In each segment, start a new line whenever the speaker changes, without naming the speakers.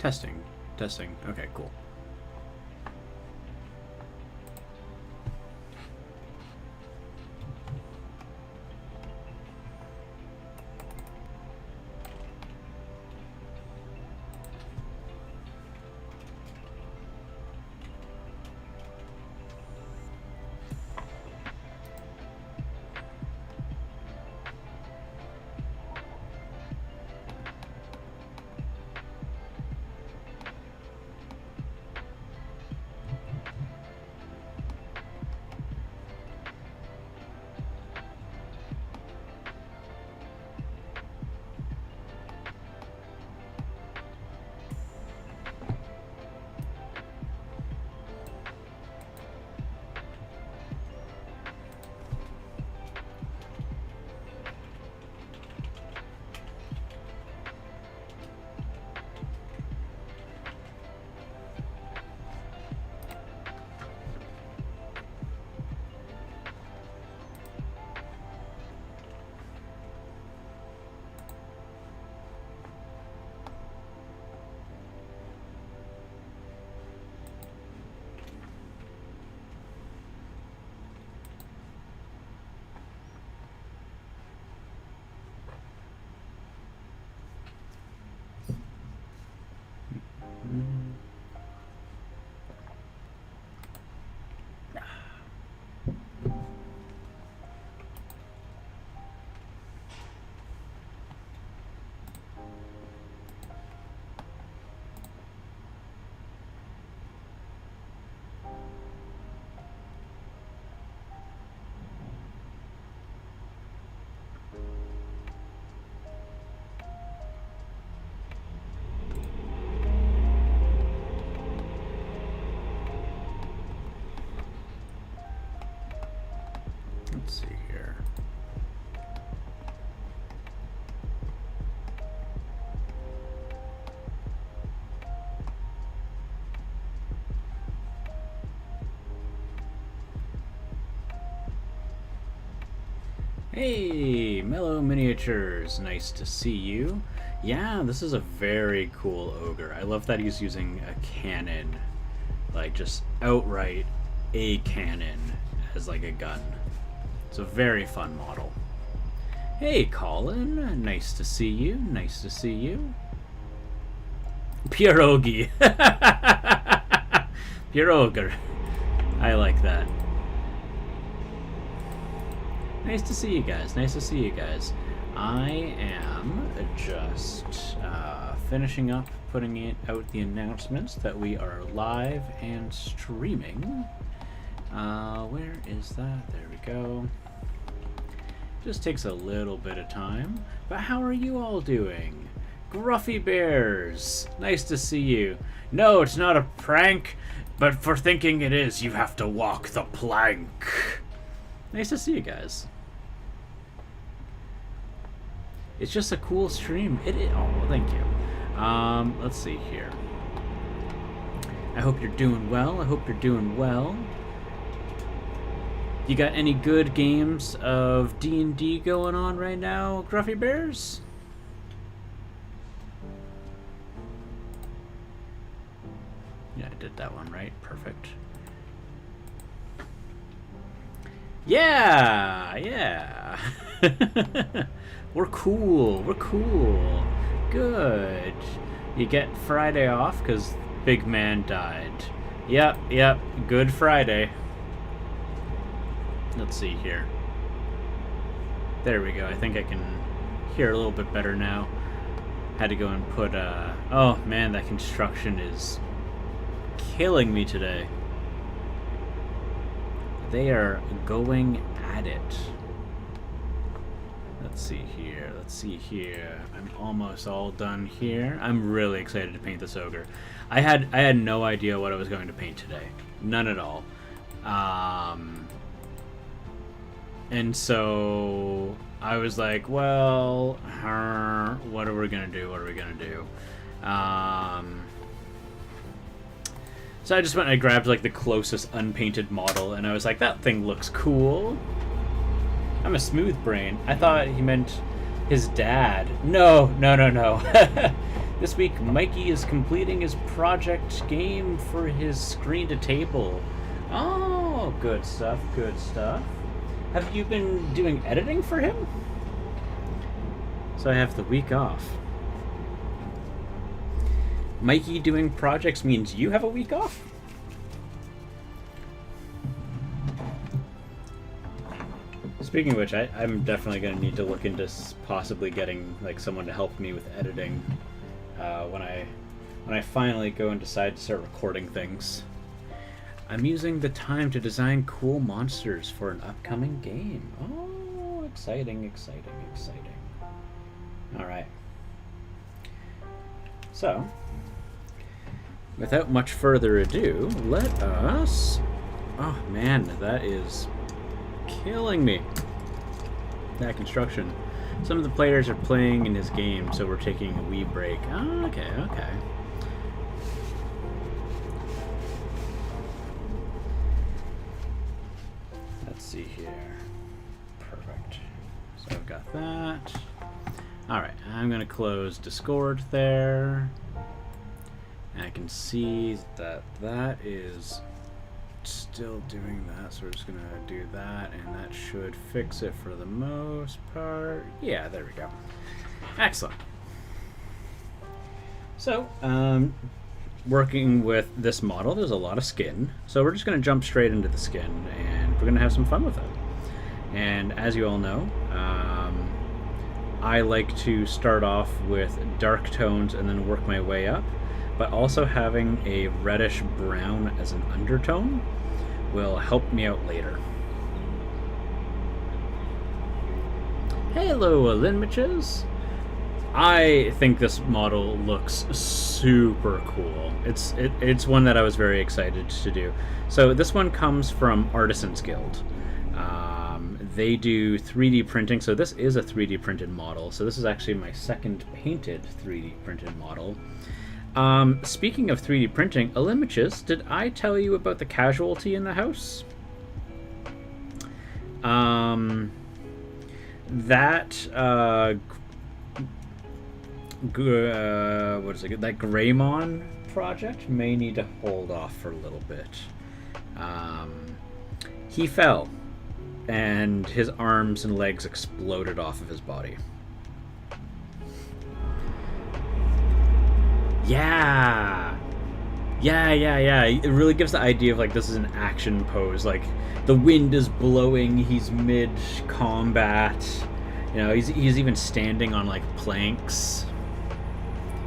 Testing. Testing. Okay, cool. Let's see here. Hey, Mellow Miniatures, nice to see you. Yeah, this is a very cool ogre. I love that he's using a cannon, like just outright a cannon as like a gun. It's a very fun model. Hey, Colin, nice to see you. Nice to see you. Pierogi. Pierogre. I like that. Nice to see you guys. Nice to see you guys. I am just finishing up putting it out the announcements that we are live and streaming. Where is that? There we go. Just takes a little bit of time. But how are you all doing? Gruffy Bears, nice to see you. No, it's not a prank, but for thinking it is, you have to walk the plank. Nice to see you guys. It's just a cool stream. It is. Oh, thank you. Let's see here. I hope you're doing well. I hope you're doing well. You got any good games of D&D going on right now, Gruffy Bears? Yeah, I did that one right. Perfect. Yeah, yeah. We're cool. We're cool. Good. You get Friday off because Big Man died. Yep, yep. Good Friday. Let's see here. There we go. I think I can hear a little bit better now. Had to go and put oh man, that construction is killing me today. They are going at it. Let's see here. Let's see here. I'm almost all done here. I'm really excited to paint this ogre. I had no idea what I was going to paint today. None at all. And so I was like, well, what are we gonna do? What are we gonna do? So I just went and I grabbed like the closest unpainted model, and I was like, that thing looks cool. I'm a smooth brain. I thought he meant his dad. No, no, no, no. This week, Mikey is completing his project game for his screen to table. Oh, good stuff, good stuff. Have you been doing editing for him? So I have the week off. Mikey doing projects means you have a week off? Speaking of which, I'm definitely going to need to look into possibly getting like someone to help me with editing when I finally go and decide to start recording things. I'm using the time to design cool monsters for an upcoming game. Oh, exciting, exciting, exciting. All right. So, without much further ado, let us... Oh man, that is killing me. That construction. Some of the players are playing in his game, so we're taking a wee break. Oh, okay, okay. Let's see here. Perfect. So I've got that. Alright, I'm going to close Discord there. And I can see that that is still doing that, so we're just going to do that, and that should fix it for the most part. Yeah, there we go. Excellent. So, working with this model, there's a lot of skin, so we're just going to jump straight into the skin, and we're going to have some fun with it. And as you all know, I like to start off with dark tones and then work my way up, but also having a reddish brown as an undertone will help me out later. Hello, Linmiches! I think this model looks super cool. It's one that I was very excited to do. So this one comes from Artisans Guild. They do 3D printing, so this is a 3D printed model. So this is actually my second painted 3D printed model. Speaking of 3D printing, Alimiches, did I tell you about the casualty in the house? What is it? That Greymon project may need to hold off for a little bit. He fell, and his arms and legs exploded off of his body. Yeah. It really gives the idea of like this is an action pose. Like the wind is blowing, he's mid combat. You know, he's even standing on like planks.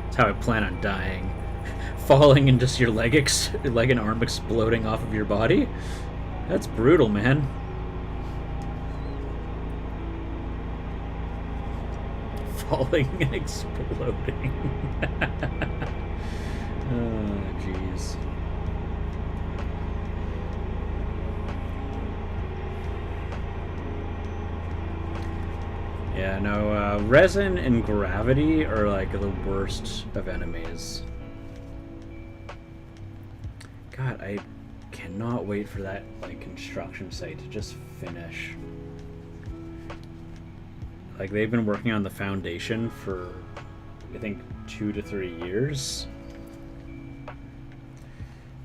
That's how I plan on dying. Falling and just your leg and arm exploding off of your body. That's brutal, man. Falling and exploding. Oh, jeez. Yeah, no, resin and gravity are like the worst of enemies. God, I cannot wait for that like construction site to just finish. Like, they've been working on the foundation for, I think, 2 to 3 years.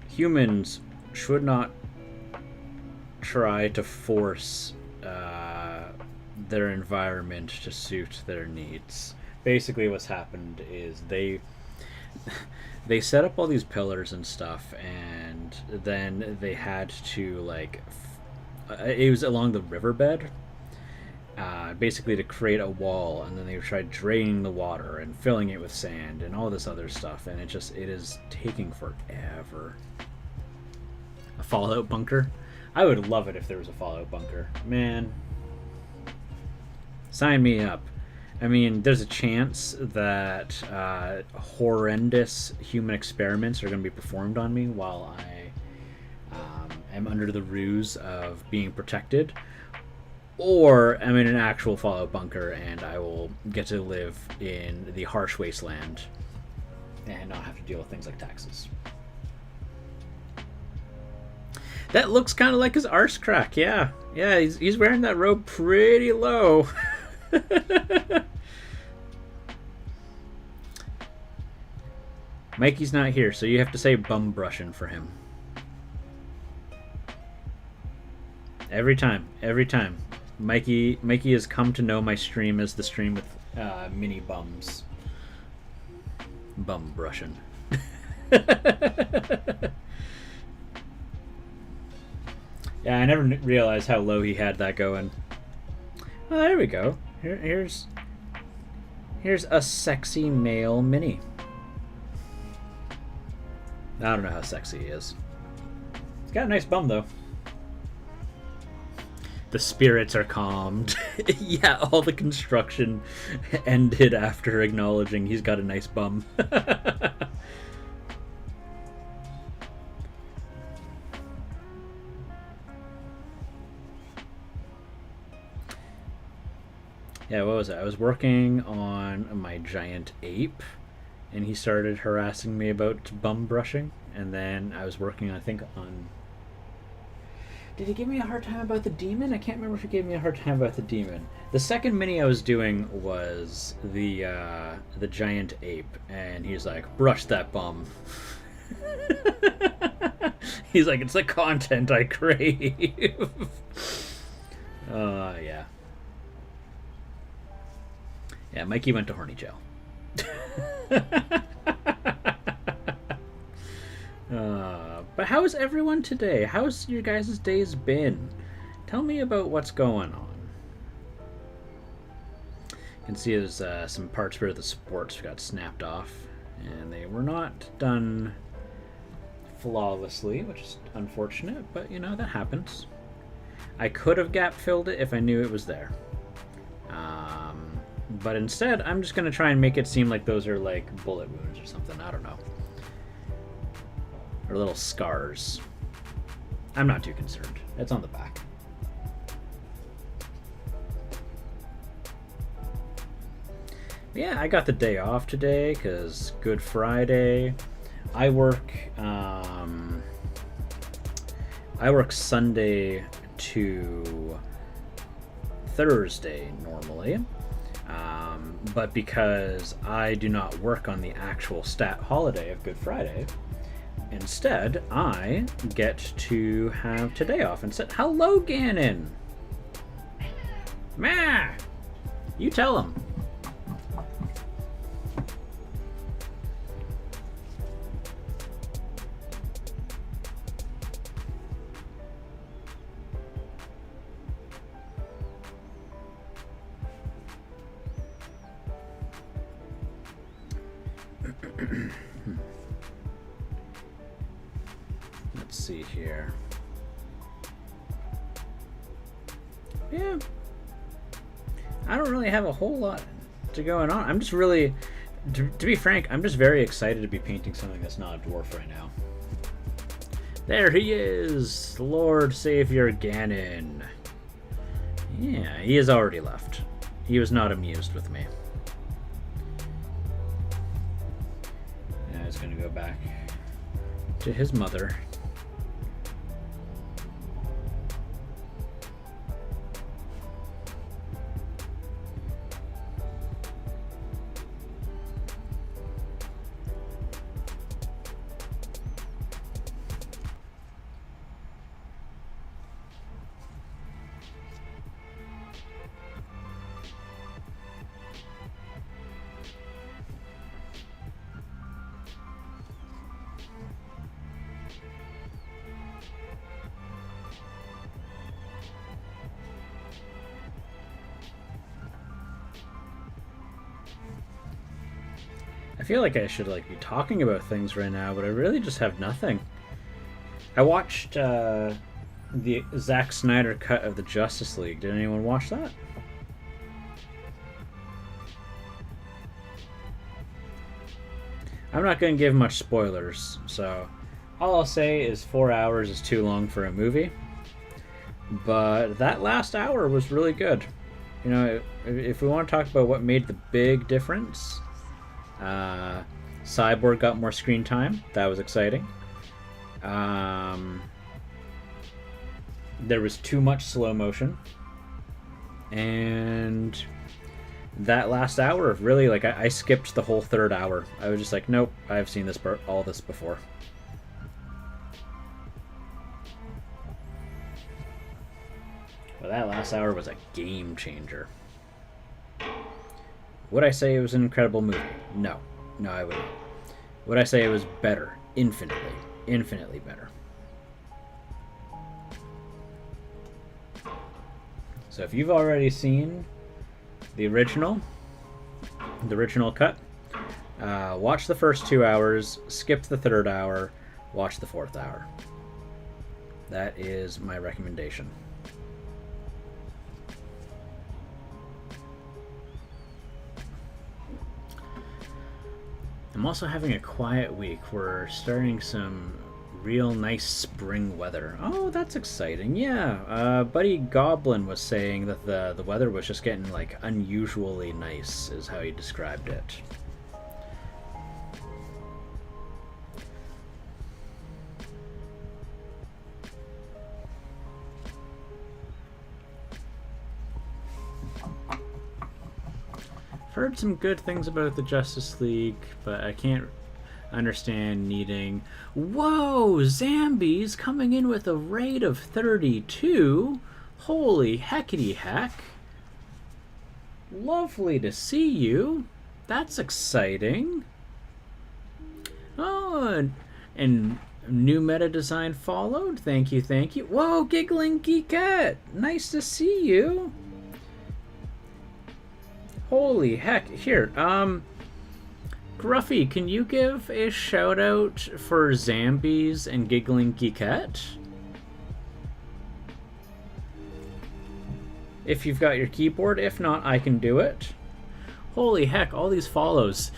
Humans should not try to force their environment to suit their needs. Basically, what's happened is they set up all these pillars and stuff, and then they had to, like, it was along the riverbed. Basically to create a wall, and then they tried draining the water and filling it with sand and all this other stuff, and it is taking forever. A fallout bunker? I would love it if there was a fallout bunker. Man, sign me up. I mean, there's a chance that horrendous human experiments are going to be performed on me while I am under the ruse of being protected. Or I'm in an actual fallout bunker and I will get to live in the harsh wasteland and not have to deal with things like taxes. That looks kind of like his arse crack, yeah. Yeah, he's wearing that robe pretty low. Mikey's not here, so you have to say bum brushing for him. Every time. Mikey has come to know my stream as the stream with mini bums. Bum brushing. Yeah, I never realized how low he had that going. Oh, there we go. Here's a sexy male mini. I don't know how sexy he is. He's got a nice bum, though. The spirits are calmed. Yeah, all the construction ended after acknowledging he's got a nice bum. Yeah, what was it? I was working on my giant ape, and he started harassing me about bum brushing, and then I was working, I think, on... Did he give me a hard time about the demon? I can't remember if he gave me a hard time about the demon. The second mini I was doing was the giant ape, and he's like, brush that bum. He's like, it's the content I crave. Yeah. Yeah, Mikey went to horny jail. But how's everyone today? How's your guys' days been? Tell me about what's going on. You can see there's some parts where the supports got snapped off, and they were not done flawlessly, which is unfortunate, but you know, that happens. I could have gap filled it if I knew it was there. But instead, I'm just going to try and make it seem like those are like bullet wounds or something. I don't know. Or little scars. I'm not too concerned. It's on the back. Yeah, I got the day off today because Good Friday. I work Sunday to Thursday normally. But because I do not work on the actual stat holiday of Good Friday, instead I get to have today off instead. Hello, Ganon! Ma! You tell him. Let's see here. Yeah. I don't really have a whole lot to going on. I'm just really, to be frank, I'm just very excited to be painting something that's not a dwarf right now. There he is, Lord Savior Ganon. Yeah, he has already left. He was not amused with me. Now he's going to go back to his mother. I feel like I should be talking about things right now, but I really just have nothing. I watched the Zack Snyder cut of the Justice League. Did anyone watch that? I'm not going to give much spoilers, so all I'll say is 4 hours is too long for a movie. But that last hour was really good. You know, if we want to talk about what made the big difference, Cyborg got more screen time. That was exciting. There was too much slow motion. And that last hour of really, like, I skipped the whole third hour. I was just like, nope, I've seen all this before. But that last hour was a game changer. Would I say it was an incredible movie? No. No, I wouldn't. Would I say it was better? Infinitely. Infinitely better. So if you've already seen the original cut, watch the first 2 hours, skip the third hour, watch the fourth hour. That is my recommendation. I'm also having a quiet week. We're starting some real nice spring weather. Oh, that's exciting. Yeah, Buddy Goblin was saying that the weather was just getting, like, unusually nice, is how he described it. I've heard some good things about the Justice League, but I can't understand needing... Whoa! Zambies coming in with a rate of 32? Holy heckity heck. Lovely to see you. That's exciting. Oh, and new meta design followed. Thank you, thank you. Whoa, Giggling Geekette! Nice to see you. Holy heck. Here, Gruffy, can you give a shout out for Zambies and Giggling Geekette? If you've got your keyboard, if not, I can do it. Holy heck, all these follows.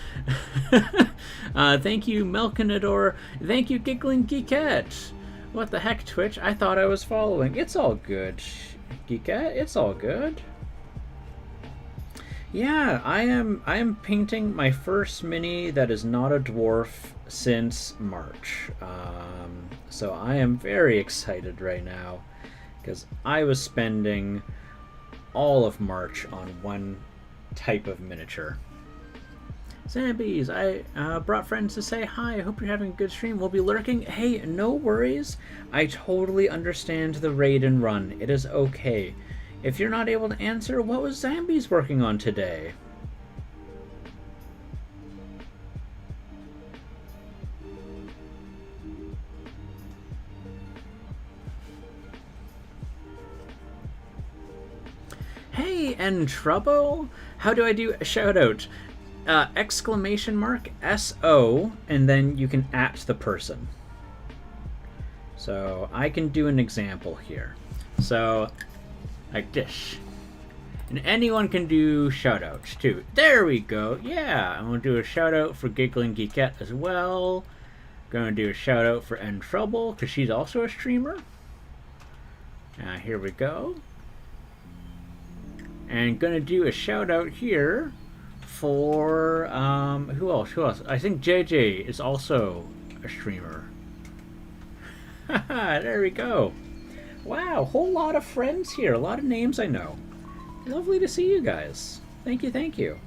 Thank you, Melkinador. Thank you, Giggling Geekette. What the heck, Twitch? I thought I was following. It's all good, Geekette. It's all good. Yeah, I am painting my first mini that is not a dwarf since March. So I am very excited right now because I was spending all of March on one type of miniature. Zambies, I brought friends to say hi. I hope you're having a good stream. We'll be lurking. Hey, no worries. I totally understand the raid and run. It is okay. If you're not able to answer, what was Zambies working on today? Hey, and Trouble? How do I do a shout out? Exclamation mark SO, and then you can @ the person. So I can do an example here. So like this. And anyone can do shoutouts too. There we go. Yeah, I'm gonna do a shout out for Giggling Geekette as well. Gonna do a shout out for N Trouble because she's also a streamer. Here we go. And gonna do a shout out here for who else? I think JJ is also a streamer. Haha, there we go. Wow, whole lot of friends here, a lot of names I know. Lovely to see you guys. Thank you, thank you.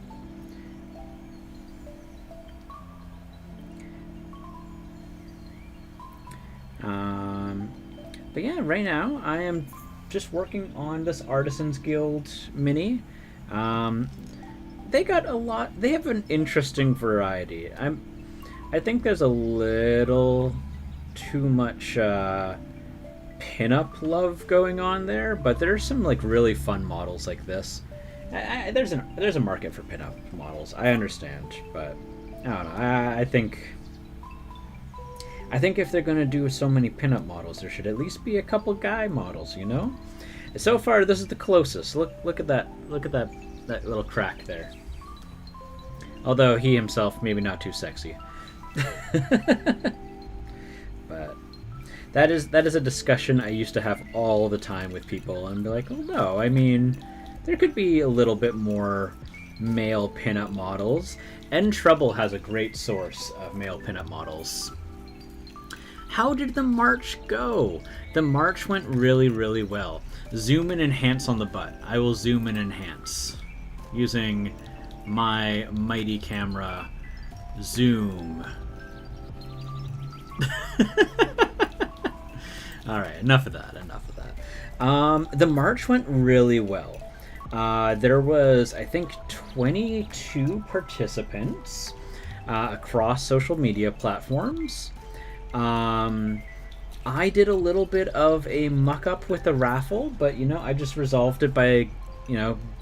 But yeah, right now I am just working on this Artisans Guild mini. They got a lot. They have an interesting variety. I think there's a little too much pinup love going on there, but there's some like really fun models like this. There's a market for pinup models. I understand, but I don't know. I think if they're gonna do so many pinup models, there should at least be a couple guy models, you know? So far, this is the closest. Look at that little crack there. Although he himself maybe not too sexy. But that is a discussion I used to have all the time with people, and be like, oh no, I mean, there could be a little bit more male pinup models. N Trouble has a great source of male pinup models. How did the march go? The march went really, really well. Zoom and enhance on the butt. I will zoom and enhance. using my mighty camera zoom. All right, enough of that. The march went really well. There was, I think, 22 participants across social media platforms. I did a little bit of a muck-up with the raffle, but, I just resolved it by,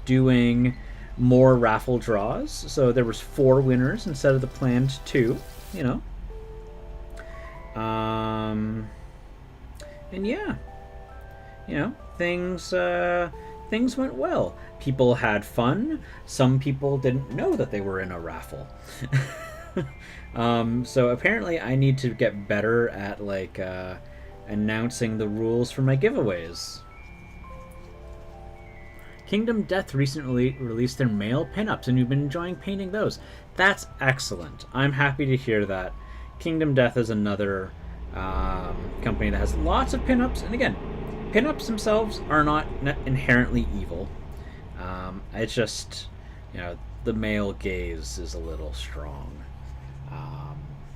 doing more raffle draws. So there was 4 winners instead of the planned 2, And yeah, things went well. People had fun. Some people didn't know that they were in a raffle. So apparently I need to get better at announcing the rules for my giveaways. Kingdom Death recently released their male pinups, and you've been enjoying painting those. That's excellent. I'm happy to hear that. Kingdom Death is another company that has lots of pinups, and again, pinups themselves are not inherently evil. It's just, the male gaze is a little strong.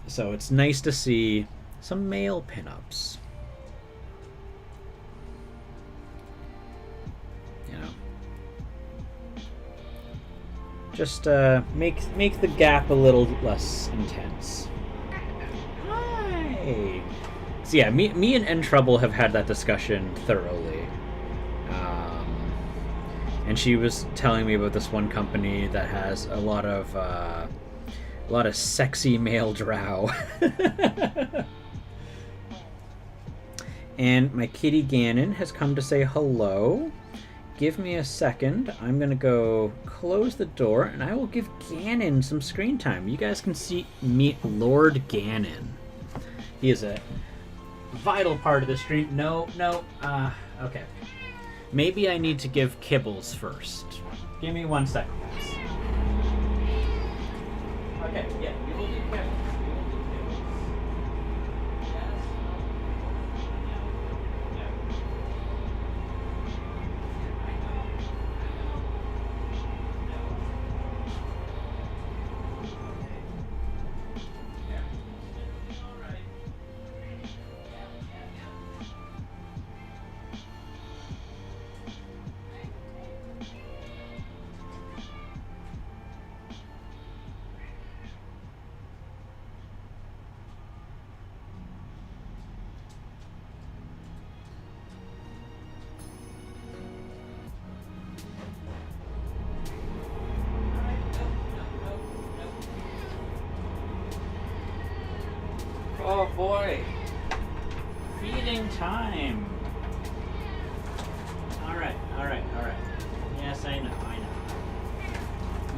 So it's nice to see some male pinups. Just make the gap a little less intense. Hi. So yeah, me and N Trouble have had that discussion thoroughly. And she was telling me about this one company that has a lot of sexy male drow. And my kitty Ganon has come to say hello. Give me a second. I'm going to go close the door, and I will give Ganon some screen time. You guys can meet Lord Ganon. He is a vital part of the stream. No, okay. Maybe I need to give Kibbles first. Give me 1 second, guys. Okay, yeah, we will do Kibbles. Oh boy. Feeding time. Alright. Yes, I know.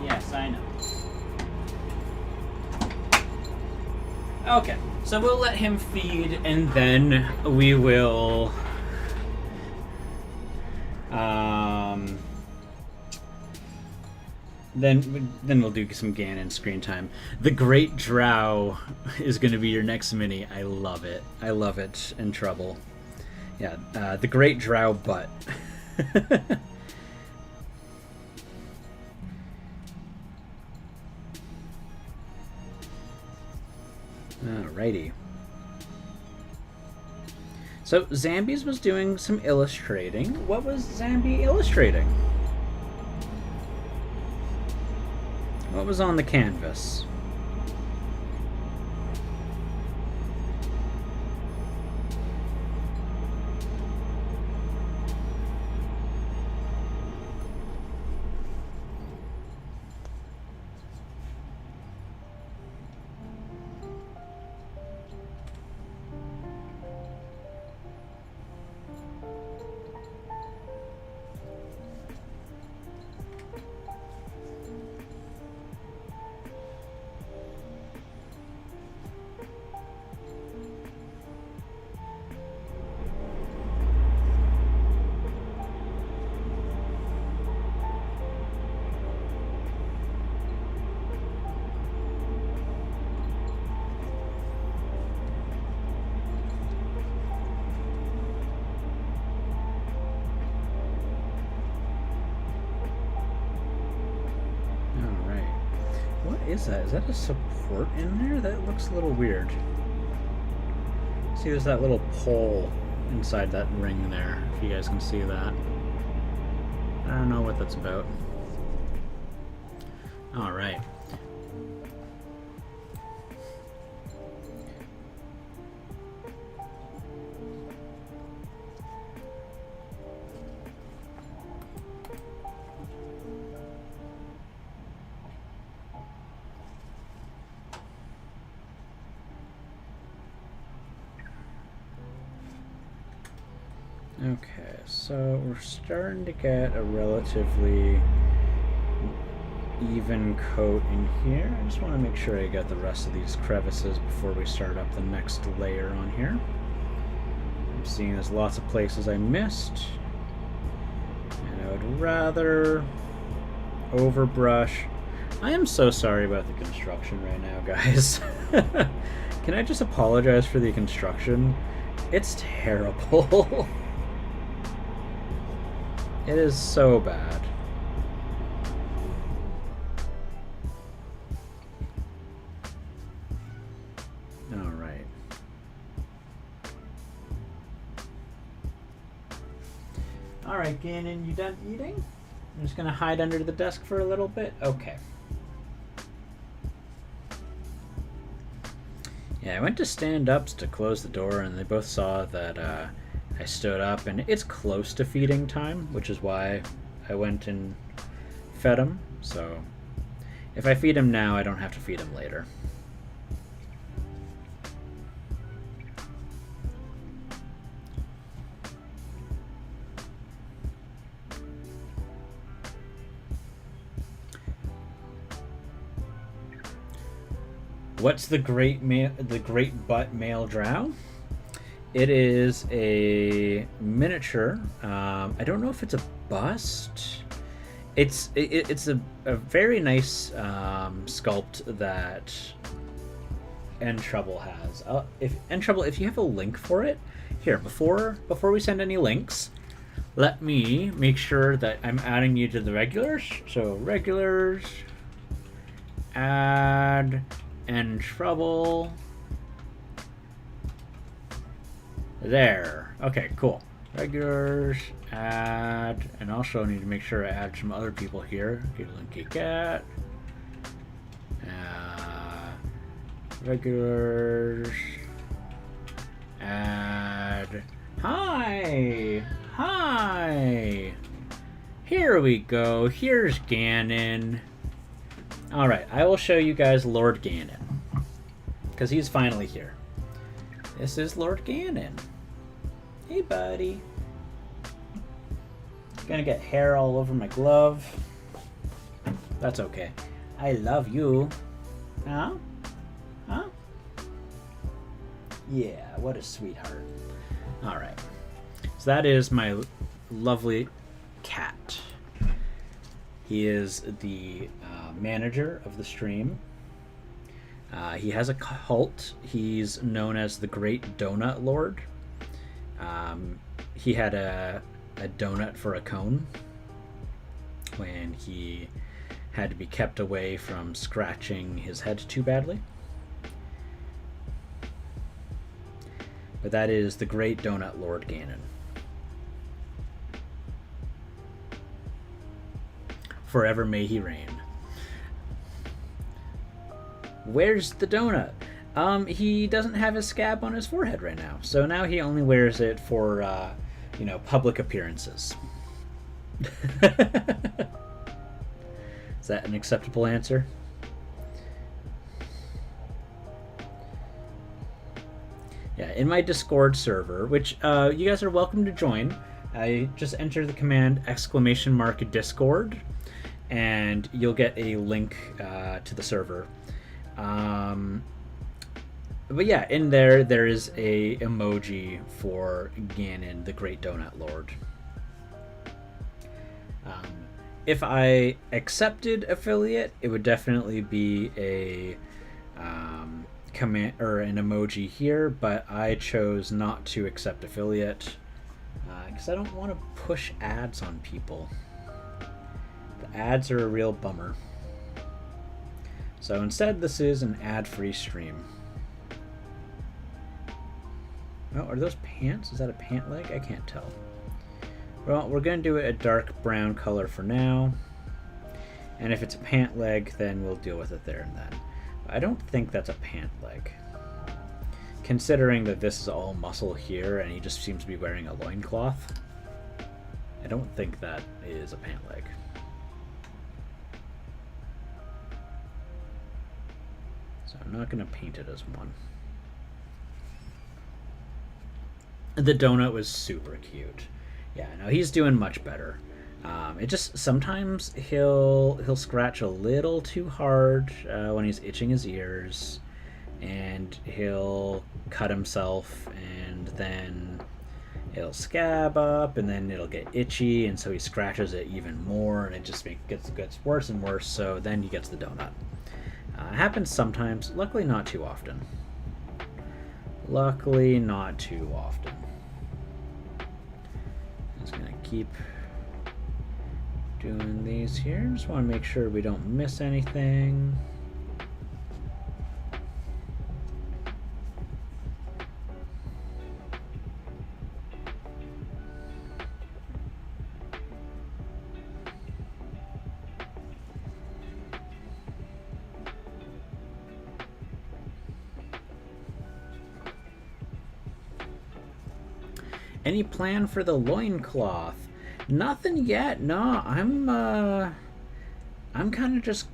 Yes, I know. Okay, so we'll let him feed, and then we will then we'll do some Ganon screen time. The Great Drow is going to be your next mini. I love it. In Trouble. Yeah, the Great Drow butt. Alrighty. So Zambies was doing some illustrating. What was Zambi illustrating? What was on the canvas? is that? Is that a support in there? That looks a little weird. See, there's that little pole inside that ring there, if you guys can see that. I don't know what that's about. Alright. Okay, so we're starting to get a relatively even coat in here. I just want to make sure I get the rest of these crevices before we start up the next layer on here. I'm seeing there's lots of places I missed, and I would rather overbrush. I am so sorry about the construction right now, guys. Can I just apologize for the construction? It's terrible. It is so bad. Alright. Alright, Gannon, you done eating? I'm just gonna hide under the desk for a little bit? Okay. Yeah, I went to stand up to close the door, and they both saw that I stood up, and it's close to feeding time, which is why I went and fed him. So if I feed him now, I don't have to feed him later. What's the great butt male drow? It is a miniature. I don't know if it's a bust. It's a very nice sculpt that N-Trouble has. If N-Trouble, if you have a link for it, here before we send any links, let me make sure that I'm adding you to the regulars. So regulars, add N-Trouble. There. Okay, cool. Regulars, add, and also I need to make sure I add some other people here. Linky Cat. Regulars, add. Hi! Hi! Here we go. Here's Ganon. Alright, I will show you guys Lord Ganon, because he's finally here. This is Lord Ganon. Hey, buddy. Gonna get hair all over my glove. That's okay. I love you. Huh? Huh? Yeah, what a sweetheart. Alright. So that is my lovely cat. He is the manager of the stream. He has a cult. He's known as the Great Donut Lord. He had a donut for a cone when he had to be kept away from scratching his head too badly. But that is the Great Donut Lord Ganon. Forever may he reign. Where's the donut? He doesn't have his scab on his forehead right now, so now he only wears it for, public appearances. Is that an acceptable answer? Yeah, in my Discord server, which you guys are welcome to join, I just enter the command !Discord, and you'll get a link to the server. But yeah, in there is a emoji for Ganon, the Great Donut Lord. If I accepted affiliate, it would definitely be a command or an emoji here, but I chose not to accept affiliate because I don't want to push ads on people. The ads are a real bummer. So instead, this is an ad-free stream. Oh, are those pants? Is that a pant leg? I can't tell. Well, we're going to do it a dark brown color for now. And if it's a pant leg, then we'll deal with it there and then. I don't think that's a pant leg. Considering that this is all muscle here and he just seems to be wearing a loincloth, I don't think that is a pant leg. So I'm not going to paint it as one. The donut was super cute. Yeah, no, he's doing much better. It just sometimes he'll scratch a little too hard when he's itching his ears, and he'll cut himself, and then it'll scab up, and then it'll get itchy, and so he scratches it even more, and it just gets worse and worse. So then he gets the donut. It happens sometimes. Luckily, not too often. Luckily, not too often. I'm just gonna keep doing these here. Just want to make sure we don't miss anything. Any plan for the loincloth? Nothing yet. No, I'm kind of just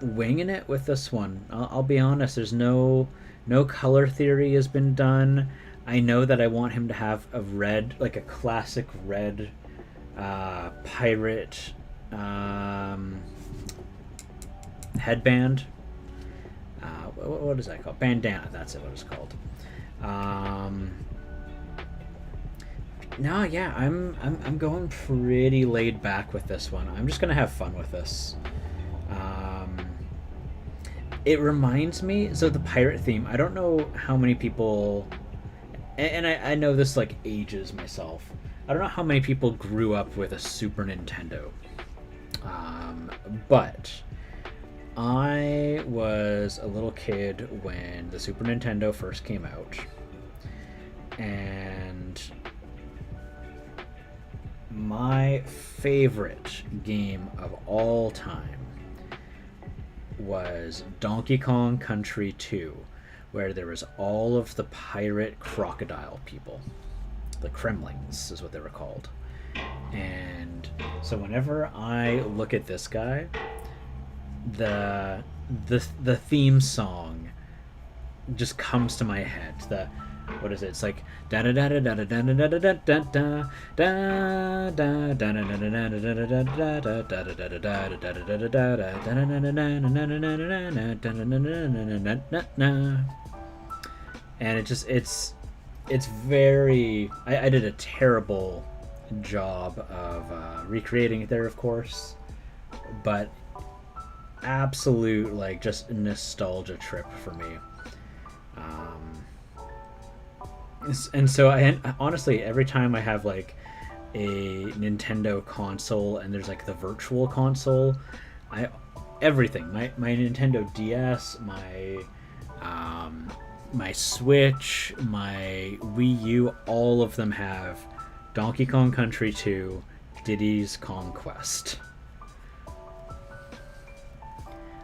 winging it with this one. I'll be honest. There's no color theory has been done. I know that I want him to have a red, like a classic red pirate headband. What is that called? Bandana. That's what it's called. No, yeah, I'm going pretty laid back with this one. I'm just gonna have fun with this. It reminds me, so the pirate theme. I don't know how many people, and I know this like ages myself. I don't know how many people grew up with a Super Nintendo, but I was a little kid when the Super Nintendo first came out, and my favorite game of all time was Donkey Kong Country 2, where there was all of the pirate crocodile people. The Kremlings is what they were called. And so whenever I look at this guy, the theme song just comes to my head. What is it? It's like da da da da da da da da da da da da da, and it's very. I did a terrible job of recreating it there, of course, but absolute like just nostalgia trip for me. And so I honestly, every time I have like a Nintendo console and there's like the virtual console, everything, my Nintendo DS, my Switch, my Wii U, all of them have Donkey Kong Country 2, Diddy's Kong Quest.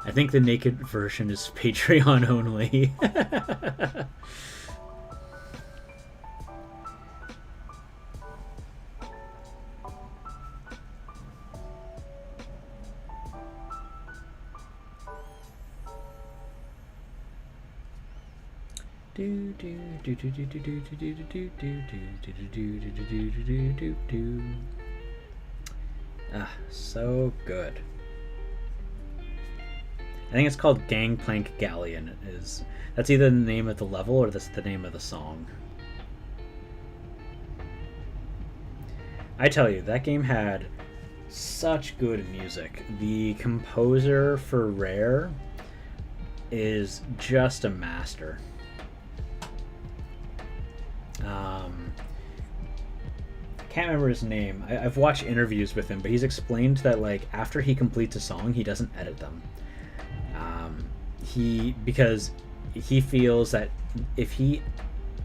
I think the naked version is Patreon only. Ah, so good. I think it's called Gangplank Galleon. That's either the name of the level or that's the name of the song. I tell you, that game had such good music. The composer for Rare is just a master. Can't remember his name. I've watched interviews with him, but he's explained that like after he completes a song, he doesn't edit them. because he feels that if he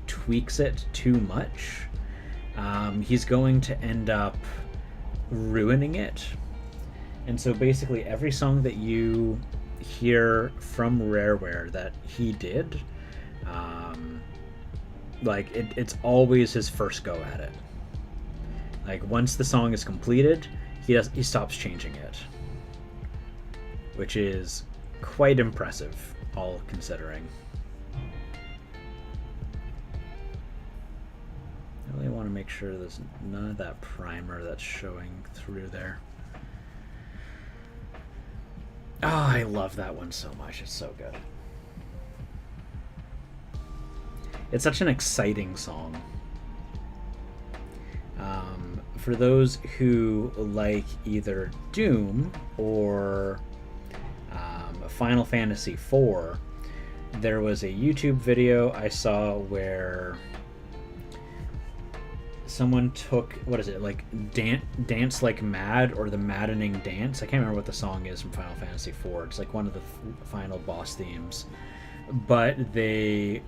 tweaks it too much, he's going to end up ruining it. And so basically every song that you hear from Rareware that he did, like it's always his first go at it. Like once the song is completed, he stops changing it, which is quite impressive, all considering. I really want to make sure there's none of that primer that's showing through there. Oh, I love that one so much. It's so good. It's such an exciting song. For those who like either Doom or Final Fantasy IV, there was a YouTube video I saw where someone took, what is it, like Dance Like Mad, or the Maddening Dance. I can't remember what the song is from Final Fantasy IV. It's like one of the final boss themes. But they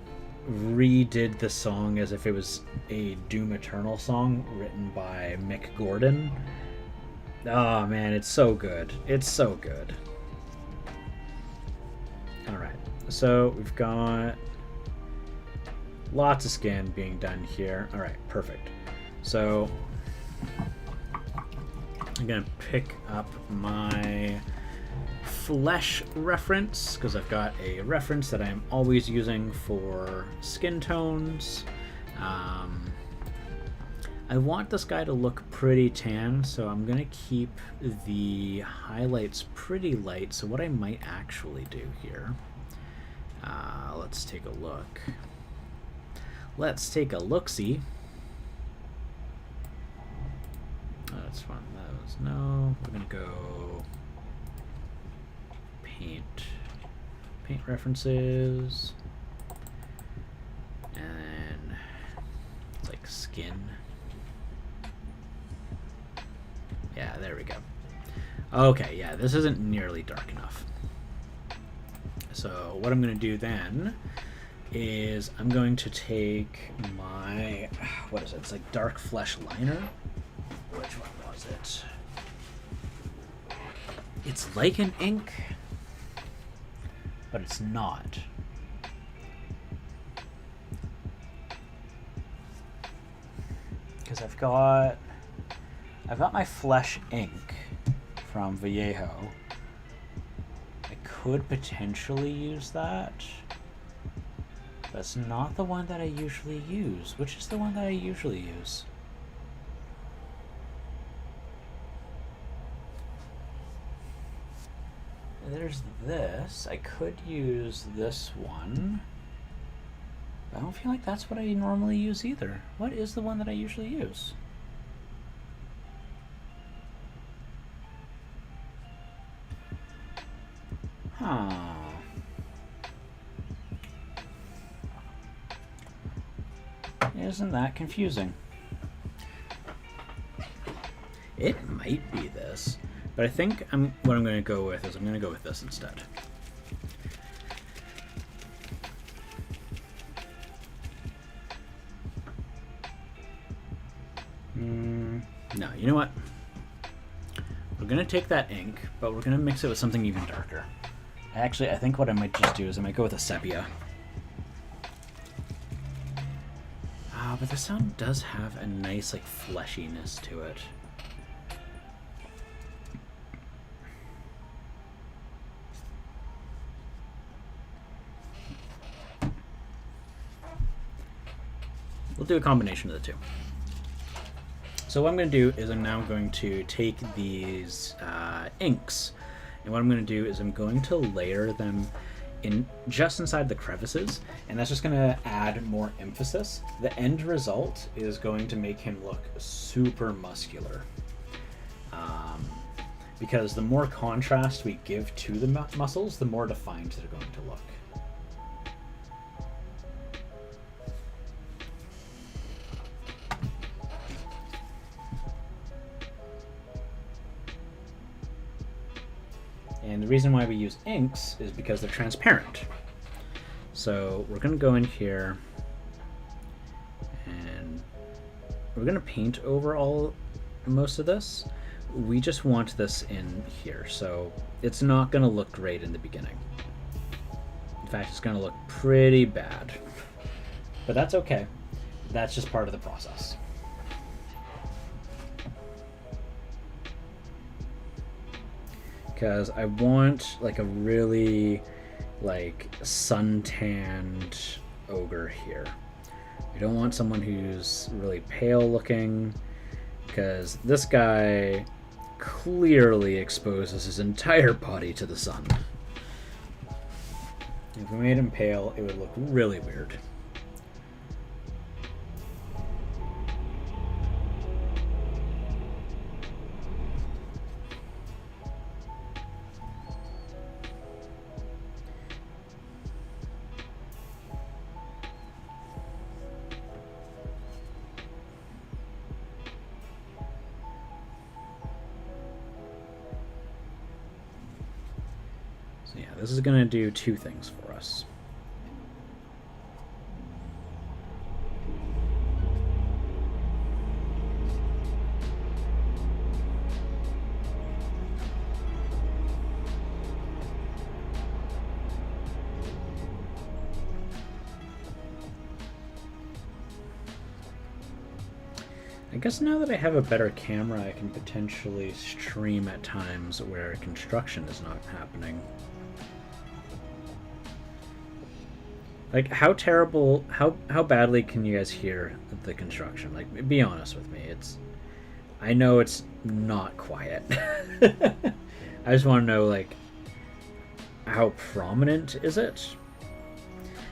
redid the song as if it was a Doom Eternal song written by Mick Gordon. Oh man, it's so good. It's so good. Alright, so we've got lots of skin being done here. Alright, perfect. So I'm going to pick up my flesh reference, because I've got a reference that I'm always using for skin tones. I want this guy to look pretty tan, so I'm going to keep the highlights pretty light. So what I might actually do here, let's take a look. Let's take a look-see. That's fun. That was no. We're gonna go paint references, and then it's like skin. Yeah, there we go. Okay, yeah, this isn't nearly dark enough. So what I'm gonna do then is I'm going to take my, what is it? It's like dark flesh liner. Which one was it? It's like an ink, but it's not. Because I've got my flesh ink from Vallejo. I could potentially use that. That's not the one that I usually use. Which is the one that I usually use? There's this. I could use this one. I don't feel like that's what I normally use either. What is the one that I usually use? Huh. Isn't that confusing? It might be this. But I think what I'm going to go with is I'm going to go with this instead. No, you know what? We're going to take that ink, but we're going to mix it with something even darker. Actually, I think what I might just do is I might go with a sepia. But the sound does have a nice, like, fleshiness to it. We'll do a combination of the two. So what I'm going to do is I'm now going to take these inks, and what I'm going to do is I'm going to layer them in just inside the crevices, and that's just going to add more emphasis. The end result is going to make him look super muscular, because the more contrast we give to the muscles, the more defined they're going to look. And the reason why we use inks is because they're transparent. So we're going to go in here and we're going to paint over most of this. We just want this in here, so it's not going to look great in the beginning. In fact, it's going to look pretty bad. But that's okay. That's just part of the process. Because I want like a really like suntanned ogre here. I don't want someone who's really pale looking, because this guy clearly exposes his entire body to the sun. If we made him pale, it would look really weird. So yeah, this is going to do two things for us. I guess now that I have a better camera, I can potentially stream at times where construction is not happening. Like, how terrible, how badly can you guys hear the construction? Like, be honest with me. I know it's not quiet. I just want to know, like, how prominent is it?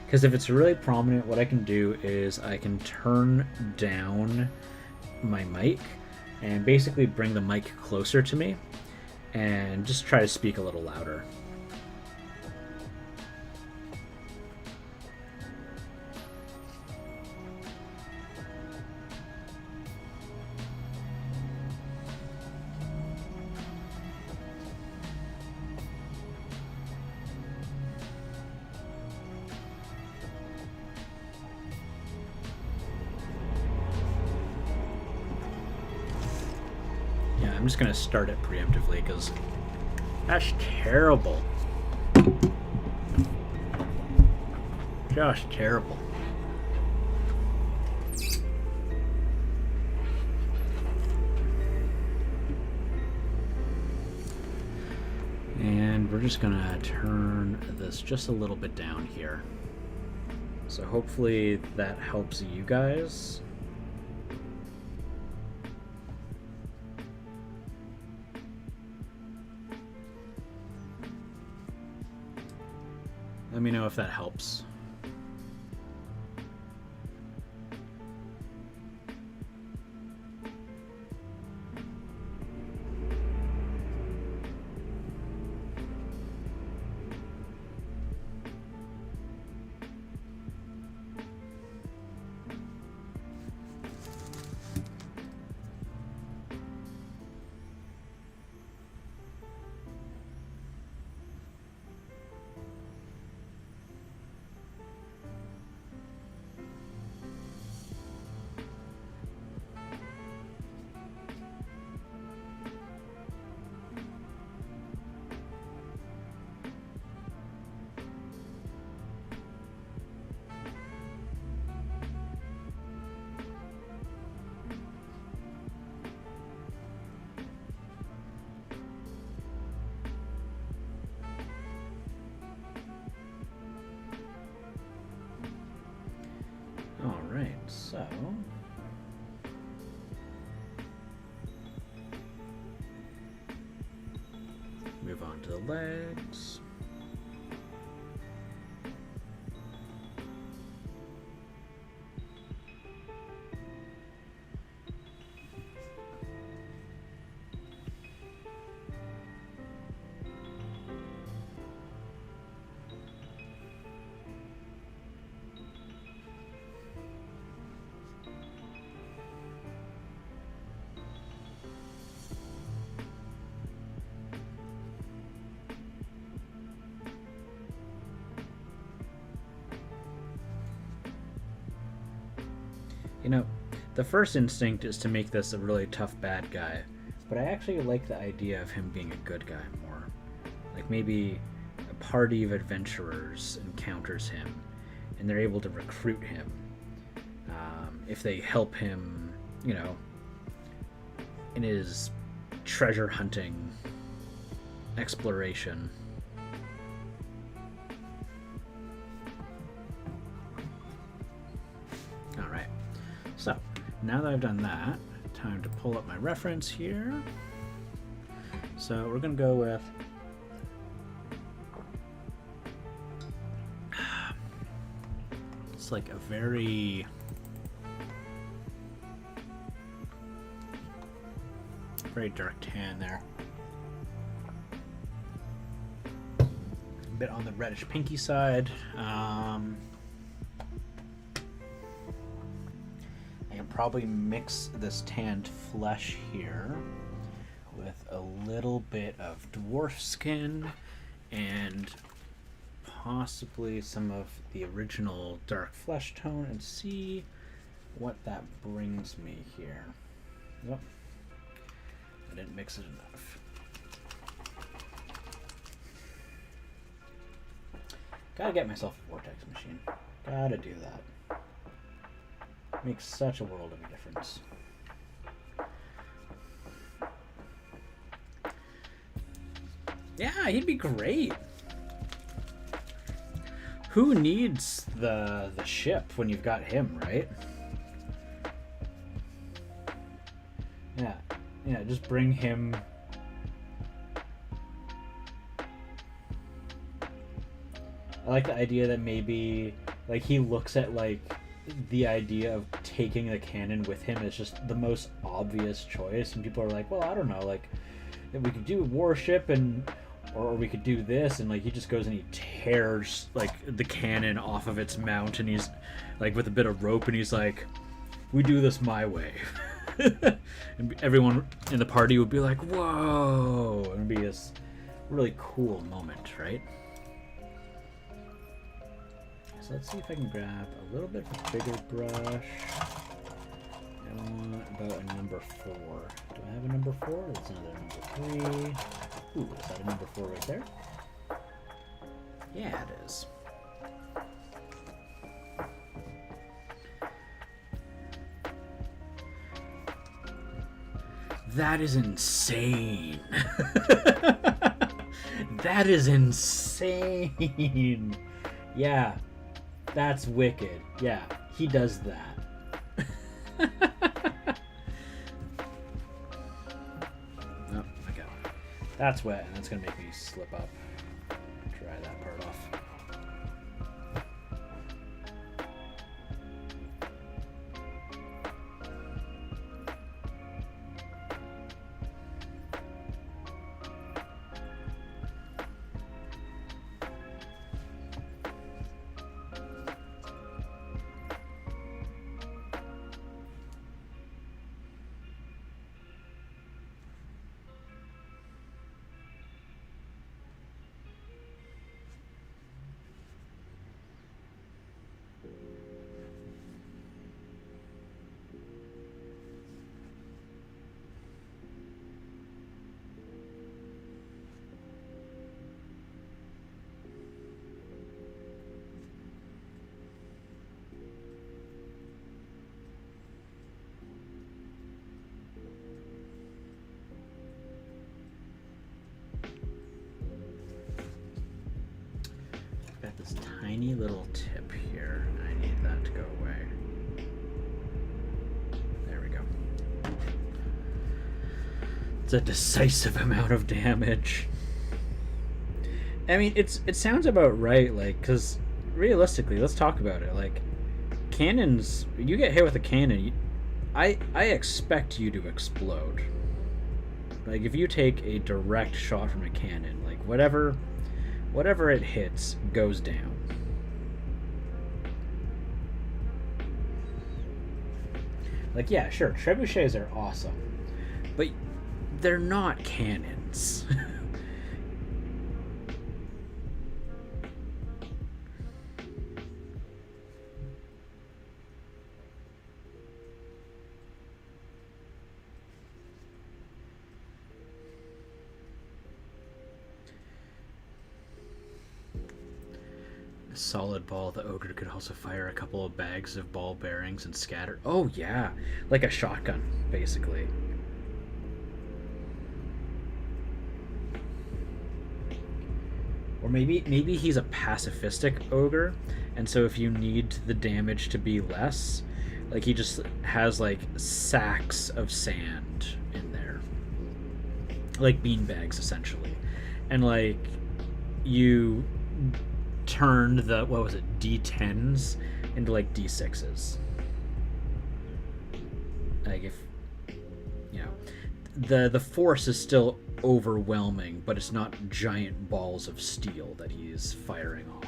Because if it's really prominent, what I can do is I can turn down my mic and basically bring the mic closer to me and just try to speak a little louder. I'm just going to start it preemptively because that's terrible. Just terrible. And we're just going to turn this just a little bit down here. So hopefully that helps you guys. Let me know if that helps. Alright, so move on to the legs. the first instinct is to make this a really tough bad guy, but I actually like the idea of him being a good guy more. Like maybe a party of adventurers encounters him, and they're able to recruit him if they help him, you know, in his treasure hunting exploration. All right, so now that I've done that, time to pull up my reference here. So we're gonna go with it's like a very dark tan there. A bit on the reddish pinky side. I can probably mix this tanned flesh here with a little bit of dwarf skin and possibly some of the original dark flesh tone and see what that brings me here. Yep. I didn't mix it enough. Gotta get myself a vortex machine. Gotta do that. Makes such a world of a difference. Yeah, he'd be great. Who needs the ship when you've got him, right? Yeah, just bring him. I like the idea that maybe like he looks at like the idea of taking the cannon with him as just the most obvious choice, and people are like, well, I don't know, like if we could do a warship and or we could do this, and like he just goes and he tears like the cannon off of its mount, and he's like with a bit of rope, and he's like, we do this my way. And everyone in the party would be like, whoa, and it'd be this really cool moment, right? So let's see if I can grab a little bit of a bigger brush. I want about a number 4. Do I have a number 4? That's another number 3. Ooh, is that a number 4 right there? Yeah, it is. That is insane. That is insane. Yeah, that's wicked. Yeah, he does that. Oh, my God. That's wet, and that's going to make me slip up. Try that part off. This tiny little tip here. I need that to go away. There we go. It's a decisive amount of damage. I mean, it sounds about right, like, because realistically, let's talk about it. Like, cannons, you get hit with a cannon, I expect you to explode. Like, if you take a direct shot from a cannon, like, whatever it hits goes down. Like, yeah, sure, trebuchets are awesome, but they're not cannons. Solid ball. The ogre could also fire a couple of bags of ball bearings and scatter. Oh yeah, like a shotgun, basically. Or maybe he's a pacifistic ogre, and so if you need the damage to be less, like he just has like sacks of sand in there, like beanbags essentially, and like you turned the, what was it, D10s into like D6s. Like if, you know, the force is still overwhelming, but it's not giant balls of steel that he's firing off.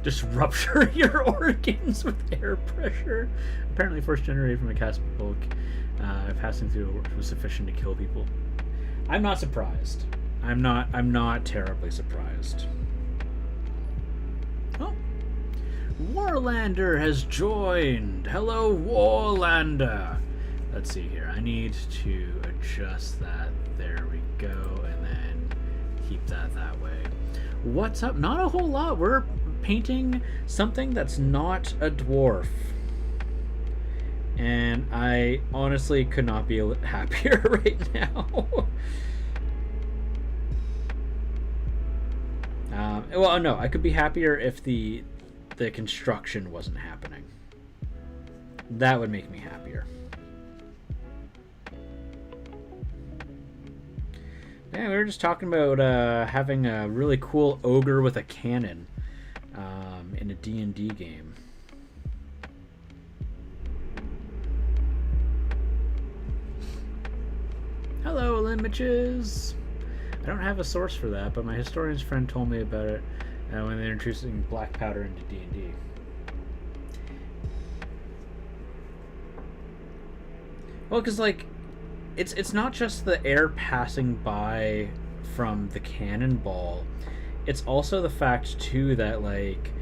Just rupture your organs with air pressure. Apparently, force generated from a cast bulk passing through was sufficient to kill people. I'm not surprised. I'm not terribly surprised. Oh, Warlander has joined. Hello, Warlander. Let's see here. I need to adjust that. There we go, and then keep that way. What's up? Not a whole lot. We're painting something that's not a dwarf, and I honestly could not be happier right now. Well, no, I could be happier if the construction wasn't happening. That would make me happier. Yeah, we were just talking about having a really cool ogre with a cannon in a D&D game. Hello, Limaches! I don't have a source for that, but my historian's friend told me about it when they're introducing black powder into D&D. Well, because, like, it's not just the air passing by from the cannonball. It's also the fact, too, that, like,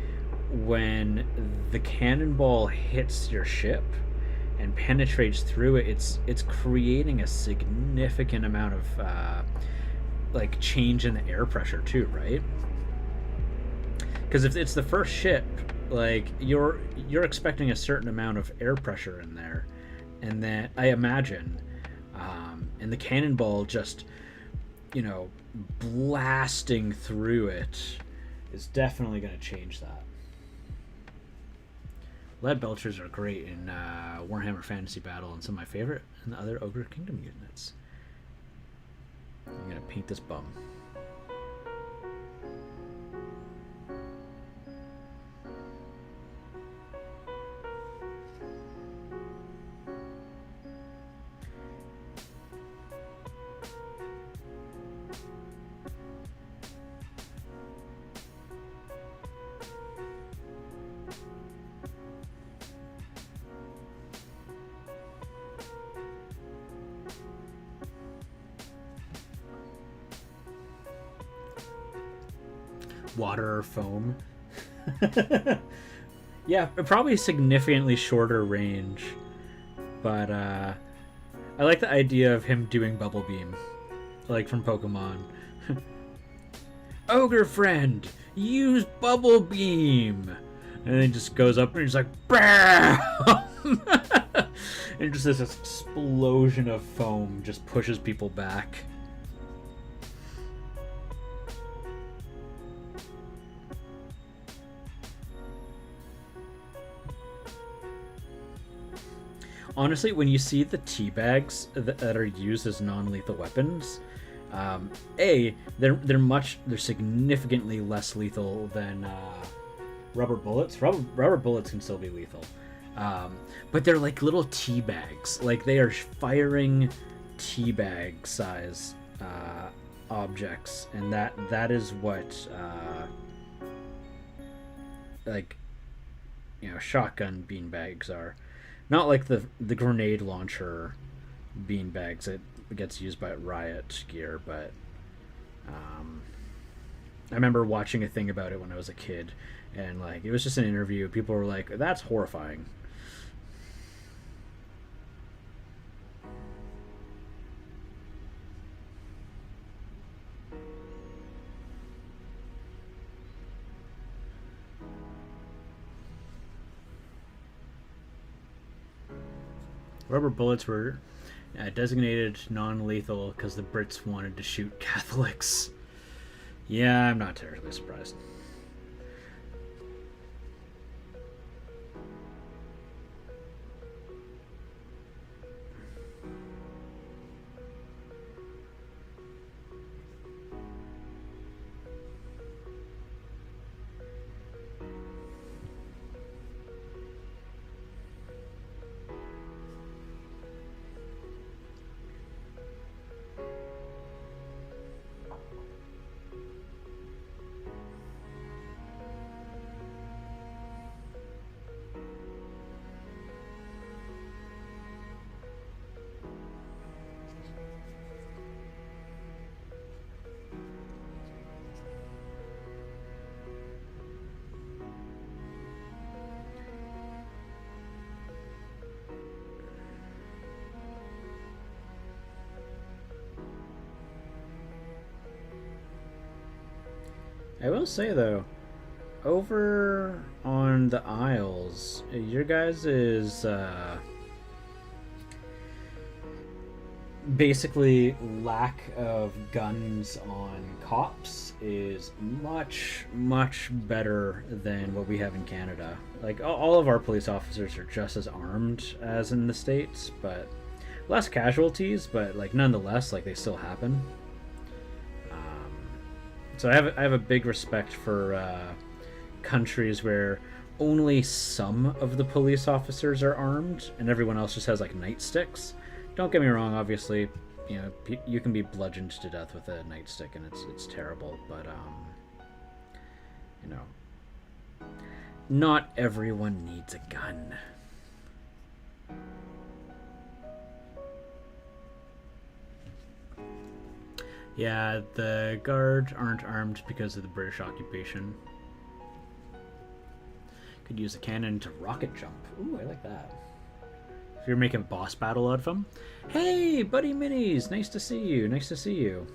when the cannonball hits your ship and penetrates through it, it's creating a significant amount of, like, change in the air pressure, too, right? Because if it's the first ship, like, you're expecting a certain amount of air pressure in there, and then, I imagine, and the cannonball just, you know, blasting through it is definitely going to change that. Lead belchers are great in Warhammer Fantasy Battle and some of my favorite in the other Ogre Kingdom units. I'm going to paint this bum. Water or foam. Yeah, probably significantly shorter range, but I like the idea of him doing bubble beam, like from Pokemon. Ogre friend, use bubble beam, and then he just goes up and he's like, BAM! And just this explosion of foam just pushes people back. Honestly, when you see the tea bags that are used as non-lethal weapons, they're significantly less lethal than rubber bullets. Rubber bullets can still be lethal, but they're like little tea bags. Like they are firing teabag size objects, and that is what like, you know, shotgun beanbags are. Not like the grenade launcher beanbags that gets used by riot gear, but I remember watching a thing about it when I was a kid, and like it was just an interview. People were like, "That's horrifying." Rubber bullets were designated non-lethal because the Brits wanted to shoot Catholics. Yeah, I'm not terribly surprised. I will say though, over on the Isles, your guys is basically lack of guns on cops is much better than what we have in Canada. Like all of our police officers are just as armed as in the States, but less casualties, but like nonetheless, like they still happen. So I have a big respect for countries where only some of the police officers are armed and everyone else just has like nightsticks. Don't get me wrong, obviously, you know, you can be bludgeoned to death with a nightstick and it's terrible, but you know, not everyone needs a gun. Yeah, the guards aren't armed because of the British occupation. Could use a cannon to rocket jump. Ooh, I like that. If you're making a boss battle out of them. Hey, Buddy Minis! Nice to see you. Nice to see you.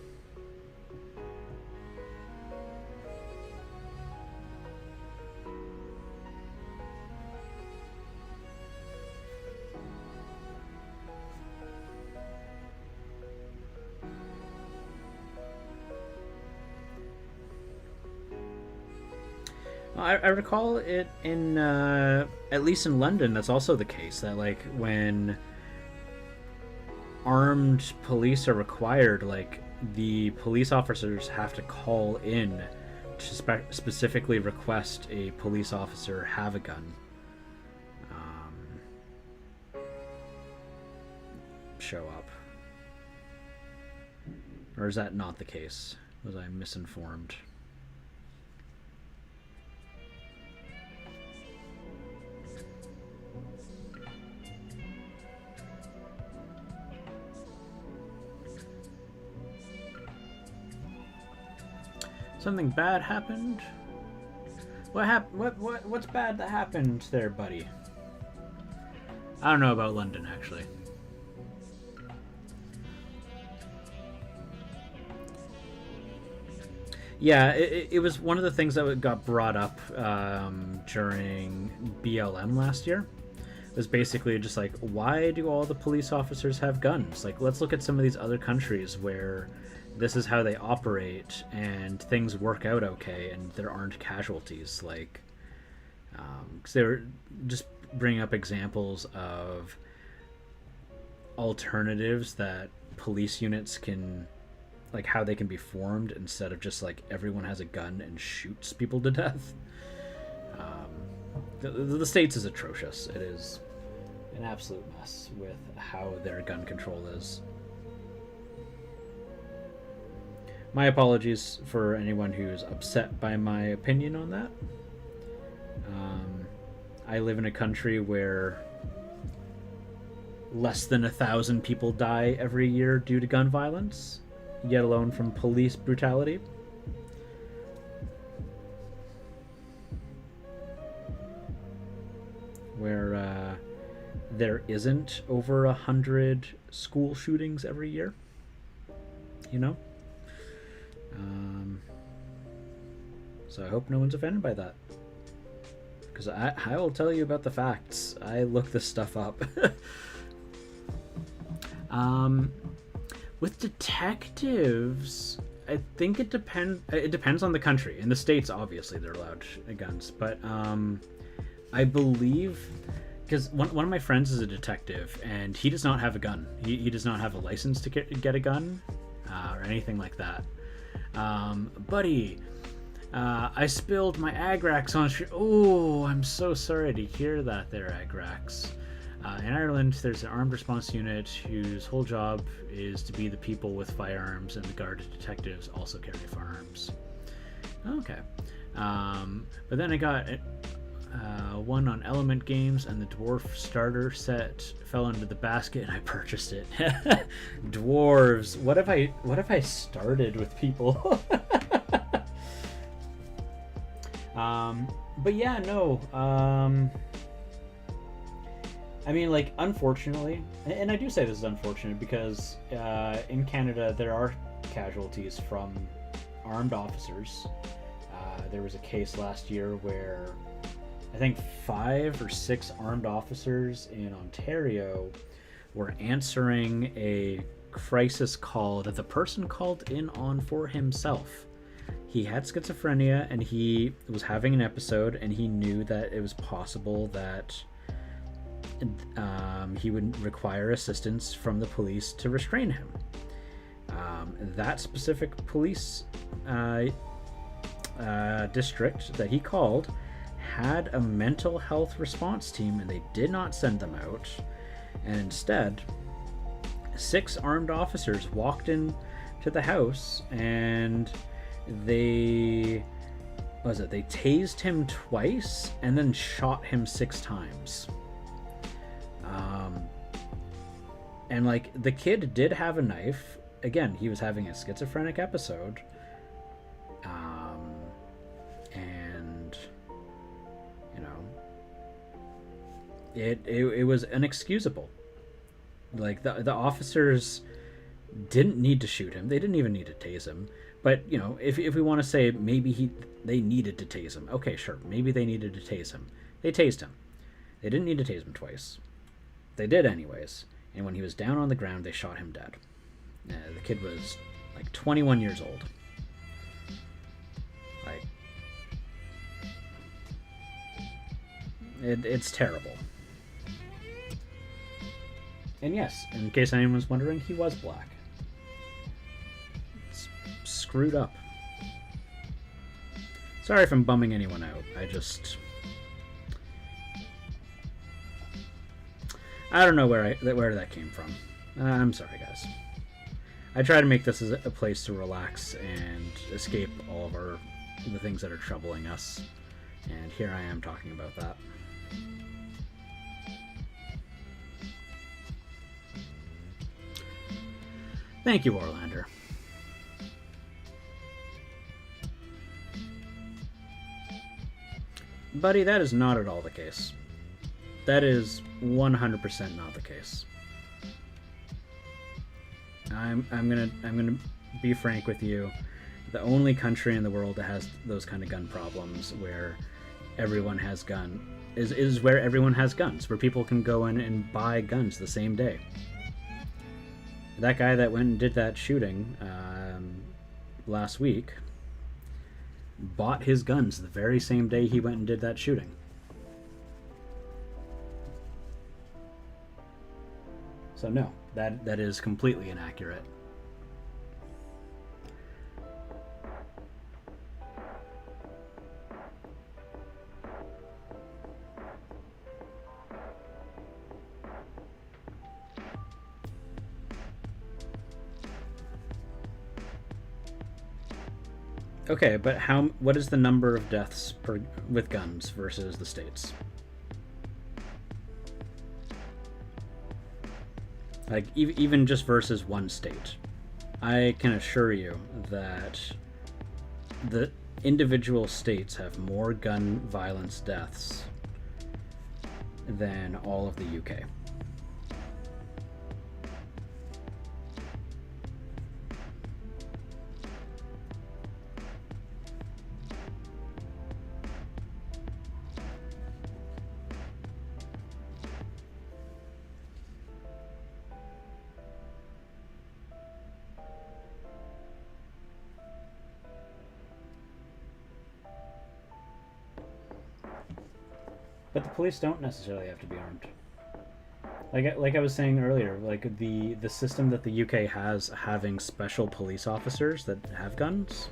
I recall it in, at least in London, that's also the case. That, like, when armed police are required, like, the police officers have to call in to specifically request a police officer have a gun. Show up. Or is that not the case? Was I misinformed? Something bad happened? What's bad that happened there, buddy? I don't know about London, actually. Yeah, it was one of the things that got brought up during BLM last year. It was basically just like, why do all the police officers have guns? Like, let's look at some of these other countries where this is how they operate and things work out okay and there aren't casualties. Like, because they were just bringing up examples of alternatives that police units can, like how they can be formed instead of just like everyone has a gun and shoots people to death. The States is atrocious. It is an absolute mess with how their gun control is. my apologies for anyone who's upset by my opinion on that. I live in a country where less than 1,000 people die every year due to gun violence, yet alone from police brutality. Where there isn't over 100 school shootings every year, you know? So I hope no one's offended by that. Because I will tell you about the facts. I look this stuff up. With detectives, I think it depends on the country. In the States, obviously, they're allowed guns. But I believe... Because one of my friends is a detective, and he does not have a gun. He does not have a license to get a gun or anything like that. Buddy... I spilled my ARRRGH on street. Oh, I'm so sorry to hear that there, ARRRGH. In Ireland, there's an armed response unit whose whole job is to be the people with firearms, and the guard detectives also carry firearms. Okay. But then I got one on Element Games, and the dwarf starter set fell into the basket, and I purchased it. Dwarves. What if I started with people? But yeah, no, I mean, like, unfortunately, and I do say this is unfortunate because, in Canada, there are casualties from armed officers. There was a case last year where I think 5 or 6 armed officers in Ontario were answering a crisis call that the person called in on for himself. He had schizophrenia, and he was having an episode, and he knew that it was possible that he would require assistance from the police to restrain him. That specific police district that he called had a mental health response team, and they did not send them out. And instead, 6 armed officers walked in to the house, and they tased him twice and then shot him 6 times. And like, the kid did have a knife. Again, he was having a schizophrenic episode. And you know, it was inexcusable. Like, the officers didn't need to shoot him. They didn't even need to tase him. But, you know, if we want to say maybe they needed to tase him, okay, sure, maybe they needed to tase him. They tased him. They didn't need to tase him twice. They did anyways. And when he was down on the ground, they shot him dead. The kid was like 21 years old. Like, it's terrible. And yes, in case anyone's wondering, he was black. Screwed up. Sorry if I'm bumming anyone out. I don't know where that came from. I'm sorry, guys. I try to make this as a place to relax and escape all of the things that are troubling us, and here I am talking about that. Thank you, Orlander. Buddy, that is not at all the case. That is 100% not the case. I'm gonna be frank with you. The only country in the world that has those kind of gun problems, where everyone has gun, is where everyone has guns, where people can go in and buy guns the same day. That guy that went and did that shooting last week bought his guns the very same day he went and did that shooting. So no, that is completely inaccurate. Okay, but what is the number of deaths with guns versus the states? Like, even just versus one state. I can assure you that the individual states have more gun violence deaths than all of the UK. But the police don't necessarily have to be armed. Like I was saying earlier, like the system that the UK has, having special police officers that have guns.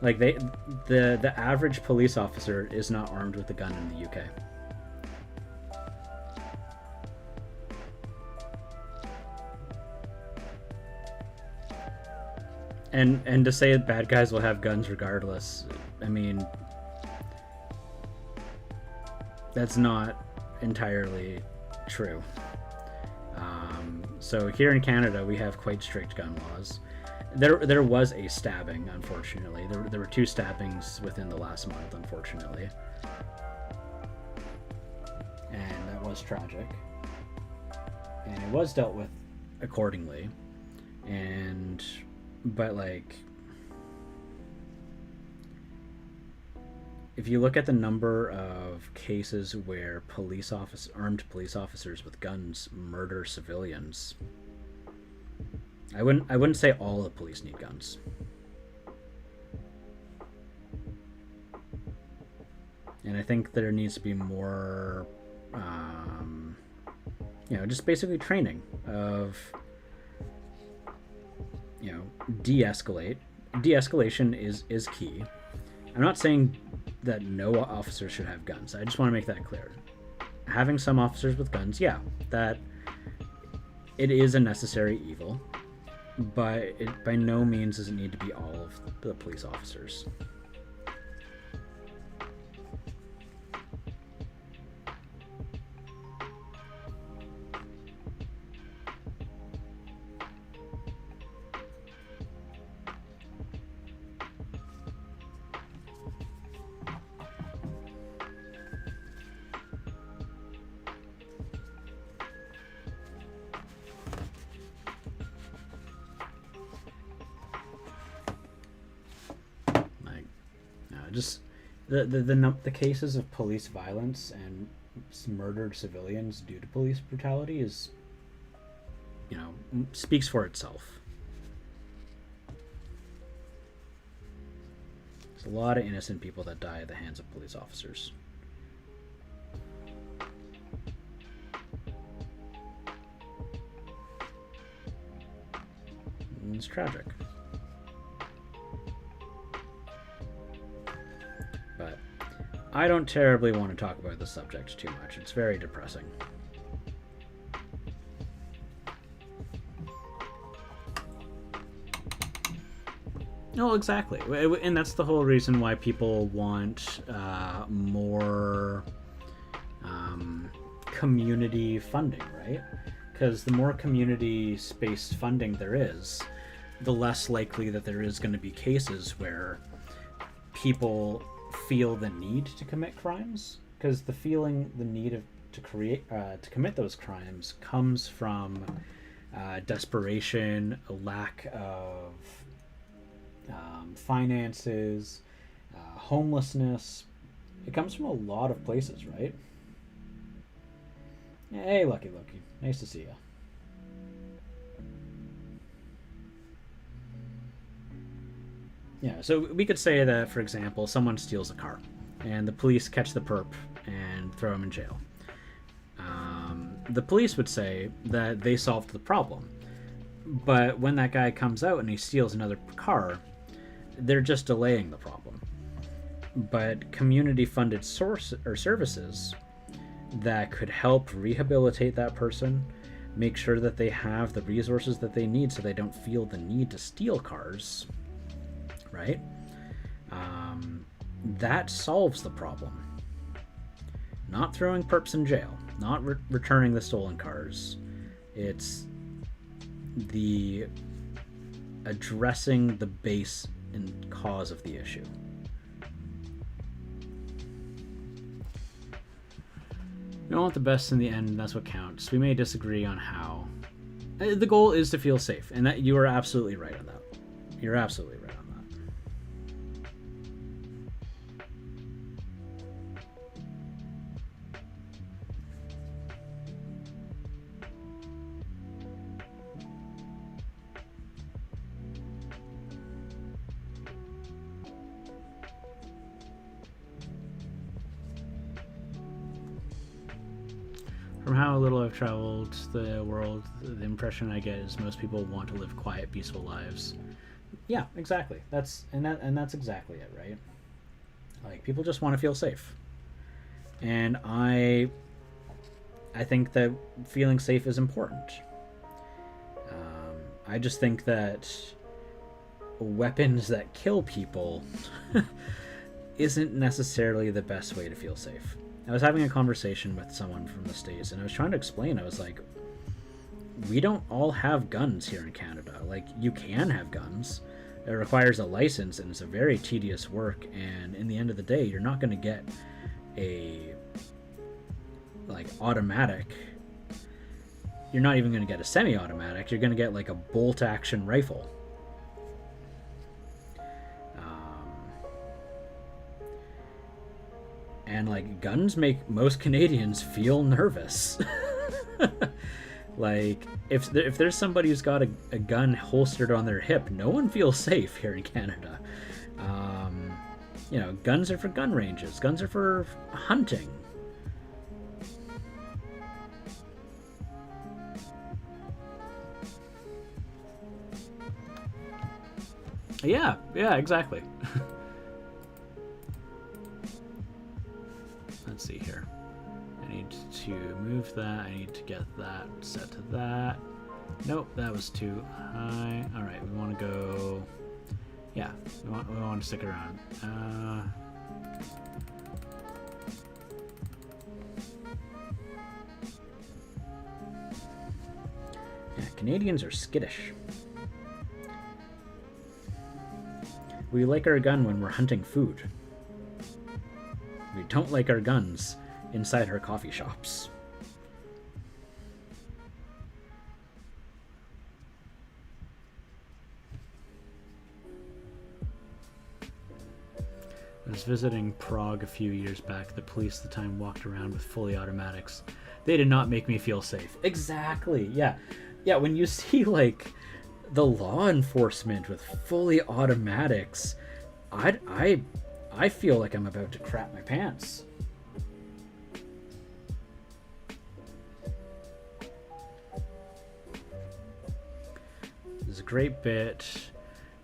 Like the average police officer is not armed with a gun in the UK. And to say that bad guys will have guns regardless, I mean, that's not entirely true. So here in Canada, we have quite strict gun laws. There was a stabbing, unfortunately. There were 2 stabbings within the last month, unfortunately. And that was tragic. And it was dealt with accordingly. But like, if you look at the number of cases where armed police officers with guns murder civilians, I wouldn't say all the police need guns. And I think there needs to be more, just basically training of, de-escalate. De-escalation is key. I'm not saying that no officer should have guns. I just want to make that clear. Having some officers with guns, yeah, that it is a necessary evil, but it by no means doesn't need to be all of the police officers. Just the cases of police violence and murdered civilians due to police brutality is, speaks for itself. There's a lot of innocent people that die at the hands of police officers. And it's tragic. But I don't terribly want to talk about the subject too much. It's very depressing. No, exactly. And that's the whole reason why people want more community funding, right? Because the more community-based funding there is, the less likely that there is going to be cases where people feel the need to commit crimes, because the need to commit those crimes comes from desperation, a lack of finances, homelessness. It comes from a lot of places, right? Hey, Lucky, nice to see you. Yeah, so we could say that, for example, someone steals a car, and the police catch the perp and throw him in jail. The police would say that they solved the problem, but when that guy comes out and he steals another car, they're just delaying the problem. But community-funded services that could help rehabilitate that person, make sure that they have the resources that they need so they don't feel the need to steal cars, right? That solves the problem. Not throwing perps in jail, not returning the stolen cars. It's the addressing the base and cause of the issue. We want the best in the end, and that's what counts. We may disagree on how. The goal is to feel safe, and that you are absolutely right on that. You're absolutely right on that. From how little I've traveled the world, the impression I get is most people want to live quiet, peaceful lives. Yeah, exactly. That's exactly it, right? Like, people just want to feel safe. And I think that feeling safe is important. I just think that weapons that kill people isn't necessarily the best way to feel safe. I was having a conversation with someone from the States, and I was trying to explain, I was like, we don't all have guns here in Canada. Like, you can have guns. It requires a license, and it's a very tedious work, and in the end of the day, you're not going to get a, like, automatic. You're not even going to get a semi-automatic. You're going to get, like, a bolt-action rifle. And, like, guns make most Canadians feel nervous. Like, if there's somebody who's got a gun holstered on their hip, no one feels safe here in Canada. You know, guns are for gun ranges. Guns are for hunting. Yeah, exactly. Let's see here. I need to move that. I need to get that set to that. Nope, that was too high. All right, we want to go. Yeah, we want to stick around. Yeah, Canadians are skittish. We like our gun when we're hunting food. We don't like our guns inside our coffee shops. I was visiting Prague a few years back. The police at the time walked around with fully automatics. They did not make me feel safe. Exactly, yeah. Yeah, when you see, like, the law enforcement with fully automatics, I feel like I'm about to crap my pants. There's a great bit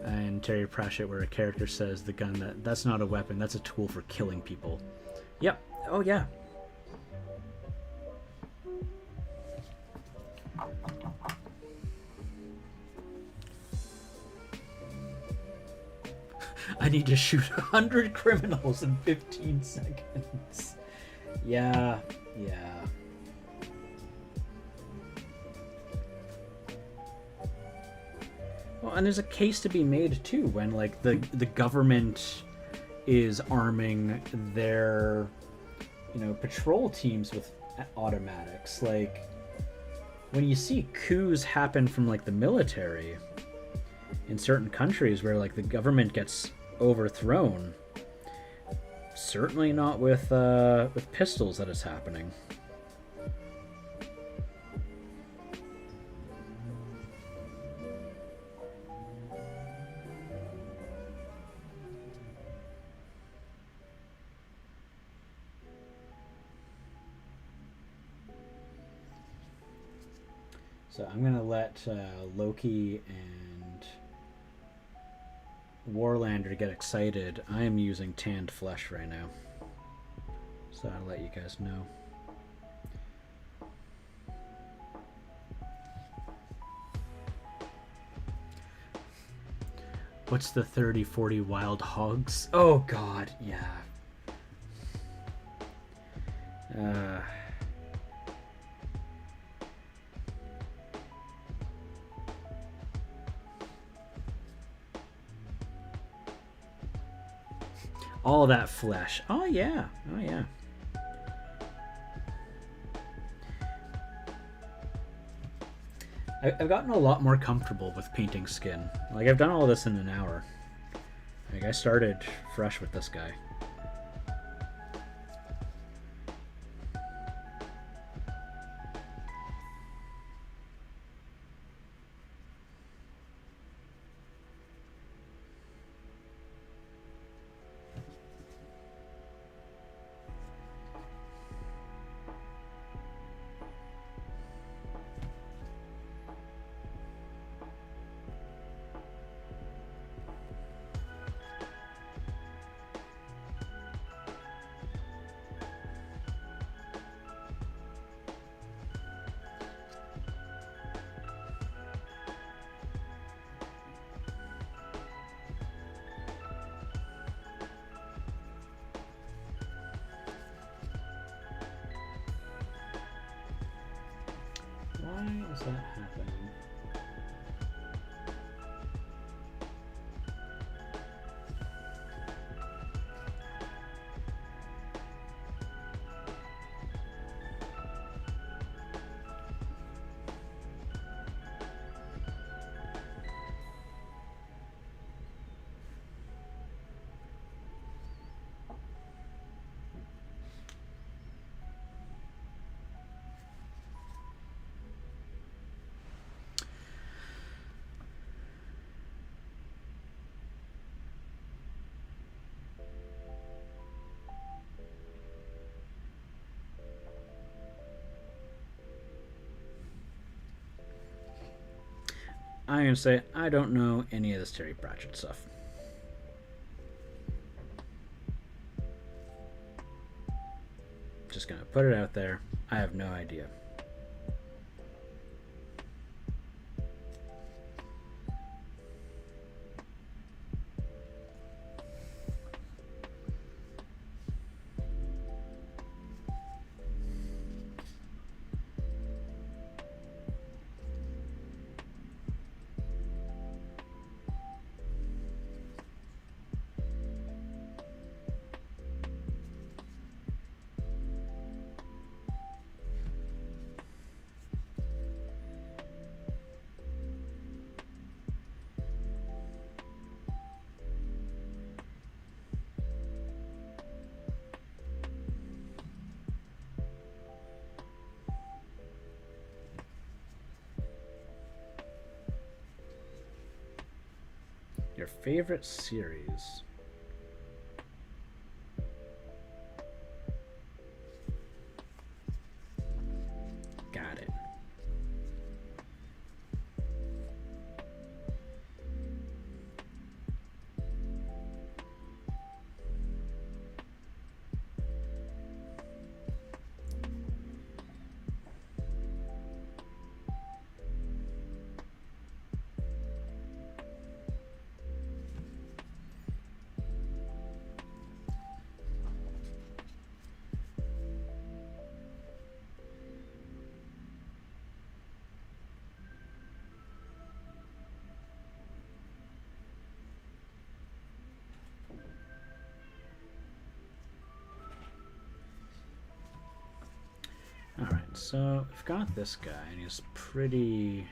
in Terry Pratchett where a character says the gun that's not a weapon, that's a tool for killing people. Yep. Oh yeah. I need to shoot 100 criminals in 15 seconds. Yeah. Well, and there's a case to be made too when, like, the government is arming their, you know, patrol teams with automatics. Like, when you see coups happen from, like, the military in certain countries where, like, the government gets overthrown, certainly not with pistols that is happening. So I'm gonna let Loki and Warlander get excited. I am using tanned flesh right now, so I'll let you guys know. What's the 30, 40 wild hogs? Oh god, yeah. All that flesh. Oh yeah. Oh yeah. I've gotten a lot more comfortable with painting skin. Like, I've done all this in an hour. Like, I started fresh with this guy. Why is that happening? I'm gonna say I don't know any of this Terry Pratchett stuff. Just gonna put it out there. I have no idea. Your favorite series? Got it. Alright, so I've got this guy, and he's pretty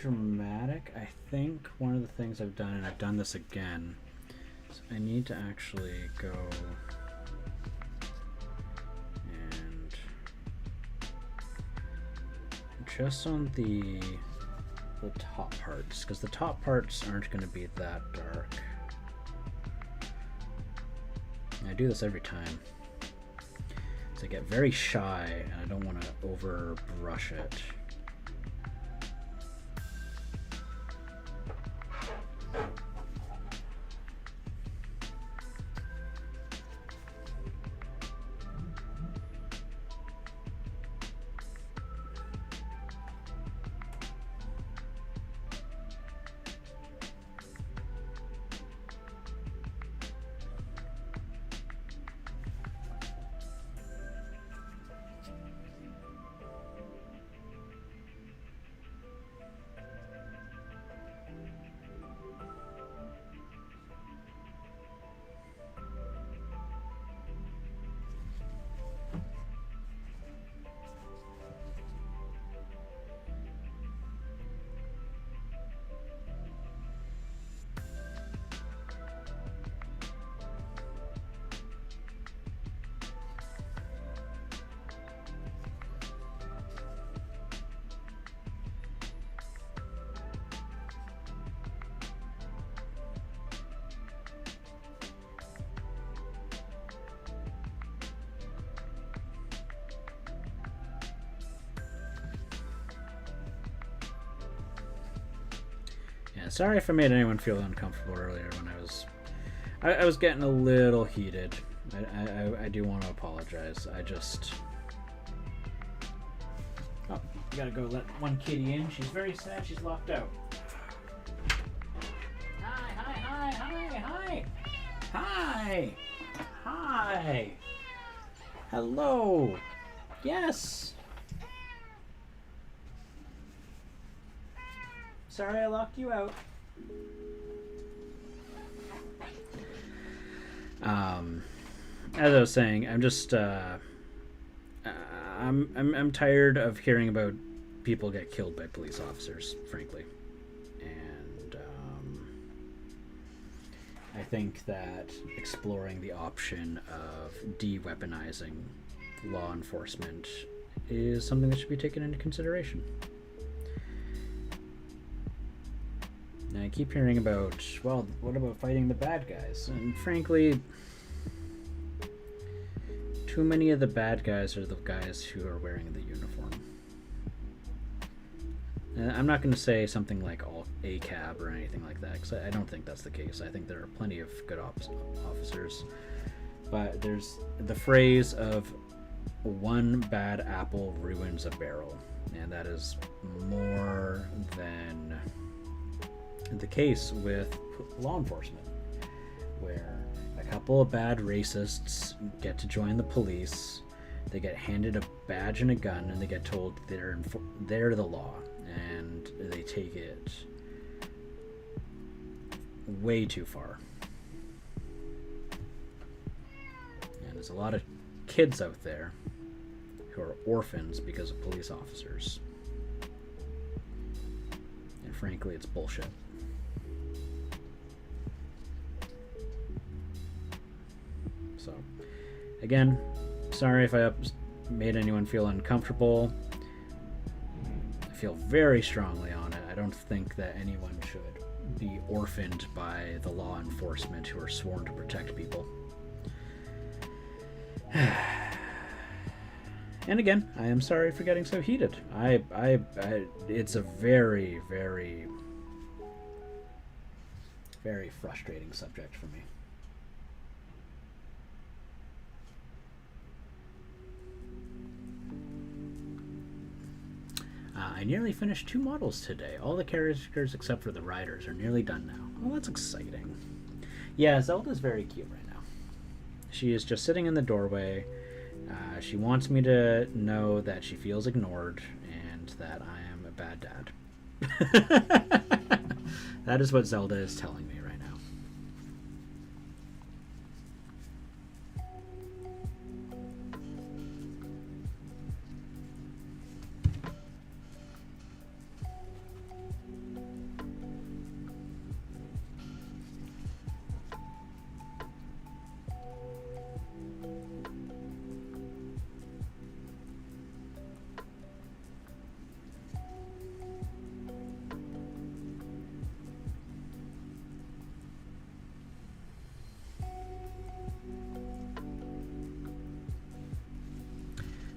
dramatic. I think one of the things I've done, and I've done this again, is I need to actually go and just on the top parts, because the top parts aren't going to be that dark. And I do this every time. So I get very shy, and I don't want to over brush it. Yeah, sorry if I made anyone feel uncomfortable earlier when I was getting a little heated. I do want to apologize. I just... Oh, gotta go let one kitty in. She's very sad. She's locked out. Hi. Hi. Hi. Hello. Yes. Sorry I locked you out. As I was saying, I'm just I'm tired of hearing about people get killed by police officers, frankly. And I think that exploring the option of de-weaponizing law enforcement is something that should be taken into consideration. And I keep hearing about, well, what about fighting the bad guys? And frankly, too many of the bad guys are the guys who are wearing the uniform. And I'm not going to say something like all ACAB or anything like that, because I don't think that's the case. I think there are plenty of good officers. But there's the phrase of one bad apple ruins a barrel. And that is more than the case with law enforcement, where a couple of bad racists get to join the police, they get handed a badge and a gun, and they get told they're the law, and they take it way too far. And there's a lot of kids out there who are orphans because of police officers. And frankly, it's bullshit. So, again, sorry if I made anyone feel uncomfortable. I feel very strongly on it. I don't think that anyone should be orphaned by the law enforcement who are sworn to protect people. And again, I am sorry for getting so heated. It's a very, very, very frustrating subject for me. I nearly finished 2 models today. All the characters except for the riders are nearly done now. Well, that's exciting. Yeah, Zelda's very cute right now. She is just sitting in the doorway. She wants me to know that she feels ignored and that I am a bad dad. That is what Zelda is telling me right now.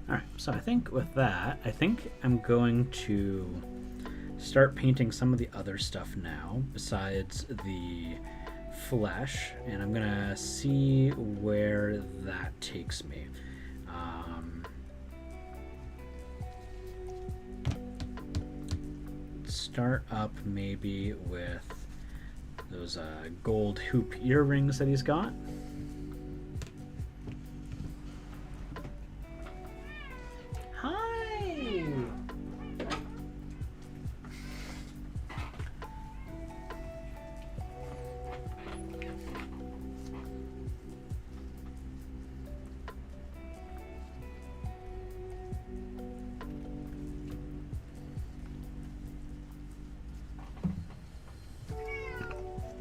Alright, so I think with that, I'm going to start painting some of the other stuff now, besides the flesh, and I'm gonna see where that takes me. Start up maybe with those gold hoop earrings that he's got.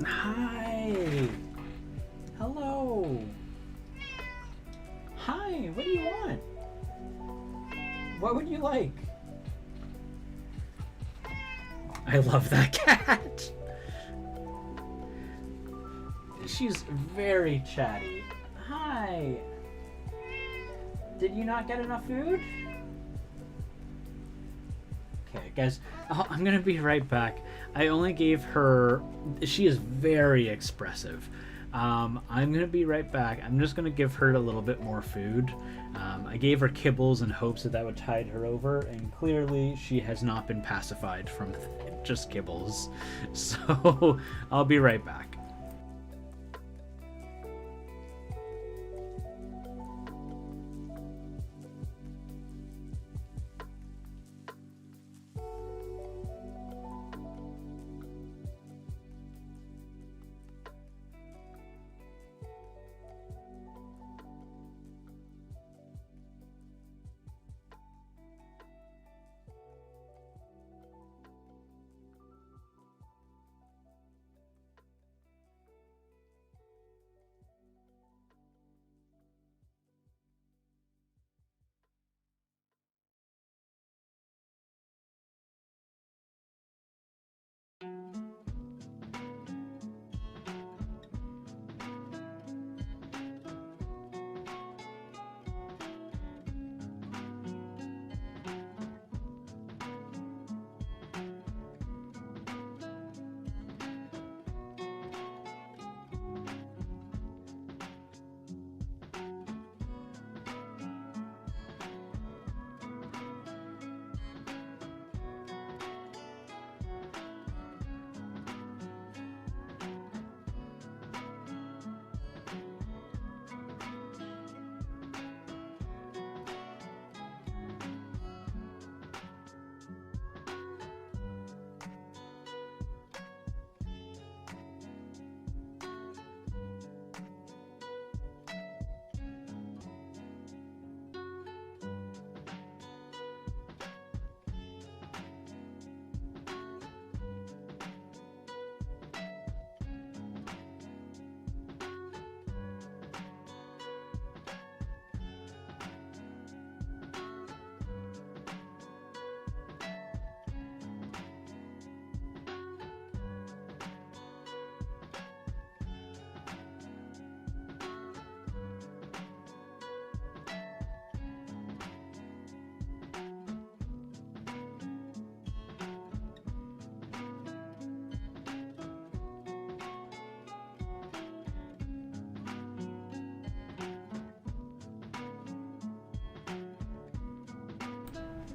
Hi. Hello. Hi, what do you want? What would you like? I love that cat. She's very chatty. Hi. Did you not get enough food? Okay, guys. I'm gonna be right back. I only gave her... She is very expressive. I'm gonna be right back. I'm just gonna give her a little bit more food. I gave her kibbles in hopes that would tide her over, and clearly she has not been pacified from just kibbles. So I'll be right back.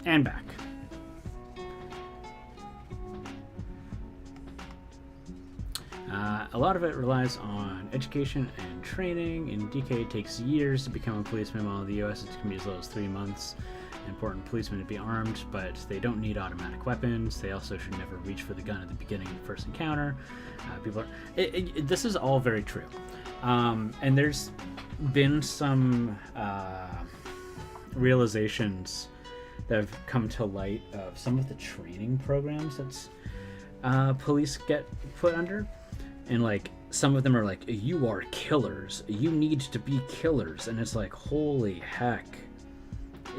And back. A lot of it relies on education and training. In DK, it takes years to become a policeman, while in the US it can be as little as 3 months. Important policemen to be armed, but they don't need automatic weapons. They also should never reach for the gun at the beginning of the first encounter. This is all very true. And there's been some realizations that have come to light of some of the training programs that police get put under, and like some of them are like, you are killers, you need to be killers, and it's like, holy heck,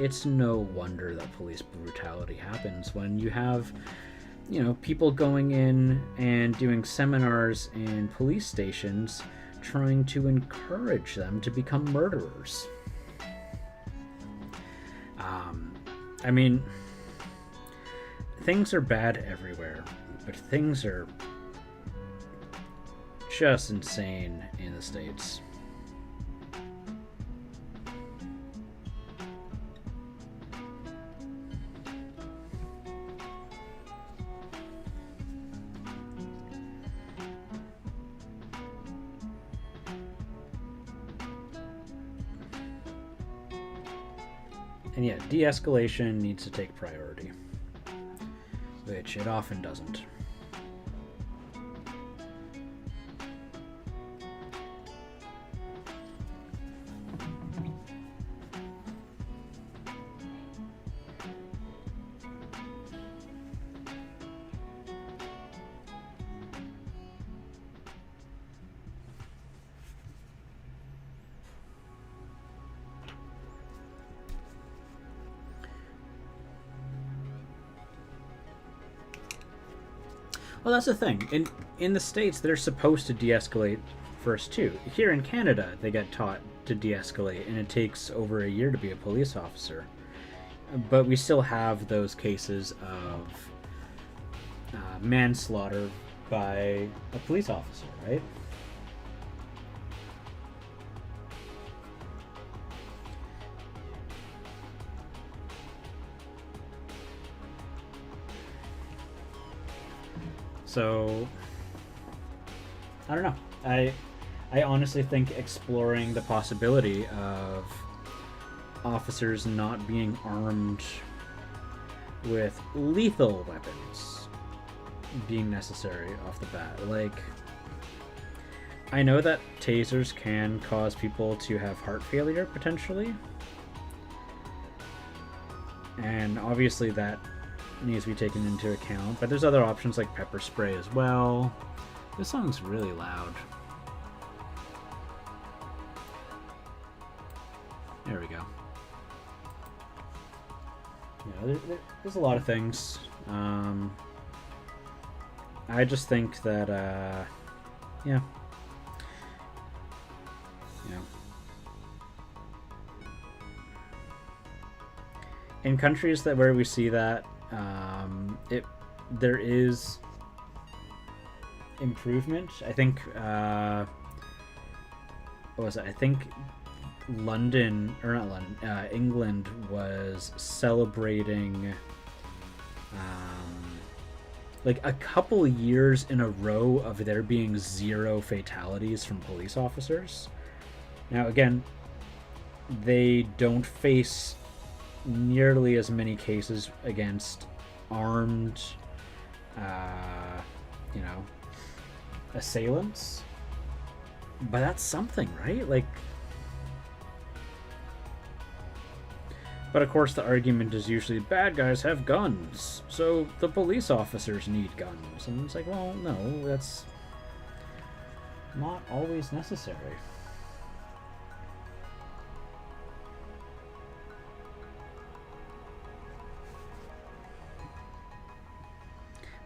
it's no wonder that police brutality happens when you have, you know, people going in and doing seminars in police stations trying to encourage them to become murderers. I mean, things are bad everywhere, but things are just insane in the States. And yeah, de-escalation needs to take priority, which it often doesn't. Well, that's the thing. In the States, they're supposed to de-escalate first, too. Here in Canada, they get taught to de-escalate, and it takes over a year to be a police officer. But we still have those cases of manslaughter by a police officer, right? So, I don't know. I honestly think exploring the possibility of officers not being armed with lethal weapons being necessary off the bat. Like, I know that tasers can cause people to have heart failure, potentially. And obviously that needs to be taken into account, but there's other options like pepper spray as well. This song's really loud. There we go. Yeah, there's a lot of things. I just think that, yeah. Yeah. In countries that where we see that, there is improvement. I think, what was it? I think London, or not London, England was celebrating like a couple years in a row of there being 0 fatalities from police officers. Now again, they don't face nearly as many cases against armed you know, assailants, but that's something, right? Like, but of course the argument is usually bad guys have guns, so the police officers need guns. And it's like, well, no, that's not always necessary.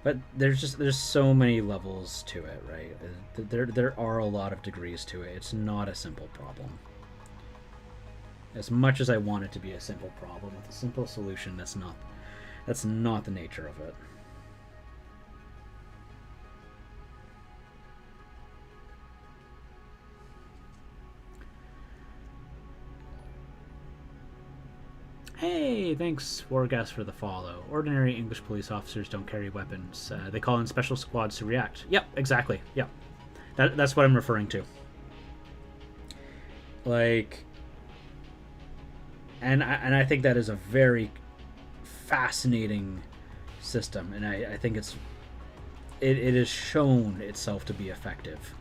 But there's so many levels to it, right? There are a lot of degrees to it. It's not a simple problem. As much as I want it to be a simple problem with a simple solution, that's not the nature of it. Hey, thanks, Wargas, for the follow. Ordinary English police officers don't carry weapons. They call in special squads to react. Yep, exactly. Yep. That's what I'm referring to. Like, and I think that is a very fascinating system, and I think it has shown itself to be effective.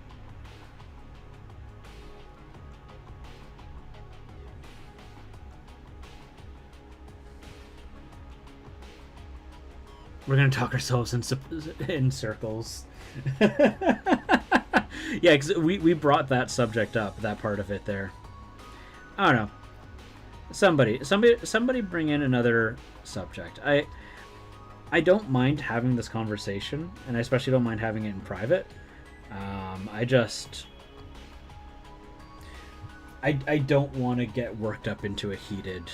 We're gonna talk ourselves in circles. Yeah, because we brought that subject up, that part of it there. I don't know. Somebody bring in another subject. I don't mind having this conversation, and I especially don't mind having it in private. I don't want to get worked up into a heated,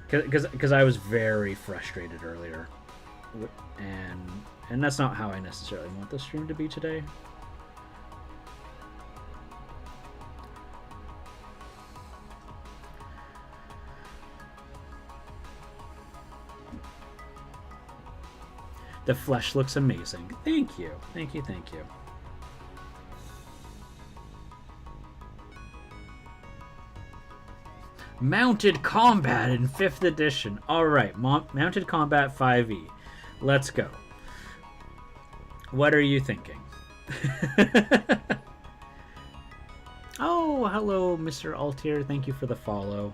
because I was very frustrated earlier, and that's not how I necessarily want the stream to be today. The flesh looks amazing. Thank you. Thank you, thank you. Mounted Combat in 5th edition. Alright, Mounted Combat 5e. Let's go. What are you thinking? Oh, hello, Mr. Altier. Thank you for the follow.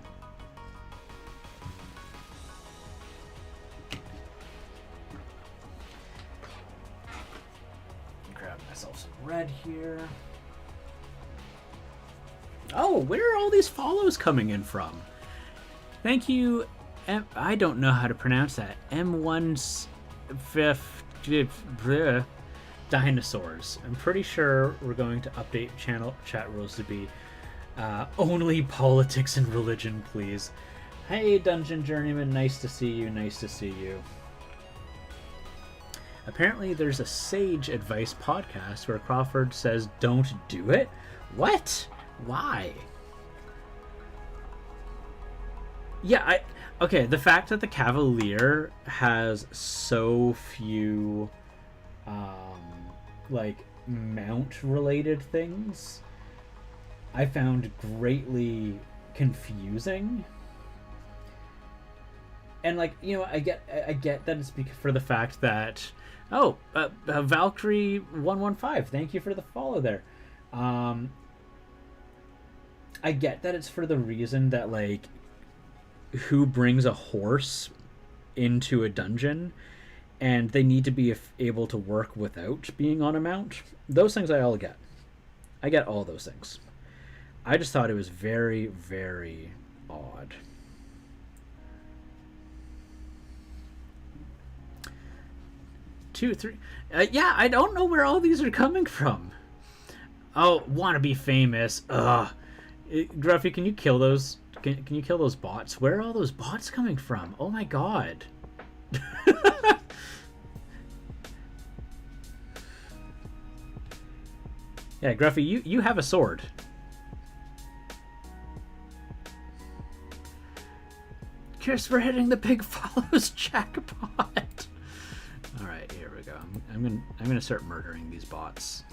Grab myself some red here. Oh, where are all these follows coming in from? Thank you. I don't know how to pronounce that. M1's fifth dinosaurs. I'm pretty sure we're going to update channel chat rules to be only politics and religion, please. Hey, Dungeon Journeyman. Nice to see you. Nice to see you. Apparently, there's a sage advice podcast where Crawford says, "Don't do it." What? Why? Yeah, okay. The fact that the Cavalier has so few, like mount-related things, I found greatly confusing. And like, you know, I get that it's for the fact that Valkyrie 115, thank you for the follow there. I get that it's for the reason that like, who brings a horse into a dungeon, and they need to be able to work without being on a mount. Those things I all get. I get all those things. I just thought it was very, very odd. Two, three. Yeah, I don't know where all these are coming from. Oh, want to be famous. Ugh. Gruffy, can you kill those? Can you kill those bots? Where are all those bots coming from? Oh my god. Yeah, Gruffy, you have a sword. Cheers for hitting the big follows jackpot. All right, here we go. I'm gonna start murdering these bots.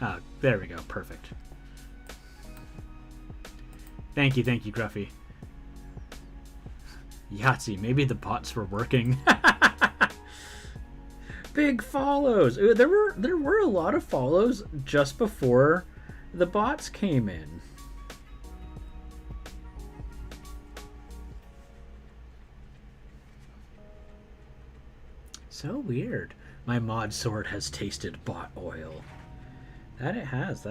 Oh, there we go. Perfect. Thank you, Gruffy. Yahtzee, maybe the bots were working. Big follows. Ooh, there were a lot of follows just before the bots came in. So weird. My mod sword has tasted bot oil. That it has.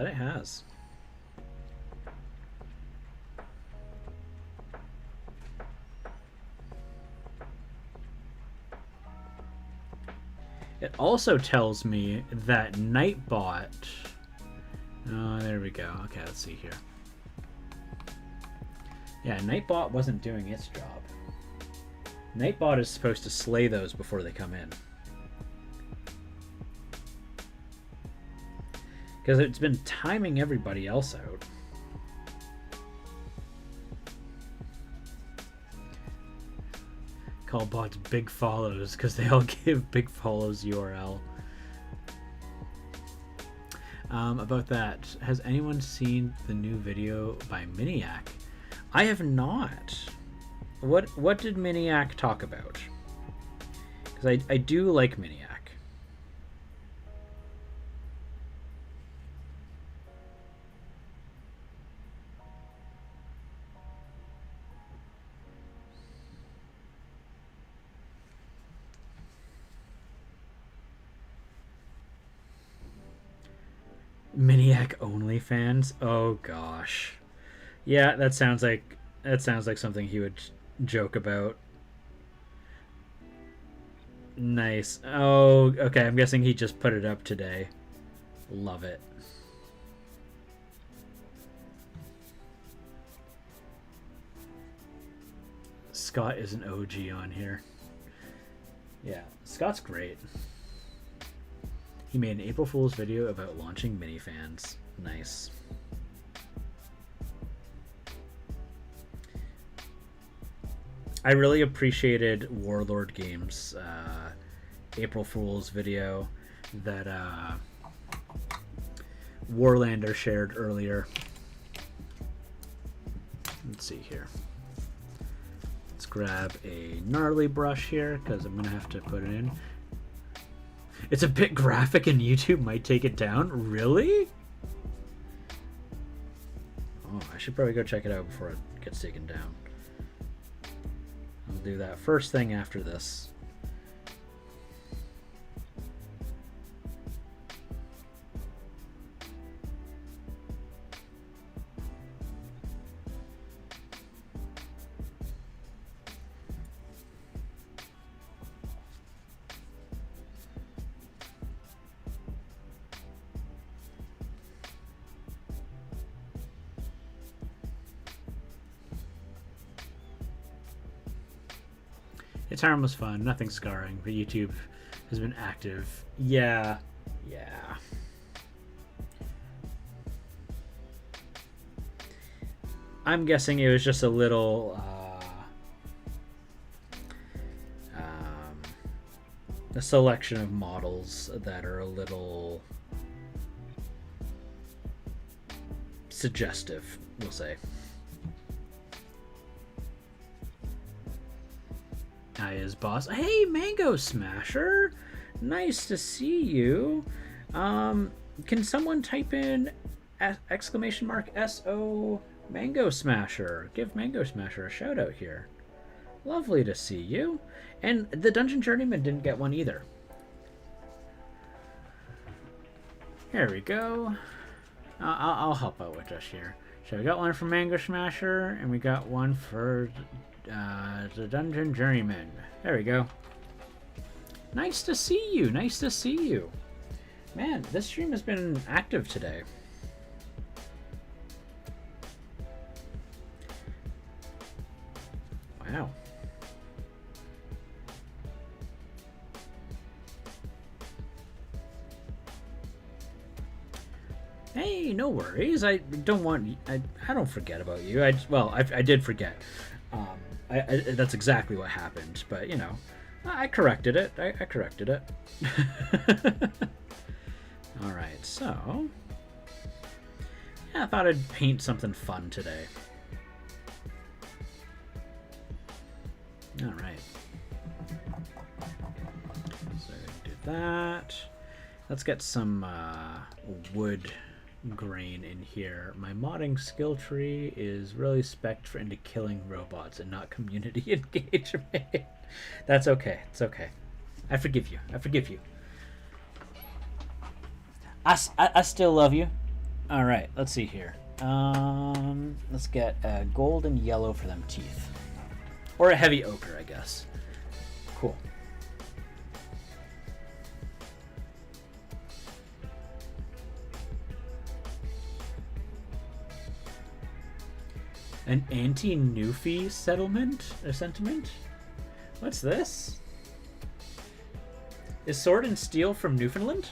It also tells me that Nightbot... Oh, there we go. Okay, let's see here. Yeah, Nightbot wasn't doing its job. Nightbot is supposed to slay those before they come in. Because it's been timing everybody else out. Call bots big follows because they all give big follows URL. About that, has anyone seen the new video by Miniac? I have not. What did Miniac talk about? Because I do like Miniac. Miniac OnlyFans? Oh gosh. Yeah, that sounds like something he would joke about. Nice. Oh, okay, I'm guessing he just put it up today. Love it. Scott is an OG on here. Yeah, Scott's great. He made an April Fool's video about launching minifans. Nice. I really appreciated Warlord Games' April Fool's video that Warlander shared earlier. Let's see here. Let's grab a gnarly brush here because I'm going to have to put it in. It's a bit graphic and YouTube might take it down. Really? Oh, I should probably go check it out before it gets taken down. I'll do that first thing after this. It's harmless fun, nothing scarring, but YouTube has been active. Yeah. I'm guessing it was just a little a selection of models that are a little suggestive, we'll say. Hi, is boss. Hey, Mango Smasher, nice to see you. Can someone type in exclamation mark SO Mango Smasher? Give Mango Smasher a shout out here. Lovely to see you. And the Dungeon Journeyman didn't get one either. Here we go. I'll help out with this here. So we got one for Mango Smasher, and we got one for the Dungeon Journeyman. There we go. Nice to see you. Nice to see you. Man, this stream has been active today. Wow. Hey, no worries. I don't want. I don't forget about you. I did forget. That's exactly what happened. But you know, I corrected it. I corrected it. All right. So, yeah, I thought I'd paint something fun today. All right. So do that. Let's get some wood grain in here. My modding skill tree is really spec'd for into killing robots and not community engagement. That's okay. It's okay. I forgive you. I forgive you. I still love you. All right. Let's see here. Let's get a gold and yellow for them teeth, or a heavy ochre, I guess. Cool. An anti-Newfie settlement or sentiment? What's this? Is Sword and Steel from Newfoundland?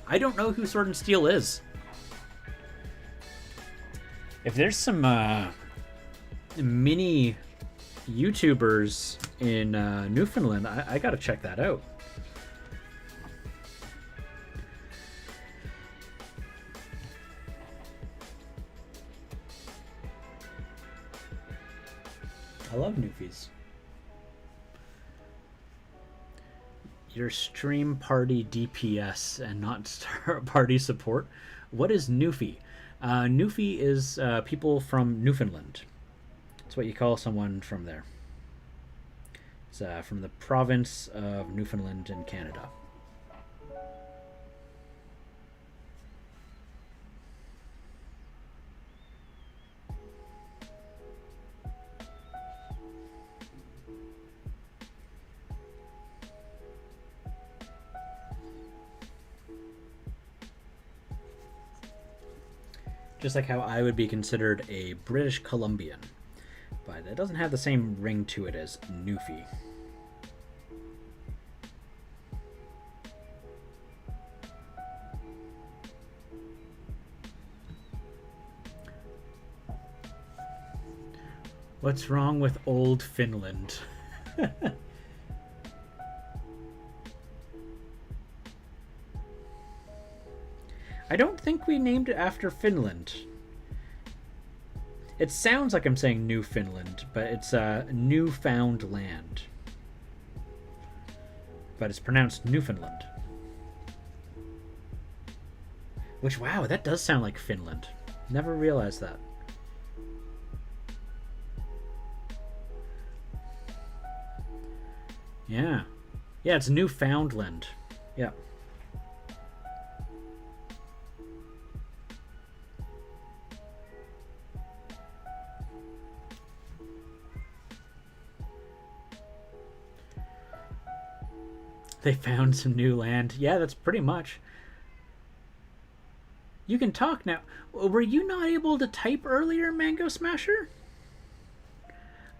I don't know who Sword and Steel is. If there's some mini YouTubers in Newfoundland, I gotta check that out. I love Newfies. Your stream party DPS and not star party support. What is Newfie? Newfie is people from Newfoundland. That's what you call someone from there. It's from the province of Newfoundland in Canada. Just like how I would be considered a British Columbian, but it doesn't have the same ring to it as Newfie. What's wrong with old Finland? I don't think we named it after Finland. It sounds like I'm saying New Finland, but it's Newfound Land. But it's pronounced Newfoundland. Which, wow, that does sound like Finland. Never realized that. Yeah. Yeah, it's Newfoundland. Yeah. They found some new land. Yeah, that's pretty much. You can talk now. Were you not able to type earlier, Mango Smasher?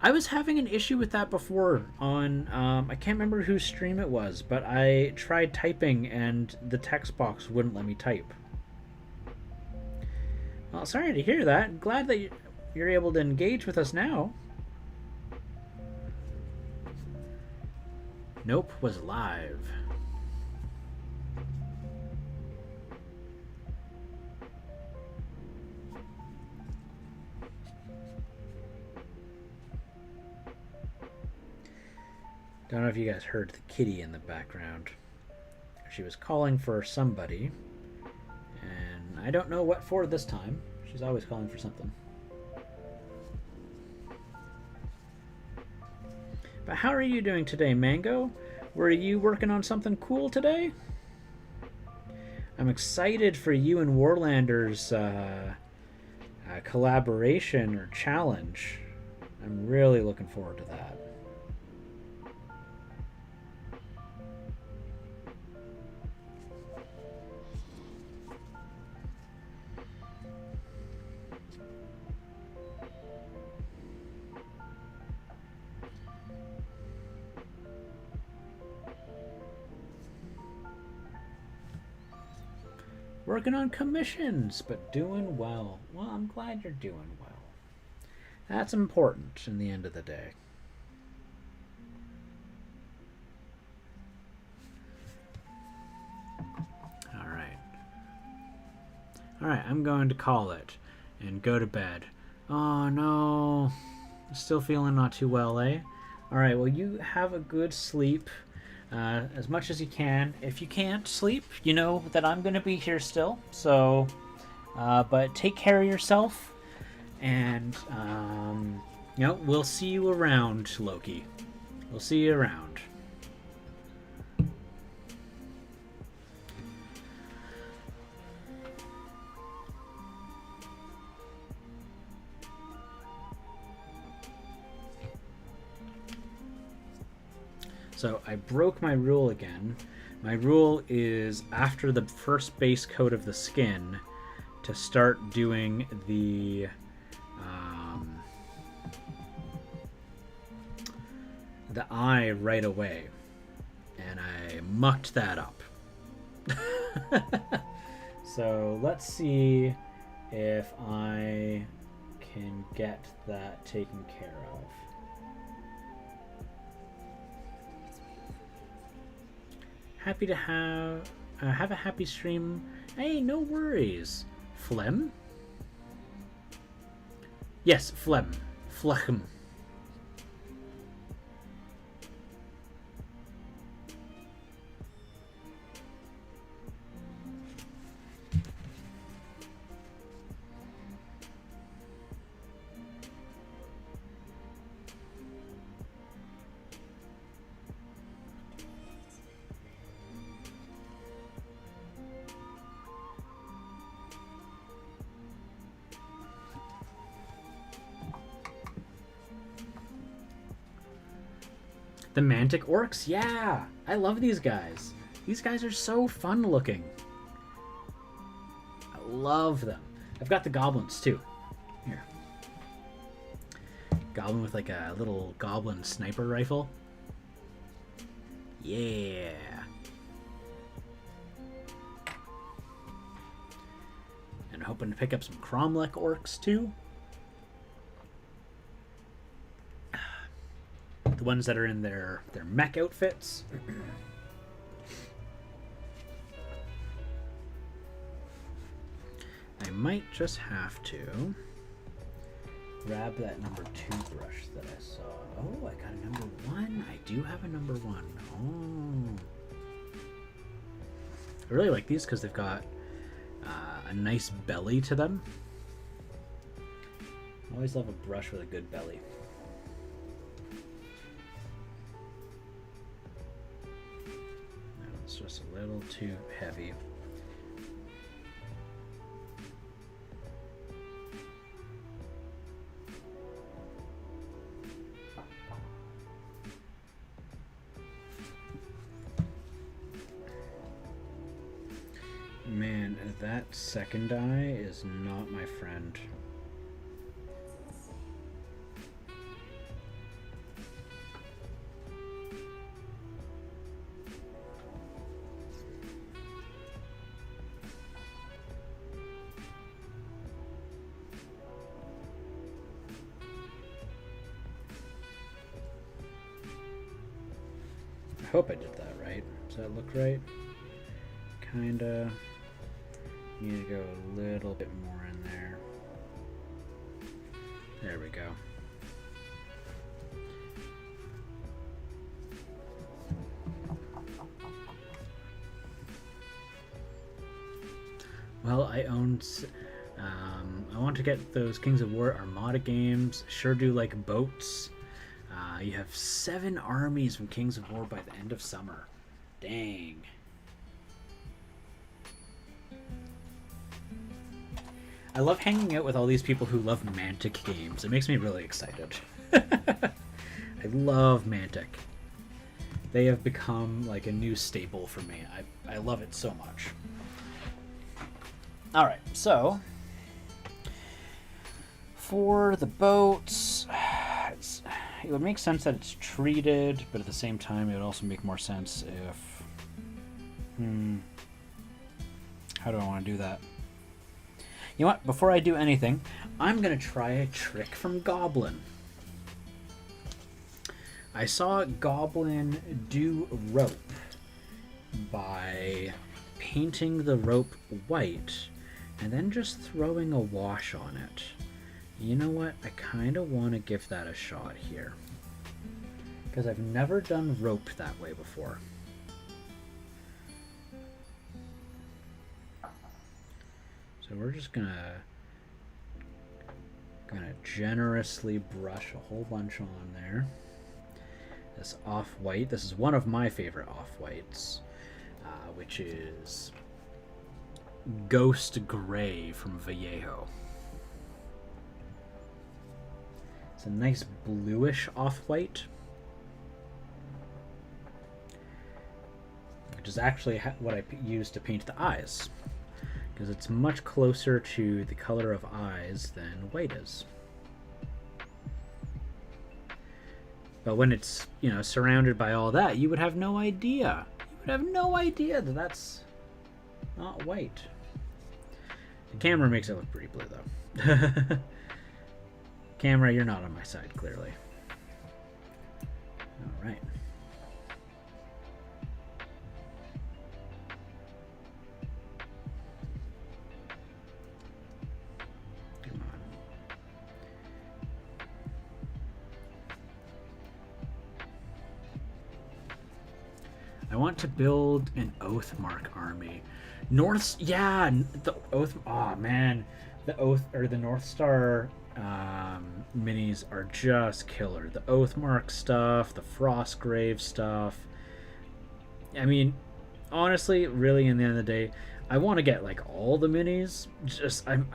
I was having an issue with that before on, I can't remember whose stream it was, but I tried typing and the text box wouldn't let me type. Well, sorry to hear that. Glad that you're able to engage with us now. Nope was live. Don't know if you guys heard the kitty in the background. She was calling for somebody, and I don't know what for this time. She's always calling for something. But how are you doing today, Mango? Were you working on something cool today? I'm excited for you and Warlander's collaboration or challenge. I'm really looking forward to that. Working on commissions, but doing well. Well, I'm glad you're doing well. That's important in the end of the day. Alright, I'm going to call it and go to bed. Oh no, still feeling not too well, eh? Alright, well, you have a good sleep. As much as you can. If you can't sleep, you know that I'm going to be here still. So, but take care of yourself. And, you know, we'll see you around, Loki. We'll see you around. So I broke my rule again. My rule is after the first base coat of the skin to start doing the eye right away. And I mucked that up. So let's see if I can get that taken care of. Happy to have a happy stream. Hey, no worries. Phlegm? Yes, phlegm. Phlegm. The Mantic Orcs? Yeah! I love these guys. These guys are so fun looking. I love them. I've got the goblins too. Here. Goblin with like a little goblin sniper rifle. Yeah! And hoping to pick up some Cromlech Orcs too. The ones that are in their mech outfits. I might just have to grab that number 2 brush that I saw. Oh, I got a number 1. I do have a number 1. Oh. I really like these because they've got a nice belly to them. I always love a brush with a good belly. It's just a little too heavy. Man, that second eye is not my friend. hope I did that right. Does that look right? Kinda. Need to go a little bit more in there. There we go. Well, I owned. I want to get those Kings of War Armada games. Sure do like boats. You have 7 armies from Kings of War by the end of summer. Dang. I love hanging out with all these people who love Mantic games. It makes me really excited. I love Mantic. They have become like a new staple for me. I love it so much. Alright, so for the boats, it would make sense that it's treated, but at the same time it would also make more sense if... how do I want to do that? You know what? Before I do anything, I'm going to try a trick from Goblin. I saw Goblin do rope by painting the rope white and then just throwing a wash on it. You know what? I kind of want to give that a shot here, because I've never done rope that way before. So we're just gonna generously brush a whole bunch on there. This off-white, this is one of my favorite off-whites, which is Ghost Gray from Vallejo. It's a nice bluish off-white, which is actually what I used to paint the eyes, because it's much closer to the color of eyes than white is. But when it's, you know, surrounded by all that, you would have no idea. You would have no idea that that's not white. The camera makes it look pretty blue, though. Camera, you're not on my side, clearly. All right. Come on. I want to build an Oathmark army. Yeah, the Oath. Oh man, the Oath or the North Star minis are just killer. The Oathmark stuff, the Frostgrave stuff. I mean, honestly, really, in the end of the day, I want to get like all the minis. Just I'm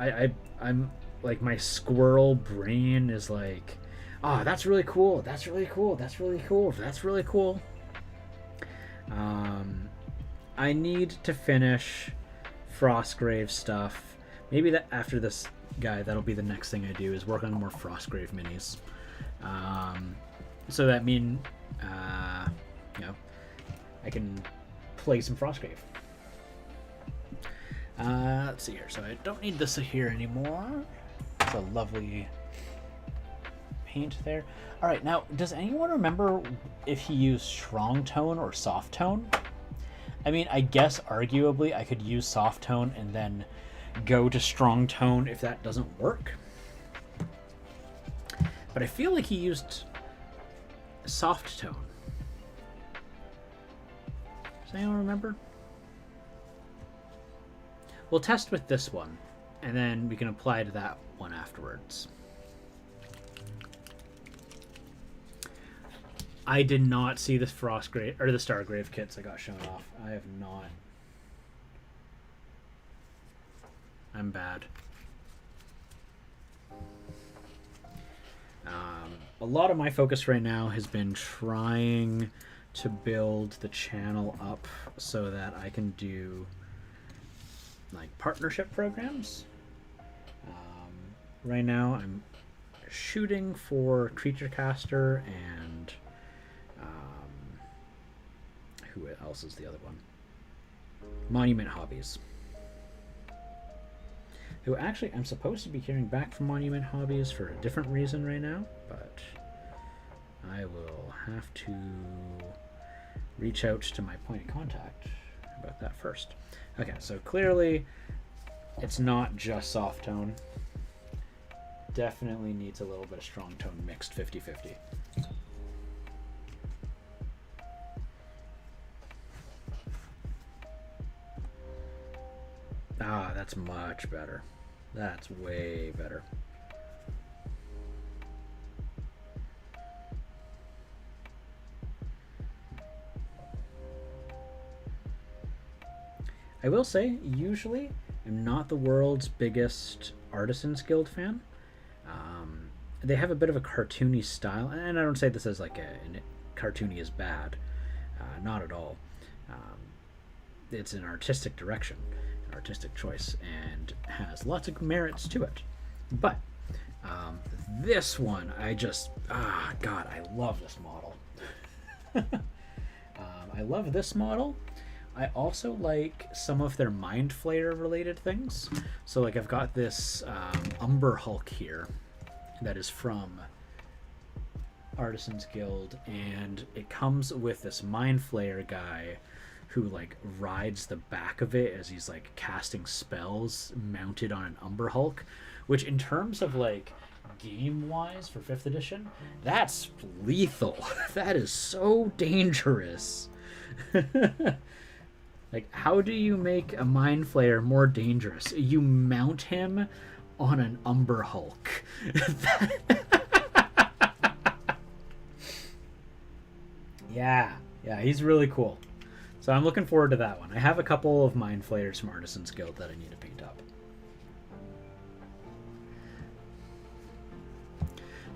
like, my squirrel brain is like, oh, that's really cool. That's really cool. That's really cool. That's really cool. I need to finish Frostgrave stuff. Maybe that after this guy, that'll be the next thing I do, is work on more Frostgrave minis. So that mean, you know, I can play some Frostgrave. Let's see here. So I don't need this here anymore. It's a lovely paint there. All right, now, does anyone remember if he used strong tone or soft tone? I mean, I guess arguably I could use soft tone and then go to strong tone if that doesn't work. But I feel like he used soft tone. Does anyone remember? We'll test with this one, and then we can apply to that one afterwards. I did not see the Frostgrave or the Stargrave kits that got shown off. I have not. I'm bad. A lot of my focus right now has been trying to build the channel up so that I can do like partnership programs. Right now I'm shooting for Creature Caster and who else is the other one? Monument Hobbies. Who actually, I'm supposed to be hearing back from Monument Hobbies for a different reason right now, but I will have to reach out to my point of contact about that first. Okay, so clearly it's not just soft tone. Definitely needs a little bit of strong tone mixed 50-50. Ah, that's much better. That's way better. I will say, usually, I'm not the world's biggest Artisans Guild fan. They have a bit of a cartoony style, and I don't say this as like cartoony is bad, not at all. It's an artistic direction, an artistic choice, and has lots of merits to it. But this one, I just, God, I love this model. I love this model. I also like some of their Mind Flayer related things. So like I've got this Umber Hulk here that is from Artisans Guild, and it comes with this Mind Flayer guy who like rides the back of it as he's like casting spells mounted on an Umber Hulk, which in terms of like game wise for 5th edition, that's lethal. That is so dangerous. Like, how do you make a Mind Flayer more dangerous? You mount him on an Umber Hulk. Yeah, he's really cool. So I'm looking forward to that one. I have a couple of Mind Flayers from Artisans Guild that I need to paint up.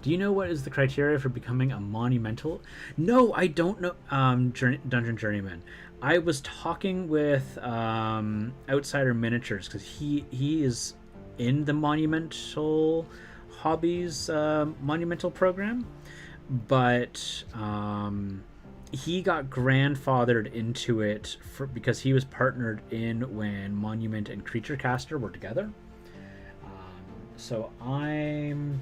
Do you know what is the criteria for becoming a monumental? No, I don't know. Dungeon Journeyman. I was talking with Outsider Miniatures because he is in the Monumental Hobbies Monumental program, but he got grandfathered into it because he was partnered in when Monument and Creature Caster were together. So I'm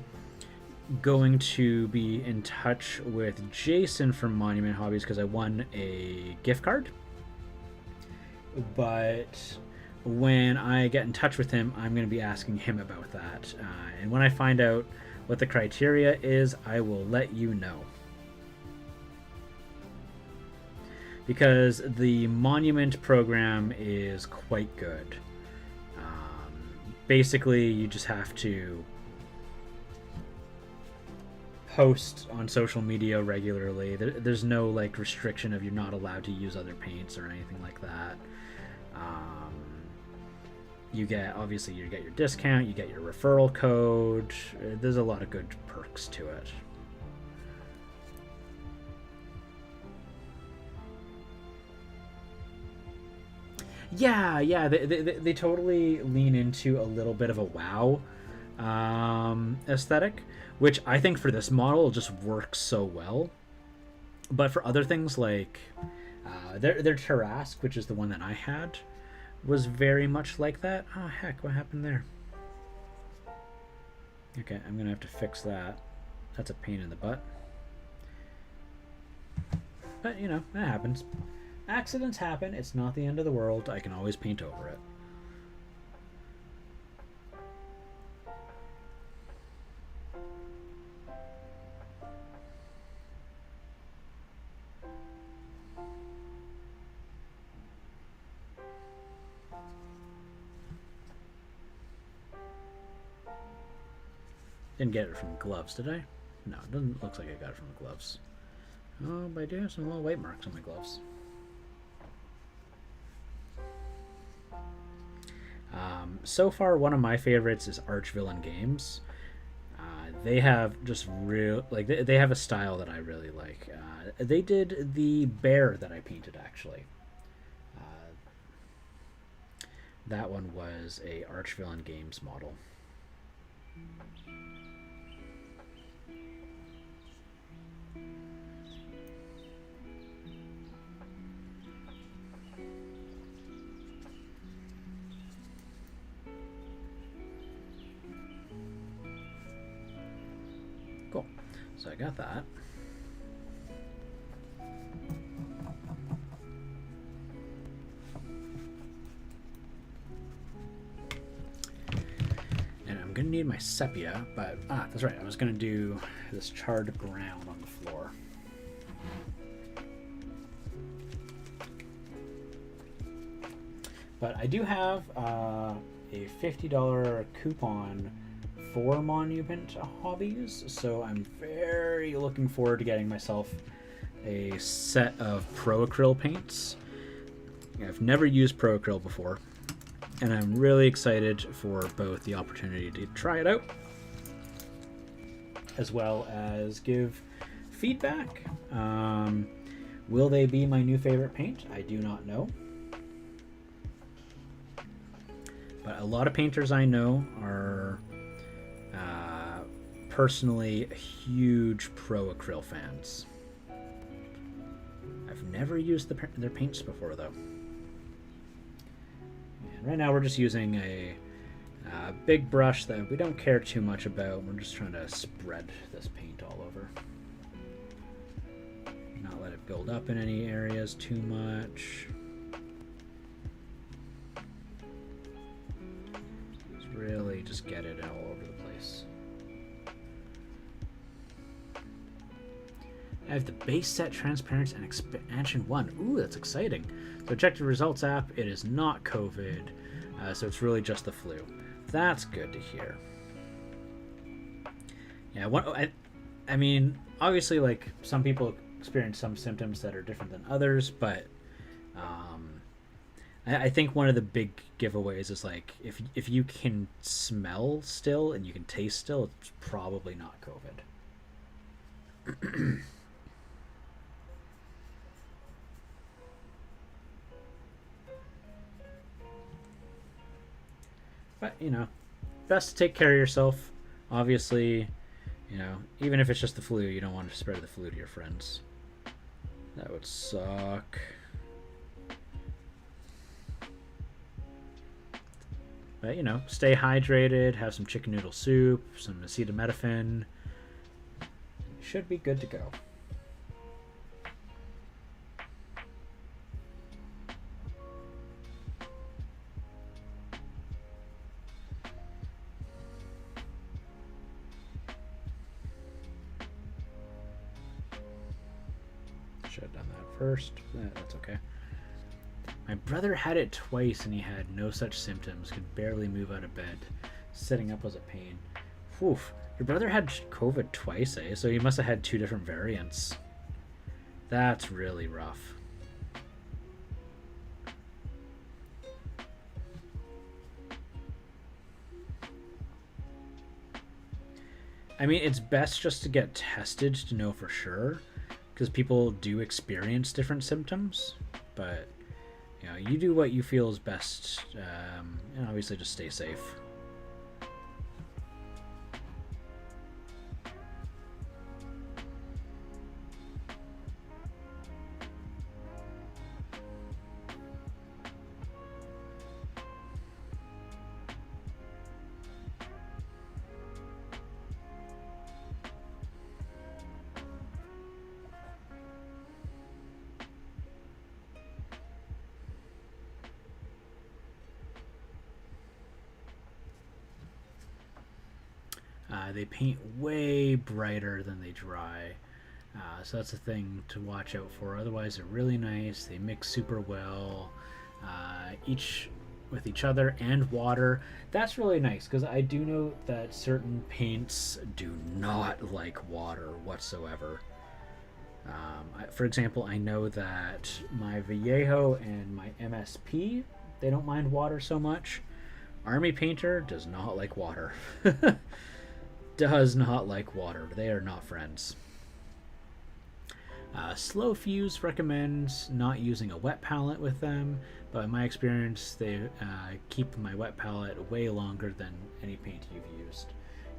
going to be in touch with Jason from Monument Hobbies because I won a gift card. But when I get in touch with him, I'm going to be asking him about that. And when I find out what the criteria is, I will let you know. Because the Monument program is quite good. Basically, you just have to post on social media regularly. There's no like restriction of you're not allowed to use other paints or anything like that. You get your discount, you get your referral code. There's a lot of good perks to it. Yeah, they totally lean into a little bit of a WoW aesthetic, which I think for this model just works so well. But for other things like their Tarrasque, which is the one that I had, was very much like that. Oh heck, what happened there? Okay, I'm gonna have to fix that. That's a pain in the butt. But you know, that happens. Accidents happen. It's not the end of the world. I can always paint over it. Didn't get it from gloves, did I? No, it doesn't look like I got it from gloves. Oh, but I do have some little white marks on my gloves. So far, one of my favorites is Archvillain Games. They have just real, like, they have a style that I really like. They did the bear that I painted, actually. That one was a Archvillain Games model. Cool. So I got that. gonna need my sepia, but that's right. I was gonna do this charred brown on the floor. But I do have a $50 coupon for Monument Hobbies, so I'm very looking forward to getting myself a set of Pro Acryl paints. I've never used Pro Acryl before, and I'm really excited for both the opportunity to try it out, as well as give feedback. Will they be my new favorite paint? I do not know. But a lot of painters I know are personally huge Pro Acryl fans. I've never used their paints before, though. And right now we're just using a big brush that we don't care too much about. We're just trying to spread this paint all over. Not let it build up in any areas too much. Just really just get it all over the place. I have the base set, transparency, and expansion 1. Ooh, that's exciting. So objective results app, it is not COVID, so it's really just the flu. That's good to hear. Yeah, I mean, obviously, like, some people experience some symptoms that are different than others, but I think one of the big giveaways is, like, if you can smell still and you can taste still, it's probably not COVID. But, you know, best to take care of yourself. Obviously, you know, even if it's just the flu, you don't want to spread the flu to your friends. That would suck. But, you know, stay hydrated, have some chicken noodle soup, some acetaminophen. You should be good to go. Should have done that first. That's okay. My brother had it twice and he had no such symptoms, could barely move out of bed. Sitting up was a pain. Whew. Your brother had COVID twice, eh? So he must have had 2 different variants. That's really rough. I mean, it's best just to get tested to know for sure, because people do experience different symptoms, but you know, you do what you feel is best, and obviously just stay safe. They paint way brighter than they dry, so that's a thing to watch out for. Otherwise, they're really nice. They mix super well, each with each other and water. That's really nice, because I do know that certain paints do not like water whatsoever. For example, I know that my Vallejo and my MSP, they don't mind water so much. Army Painter does not like water. Does not like water. They are not friends. Slow Fuse recommends not using a wet palette with them, but in my experience, they keep my wet palette way longer than any paint you've used.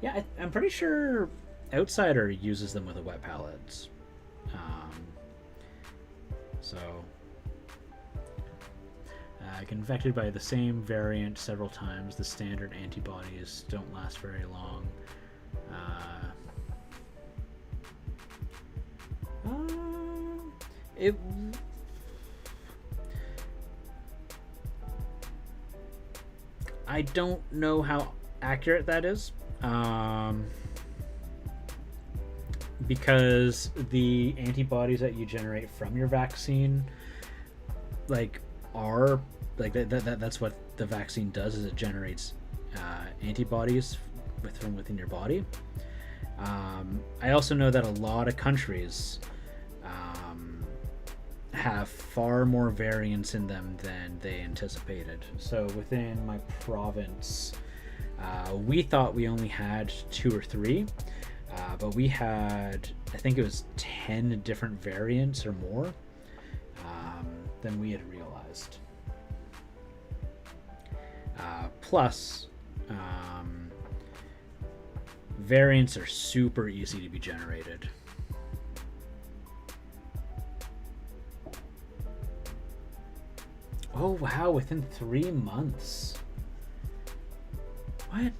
Yeah, I'm pretty sure Outsider uses them with a wet palette. So I get infected by the same variant several times. The standard antibodies don't last very long. I don't know how accurate that is. Because the antibodies that you generate from your vaccine, like, are like that's what the vaccine does, is it generates antibodies from within your body. I also know that a lot of countries have far more variants in them than they anticipated. So within my province, we thought we only had 2 or 3, but we had, I think it was 10 different variants or more than we had realized. Plus, variants are super easy to be generated. Oh wow, within 3 months. What?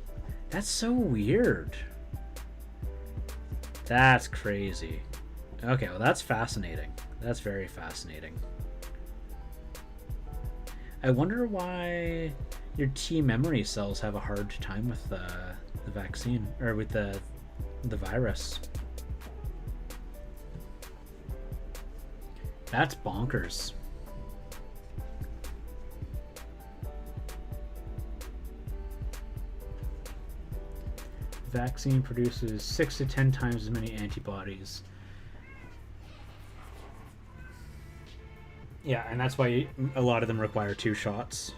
That's so weird. That's crazy. Okay, well that's fascinating. That's very fascinating. I wonder why your T memory cells have a hard time with the vaccine, or with the virus. That's bonkers. Vaccine produces 6 to 10 times as many antibodies. Yeah, and that's why a lot of them require 2 shots.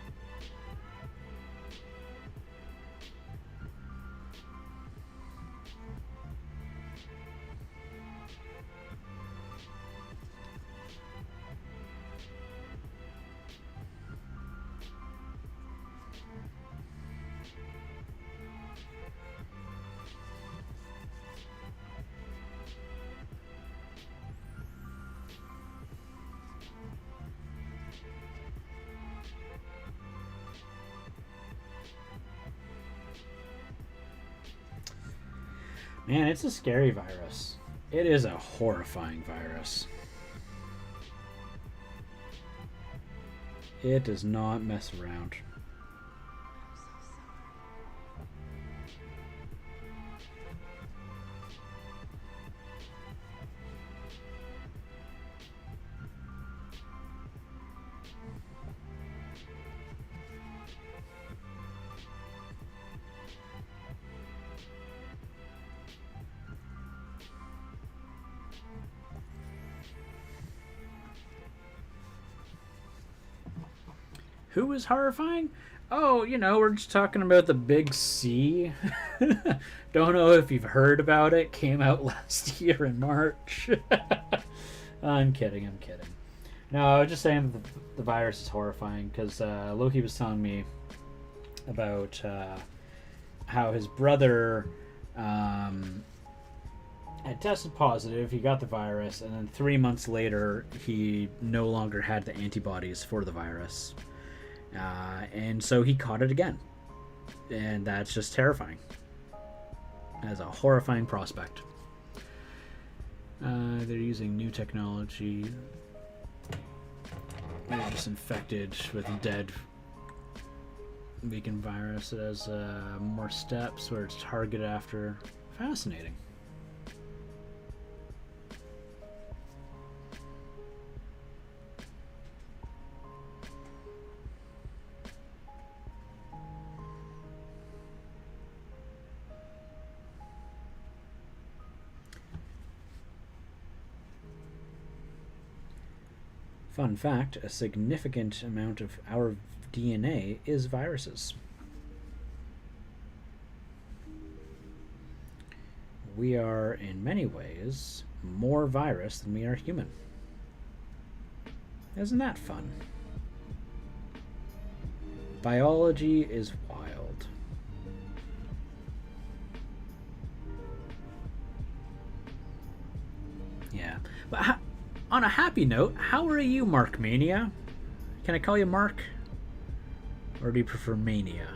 Man, it's a scary virus. It is a horrifying virus. It does not mess around. Who is horrifying? Oh, you know, we're just talking about the Big C. Don't know if you've heard about it. Came out last year in March. I'm kidding. No, I was just saying the virus is horrifying because Loki was telling me about how his brother had tested positive. He got the virus, and then 3 months later, he no longer had the antibodies for the virus. And so he caught it again. And that's just terrifying. That's a horrifying prospect. They're using new technology. They're just infected with dead weakened virus. It has more steps where it's targeted after. Fascinating. Fun fact, a significant amount of our DNA is viruses. We are, in many ways, more virus than we are human. Isn't that fun? Biology is wild. Yeah, but on a happy note, how are you, Mark Mania? Can I call you Mark? Or do you prefer Mania?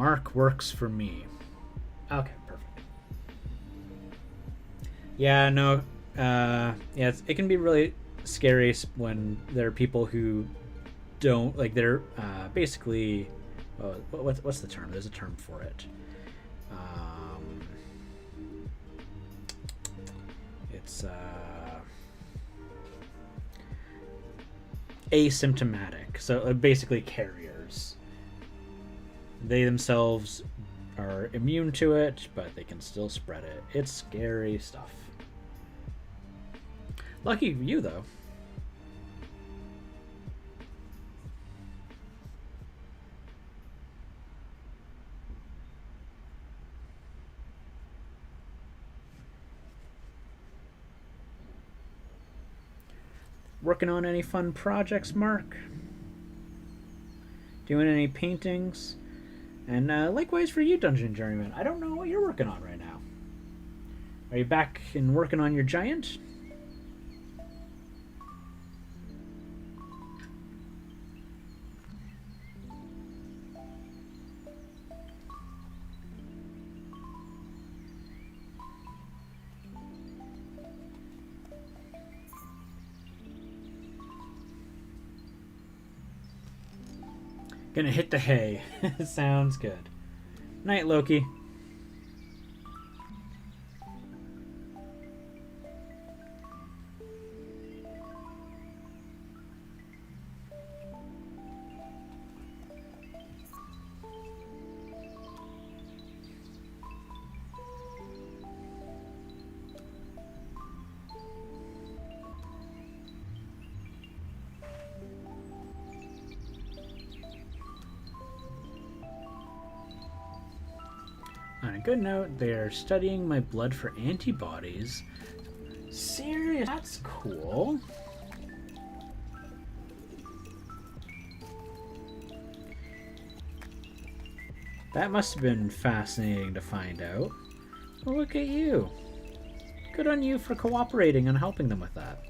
Mark works for me. Okay, perfect. Yeah, no. Yeah, it can be really scary when there are people who don't like. They're basically. What's the term? There's a term for it. It's asymptomatic. So basically, carriers. They themselves are immune to it, but they can still spread it. It's scary stuff. Lucky you, though. Working on any fun projects, Mark? Doing any paintings? And likewise for you, Dungeon Journeyman. I don't know what you're working on right now. Are you back and working on your giant? Gonna hit the hay. Sounds good. Night, Loki. On a good note, they're studying my blood for antibodies. Serious? That's cool. That must have been fascinating to find out. Well, look at you. Good on you for cooperating and helping them with that.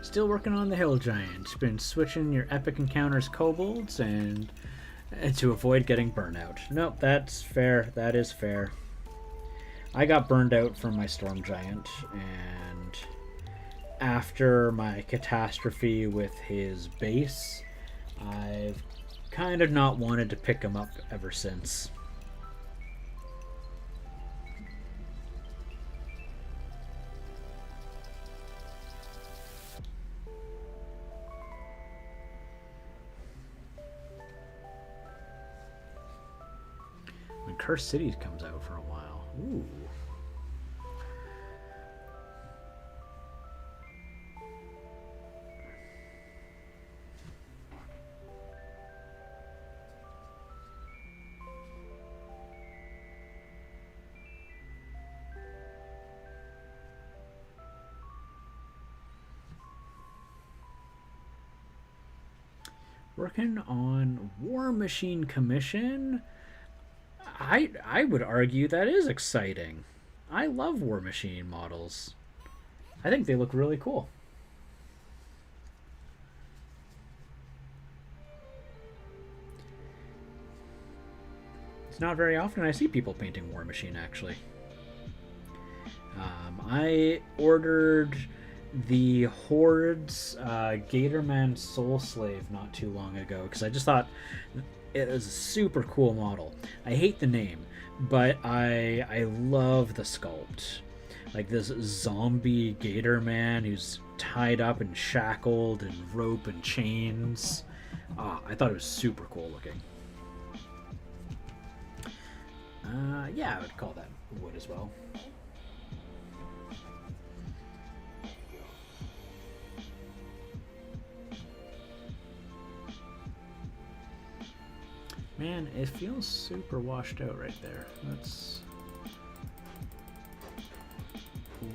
Still working on the Hill Giant. Been switching your epic encounters kobolds and to avoid getting burnout. Nope, that's fair. That is fair. I got burned out from my Storm Giant, and after my catastrophe with his base, I've kind of not wanted to pick him up ever since. When Cursed Cities comes out for a while. Ooh. Working on War Machine Commission. I would argue that is exciting. I love War Machine models. I think they look really cool. It's not very often I see people painting War Machine, actually. I ordered the Horde's Gatorman Soul Slave not too long ago because I just thought it was a super cool model. I hate the name, but I love the sculpt. Like this zombie gator man who's tied up and shackled and rope and chains. I thought it was super cool looking. Yeah, I would call that wood as well. Man, it feels super washed out right there. Let's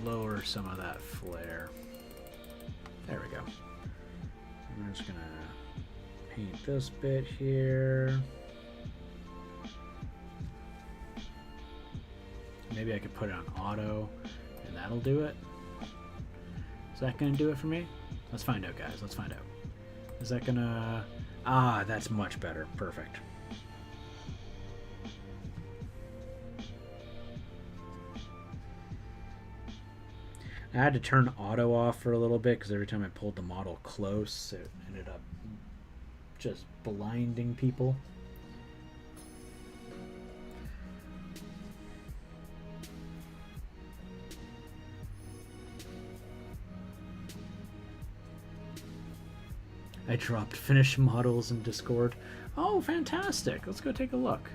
lower some of that flare. There we go. I'm just gonna paint this bit here. Maybe I could put it on auto and that'll do it. Is that gonna do it for me? Let's find out, guys. Let's find out. Is that gonna... Ah, that's much better. Perfect. I had to turn auto off for a little bit because every time I pulled the model close, it ended up just blinding people. I dropped finished models in Discord. Oh, fantastic. Let's go take a look.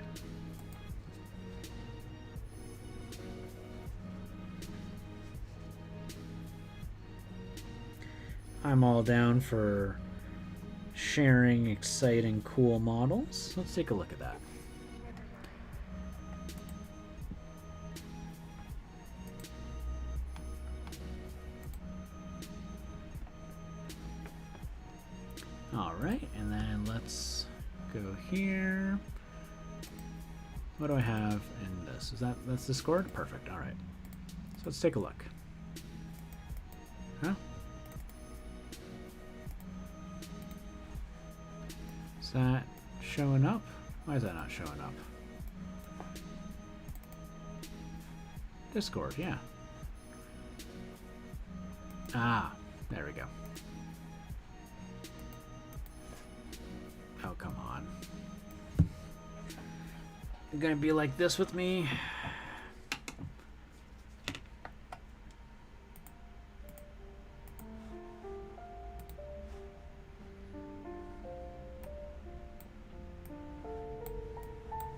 I'm all down for sharing exciting, cool models. Let's take a look at that. All right, and then let's go here. What do I have in this? Is that's Discord? Perfect. All right. So let's take a look. Huh? Is that showing up? Why is that not showing up? Discord, yeah. Ah, there we go. Oh, come on. You're gonna be like this with me?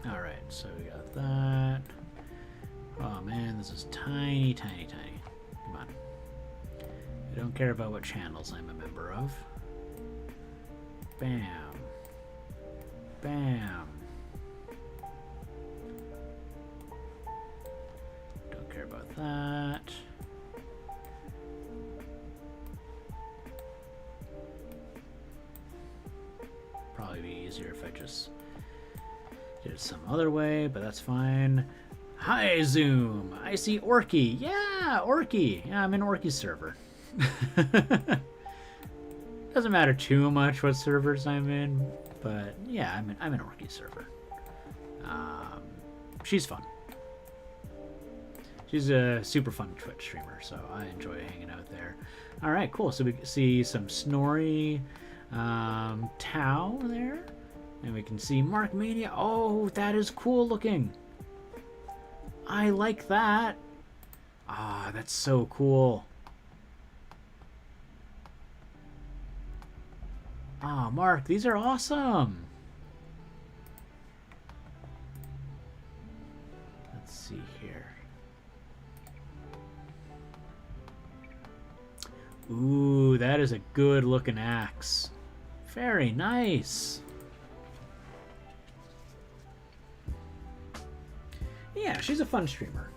Alright, so we got that. Oh man, this is tiny, tiny, tiny. Come on. I don't care about what channels I'm a member of. Bam. Bam. Don't care about that. Probably be easier if I just did it some other way, but that's fine. Hi, Zoom. I see Orky. Yeah, Orky. Yeah, I'm in Orky's server. Doesn't matter too much what servers I'm in, but yeah, I'm in Orky's server. She's fun. She's a super fun Twitch streamer, so I enjoy hanging out there. All right, cool. So we can see some Snorri Tau there, and we can see Mark Mania. Oh, that is cool looking. I like that. Ah, that's so cool. Ah, Mark, these are awesome. Let's see here. Ooh, that is a good looking axe. Very nice. Yeah, she's a fun streamer.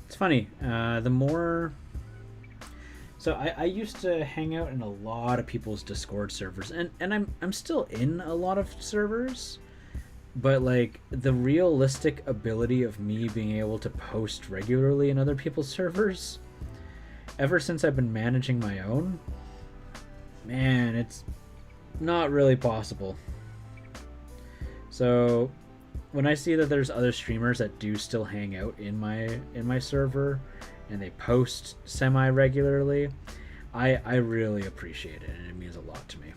It's funny, the more... So I used to hang out in a lot of people's Discord servers, and I'm still in a lot of servers, but like the realistic ability of me being able to post regularly in other people's servers, ever since I've been managing my own, man, it's not really possible. So when I see that there's other streamers that do still hang out in my server and they post semi-regularly, I really appreciate it, and it means a lot to me.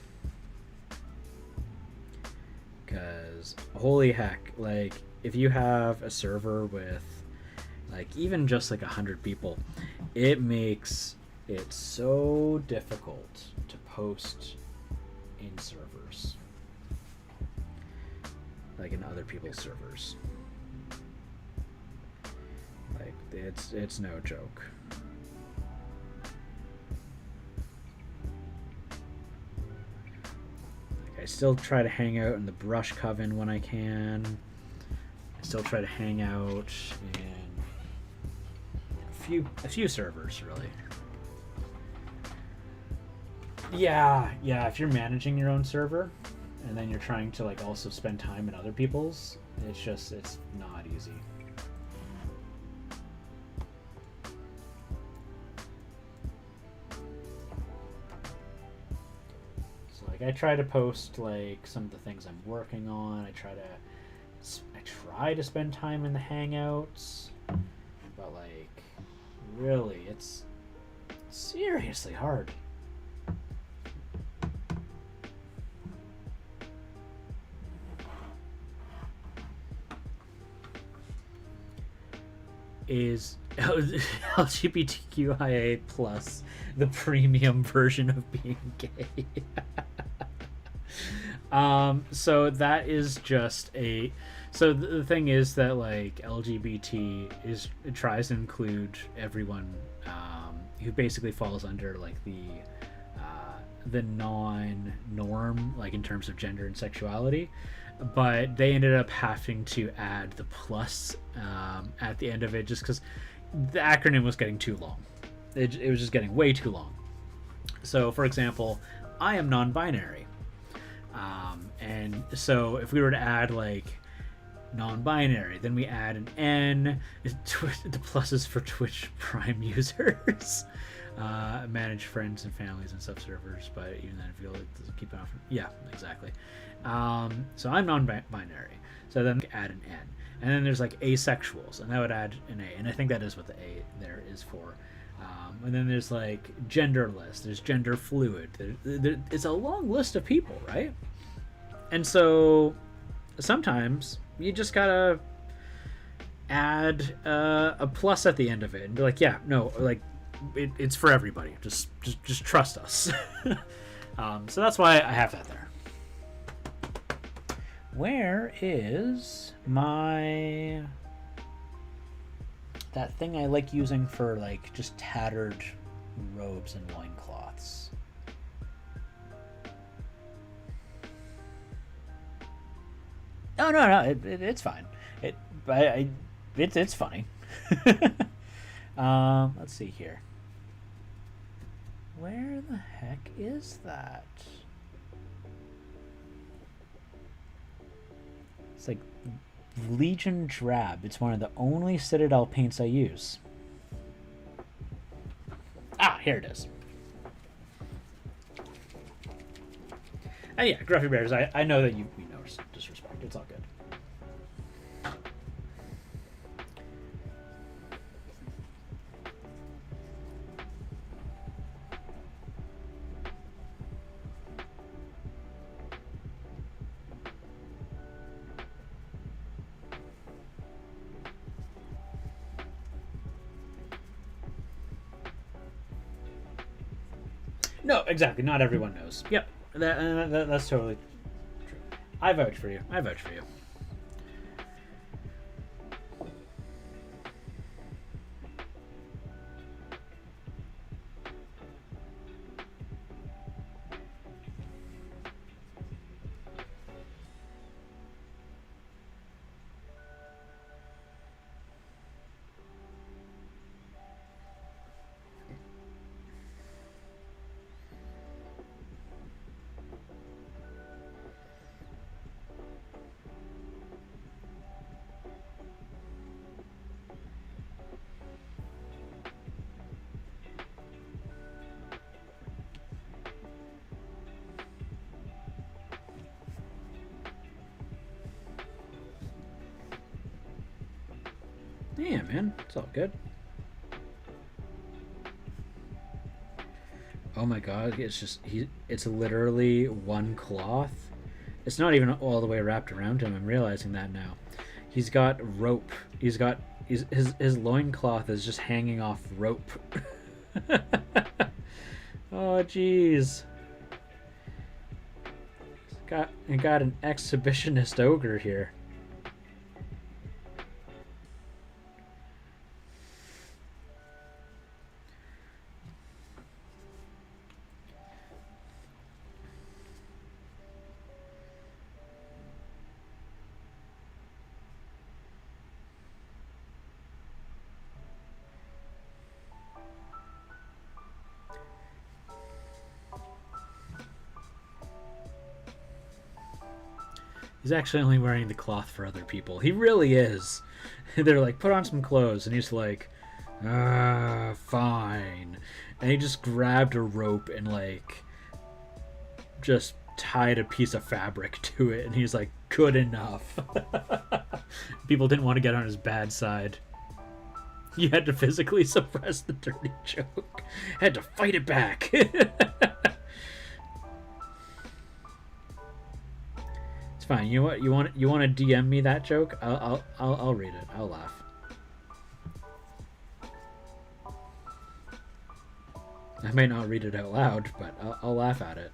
Because holy heck, like if you have a server with, like even just like 100 people, it makes it so difficult to post in servers, like in other people's servers. Like it's no joke. Like I still try to hang out in the Brush Coven when I can. I still try to hang out in a few servers, really. Yeah, if you're managing your own server and then you're trying to like also spend time in other people's, it's not easy. So like I try to post like some of the things I'm working on. I try to spend time in the Hangouts, but like really it's seriously hard. Is LGBTQIA plus the premium version of being gay? So that is just a... So the thing is that like LGBT it tries to include everyone who basically falls under like the non-norm, like in terms of gender and sexuality. But they ended up having to add the plus at the end of it just because the acronym was getting too long. It was just getting way too long. So, for example, I am non-binary. And so if we were to add like non-binary, then we add an N. The pluses for Twitch Prime users. Manage friends and families and sub-servers, but even then if you keep it off. Yeah, exactly. So I'm non-binary, so then add an N, and then there's like asexuals, and that would add an A, and I think that is what the A there is for. And then there's like genderless, there's gender fluid. It's a long list of people, right? And so sometimes you just gotta add a plus at the end of it and be like, yeah, no, like it's for everybody. Just trust us. So that's why I have that there. Where is my... that thing I like using for like just tattered robes and loincloths? Oh no, it's fine. It's funny. Let's see here. Where the heck is that? It's like Legion Drab. It's one of the only Citadel paints I use. Ah, here it is. And yeah, Gruffy Bears, I know that we know disrespect. It's all good. No, exactly. Not everyone knows. Yep, that's totally true. I vouch for you. I vouch for you. Yeah, man, it's all good. Oh my god, it's literally one cloth. It's not even all the way wrapped around him. I'm realizing that now. He's got rope. He's got his loincloth is just hanging off rope. Oh, jeez. Got an exhibitionist ogre here. He's actually only wearing the cloth for other people. He really is. They're like, put on some clothes. And he's like, fine. And he just grabbed a rope and, like, just tied a piece of fabric to it. And he's like, good enough. People didn't want to get on his bad side. You had to physically suppress the dirty joke. Had to fight it back. Fine. You know what? You want to DM me that joke? I'll read it. I'll laugh. I may not read it out loud, but I'll laugh at it.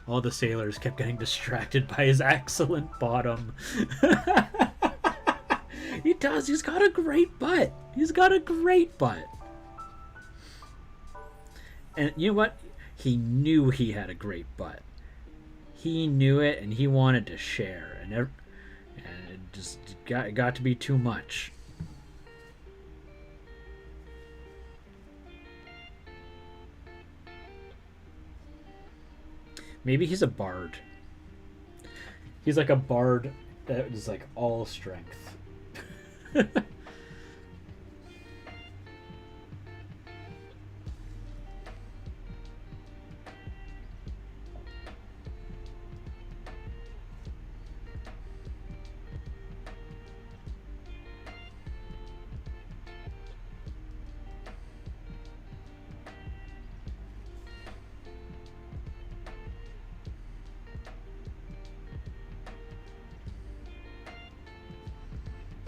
All the sailors kept getting distracted by his excellent bottom. He does. He's got a great butt. He's got a great butt. And you know what? He knew he had a great butt. He knew it, and he wanted to share. And it just got to be too much. Maybe he's a bard. He's like a bard that is like all strength.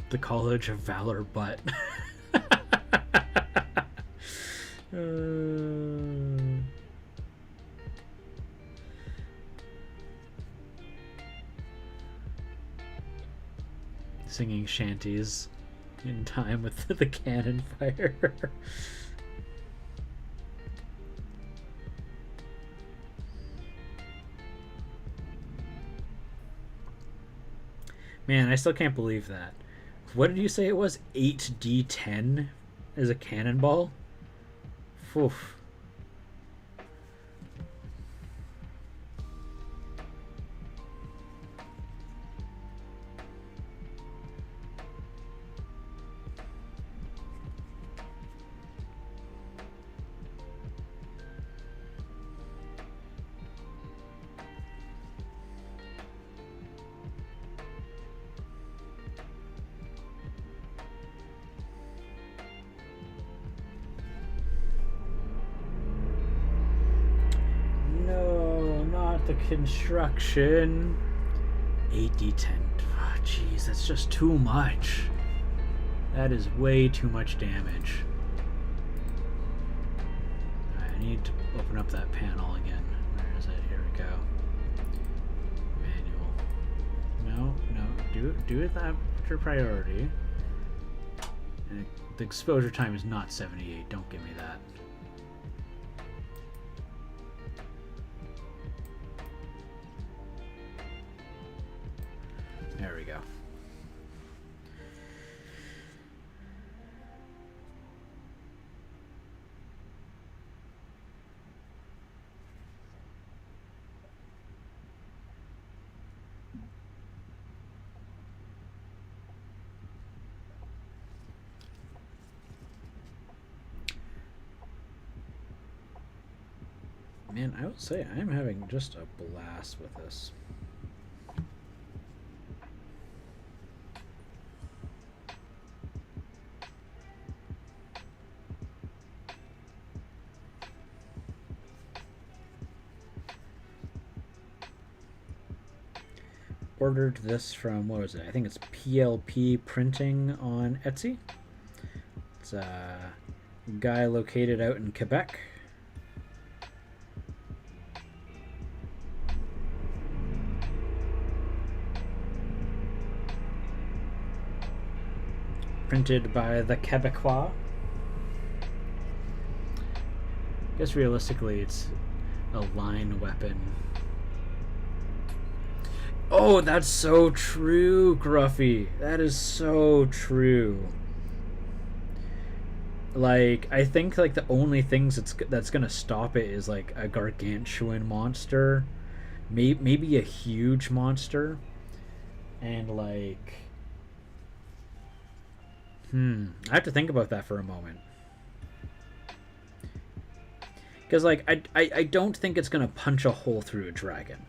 The College of Valor butt. Singing shanties in time with the cannon fire. Man, I still can't believe that. What did you say it was? 8d10 as a cannonball? Oof. The construction. 8d10. Oh, jeez, that's just too much. That is way too much damage. Right, I need to open up that panel again. Where is it? Here we go. Manual. No. Do it after priority. And the exposure time is not 78. Don't give me that. There we go. Man, I would say I'm having just a blast with this. ordered this from, what was it? I think it's PLP Printing on Etsy. It's a guy located out in Quebec. Printed by the Quebecois. I guess realistically it's a line weapon. Oh, that's so true, Gruffy. That is so true. Like, I think like the only things that's gonna stop it is like a gargantuan monster, maybe a huge monster, and like, I have to think about that for a moment. Because like I don't think it's gonna punch a hole through a dragon,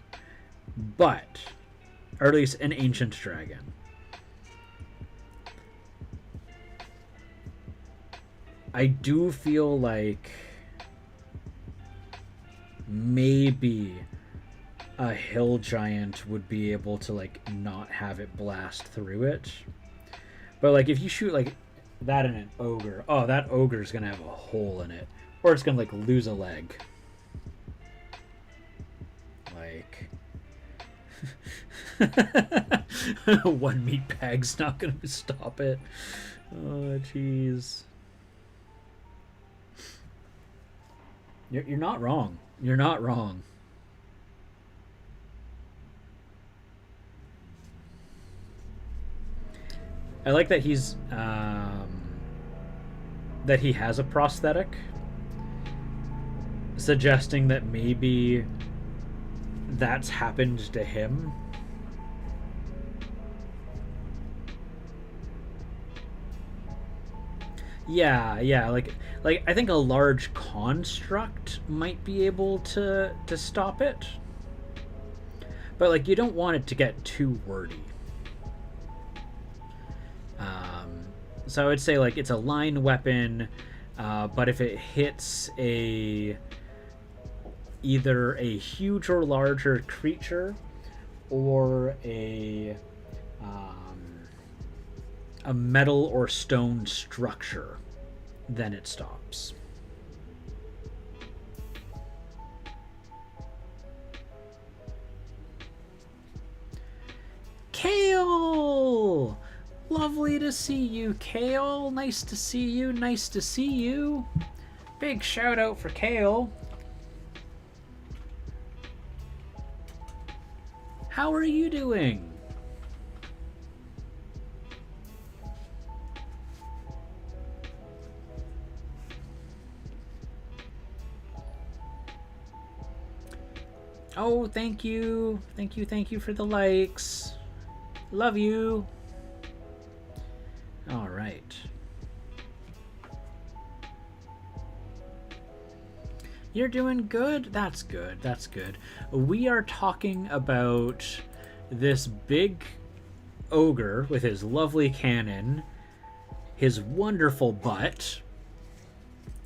but, or at least an ancient dragon. I do feel like maybe a hill giant would be able to like not have it blast through it. But like if you shoot like that in an ogre, oh, that ogre's gonna have a hole in it. Or it's gonna like lose a leg. Like one meat bag's not gonna stop it. Oh jeez. You're not wrong. You're not wrong. I like that he's that he has a prosthetic, suggesting that maybe that's happened to him. Yeah, like I think a large construct might be able to stop it. But like you don't want it to get too wordy. So I would say like it's a line weapon, but if it hits either a huge or larger creature or a metal or stone structure, then it stops. Kale! Lovely to see you, Kale. Nice to see you. Nice to see you. Big shout out for Kale. How are you doing? Oh, thank you. Thank you for the likes. Love you. All right. You're doing good? That's good. That's good. We are talking about this big ogre with his lovely cannon, his wonderful butt,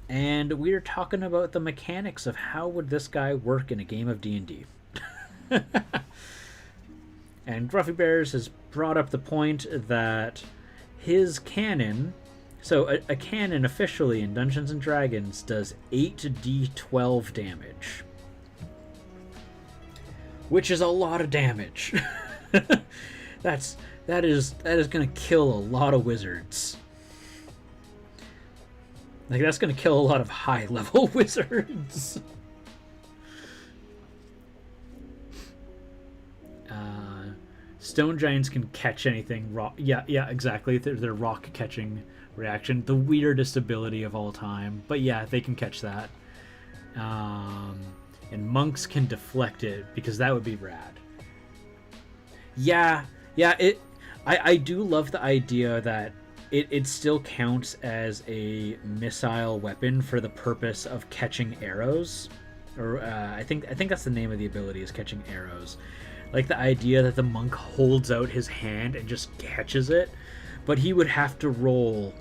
and we're talking about the mechanics of how would this guy work in a game of D&D. And Gruffy Bears has brought up the point that his cannon, so a cannon officially in Dungeons & Dragons does 8d12 damage, which is a lot of damage. that is going to kill a lot of wizards. Like, that's going to kill a lot of high-level wizards. Stone giants can catch anything. Rock. Yeah, exactly. They're rock catching reaction. The weirdest ability of all time. But yeah, they can catch that. And monks can deflect it, because that would be rad. Yeah. I do love the idea that it still counts as a missile weapon for the purpose of catching arrows. Or I think that's the name of the ability, is catching arrows. Like the idea that the monk holds out his hand and just catches it, but he would have to roll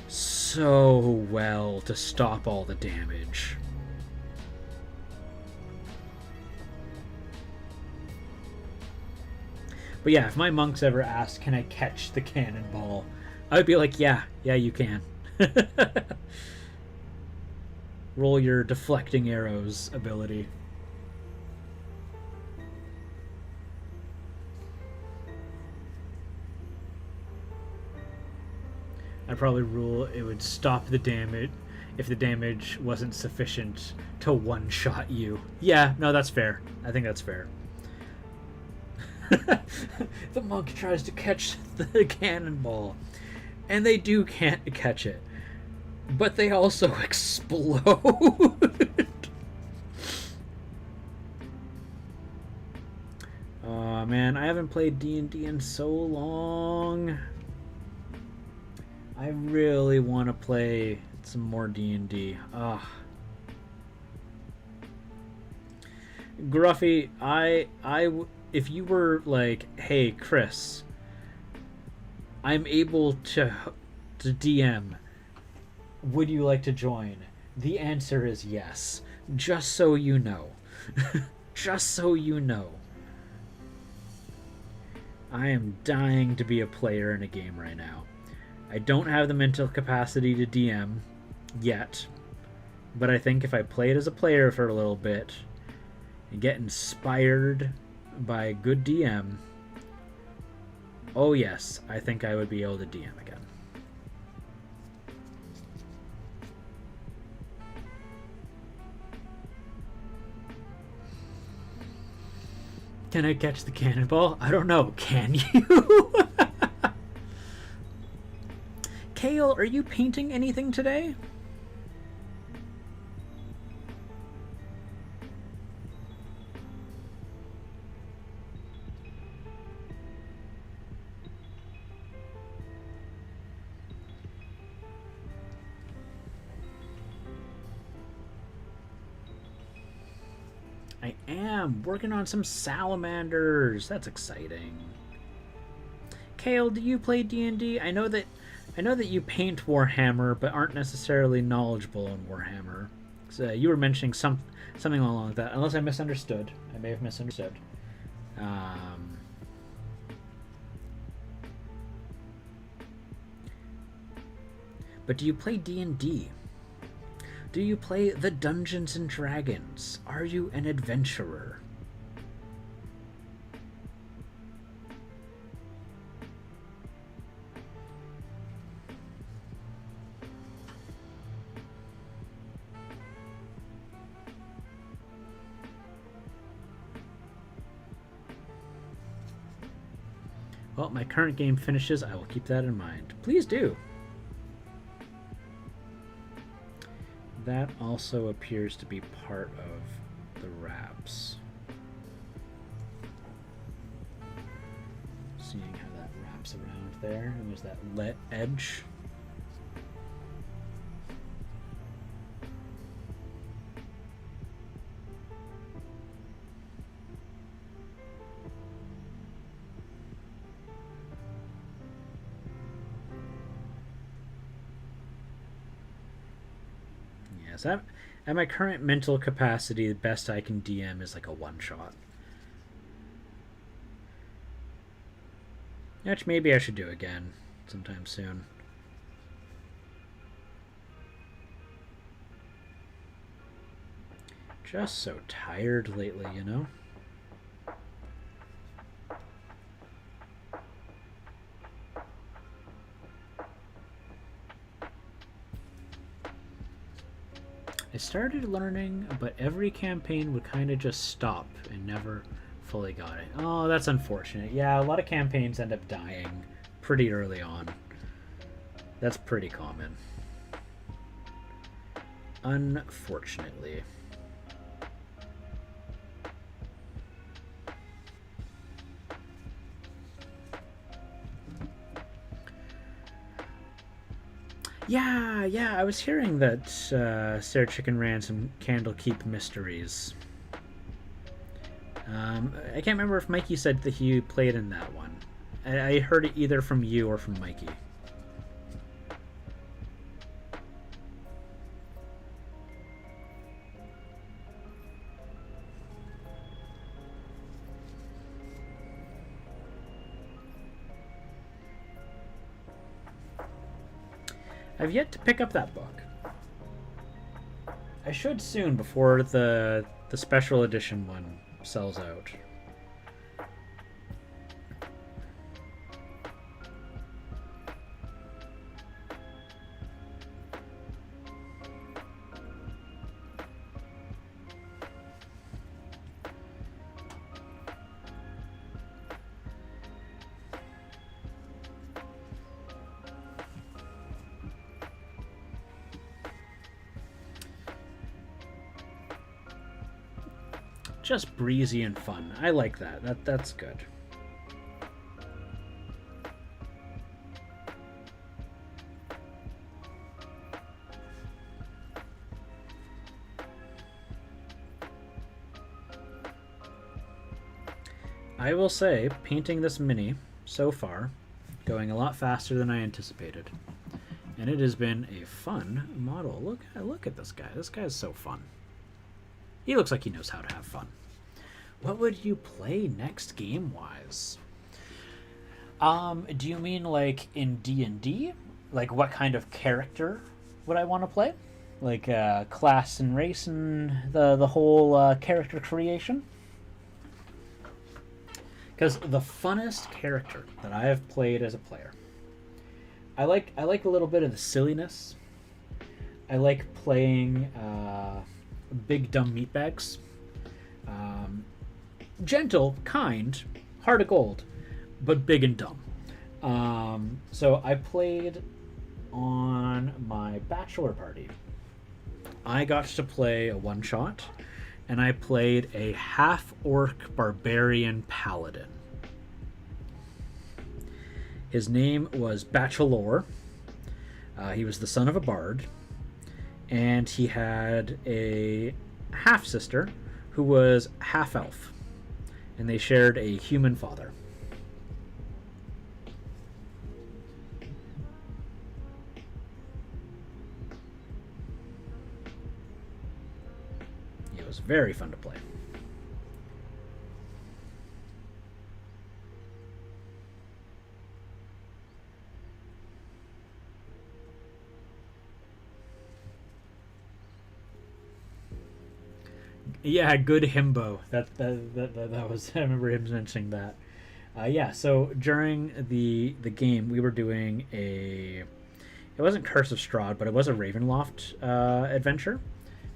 so well to stop all the damage. But yeah, if my monks ever asked, can I catch the cannonball, I would be like, yeah, you can. Roll your deflecting arrows ability. I'd probably rule it would stop the damage if the damage wasn't sufficient to one-shot you. Yeah, no, that's fair. I think that's fair. The monk tries to catch the cannonball, and they can't catch it. But they also explode. Oh man, I haven't played D&D in so long. I really want to play some more D&D. Gruffy, if you were like, hey Chris, I'm able to DM, would you like to join? The answer is yes. Just so you know. Just so you know. I am dying to be a player in a game right now. I don't have the mental capacity to DM yet, but I think if I play it as a player for a little bit and get inspired by a good DM, oh yes, I think I would be able to DM again. Can I catch the cannonball? I don't know. Can you? Kale, are you painting anything today? I am working on some salamanders. That's exciting. Kale, do you play D&D? I know that you paint Warhammer, but aren't necessarily knowledgeable in Warhammer. So you were mentioning something along that. Unless I misunderstood, I may have misunderstood. But do you play D&D? Do you play the Dungeons and Dragons? Are you an adventurer? Well, my current game finishes. I will keep that in mind. Please do. That also appears to be part of the wraps. Seeing how that wraps around there, and there's that let edge. Yes, at my current mental capacity, the best I can DM is like a one-shot. Which maybe I should do again sometime soon. Just so tired lately, you know? I started learning, but every campaign would kind of just stop and never fully got it. Oh, that's unfortunate. Yeah, a lot of campaigns end up dying pretty early on. That's pretty common. Unfortunately. Yeah, I was hearing that Sarah Chicken ran some Candlekeep Mysteries. I can't remember if Mikey said that he played in that one. I heard it either from you or from Mikey. I've yet to pick up that book. I should soon before the special edition one sells out. Just breezy and fun. I like that. That's good. I will say, painting this mini so far, going a lot faster than I anticipated. And it has been a fun model. Look at this guy. This guy is so fun. He looks like he knows how to have fun. What would you play next game-wise? Do you mean like in D&D? Like what kind of character would I want to play? Like class and race and the whole character creation? Because the funnest character that I have played as a player, I like a little bit of the silliness. I like playing big dumb meatbags. Gentle, kind, heart of gold, but big and dumb. So I played on my bachelor party. I got to play a one-shot, and I played a half-orc barbarian paladin. His name was Bachelor. He was the son of a bard, and he had a half-sister who was half-elf, and they shared a human father. It was very fun to play. Yeah, good himbo. That was. I remember him mentioning that. Yeah. So during the game, we were doing a. It wasn't Curse of Strahd, but it was a Ravenloft adventure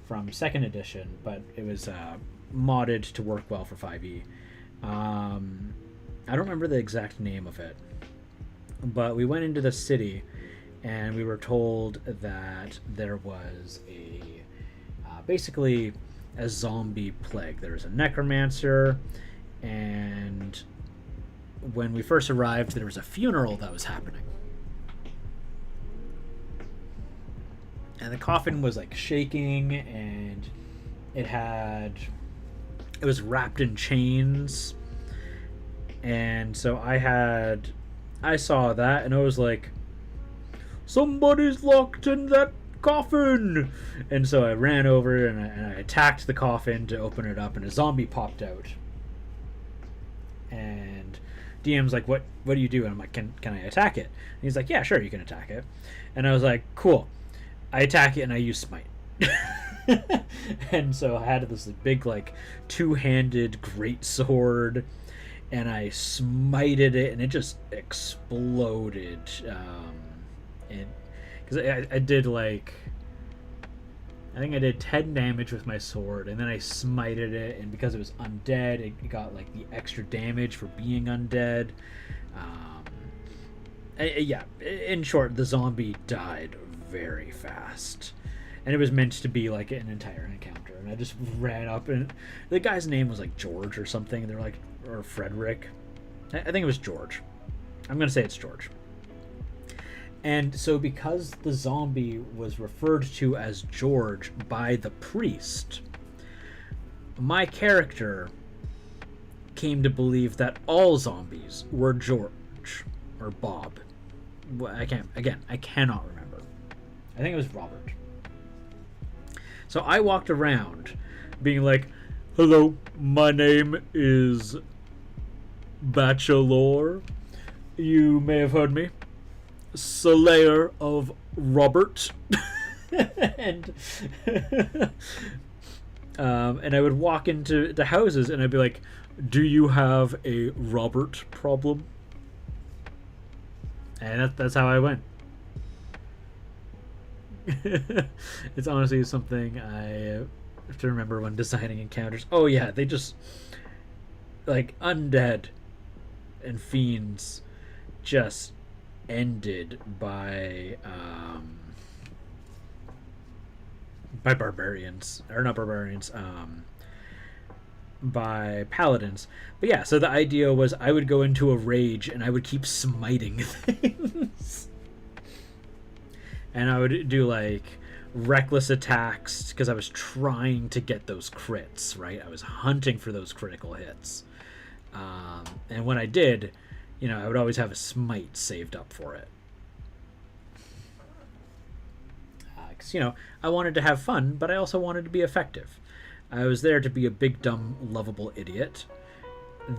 from 2nd edition, but it was modded to work well for 5e. I don't remember the exact name of it, but we went into the city, and we were told that there was a basically a zombie plague. There was a necromancer, and when we first arrived, there was a funeral that was happening. And the coffin was like shaking, and it was wrapped in chains. And so I saw that, and I was like, somebody's locked in that coffin. And so I ran over and I attacked the coffin to open it up, and a zombie popped out. And DM's like, what do you do? And I'm like, can I attack it? And he's like, yeah, sure, you can attack it. And I was like, cool. I attack it and I use smite. And so I had this big like two-handed great sword, and I smited it, and it just exploded. Because I did like, I think I did 10 damage with my sword, and then I smited it, and because it was undead, it got like the extra damage for being undead. Yeah, in short, the zombie died very fast, and it was meant to be like an entire encounter, and I just ran up, and the guy's name was like George or something, and they're like, or Frederick. I think it was George. I'm gonna say it's George. And so because the zombie was referred to as George by the priest, my character came to believe that all zombies were George or Bob. I cannot remember. I think it was Robert. So I walked around being like, hello, my name is Bachelor. You may have heard me. Slayer of Robert. and and I would walk into the houses and I'd be like, do you have a Robert problem? And that's how I went. It's honestly something I have to remember when designing encounters. Oh yeah, they just, like, undead and fiends just ended by barbarians, or not barbarians, by paladins. But yeah, so the idea was I would go into a rage and I would keep smiting things. And I would do like reckless attacks because I was trying to get those crits, right? I was hunting for those critical hits. And when I did, I would always have a smite saved up for it. Because, I wanted to have fun, but I also wanted to be effective. I was there to be a big, dumb, lovable idiot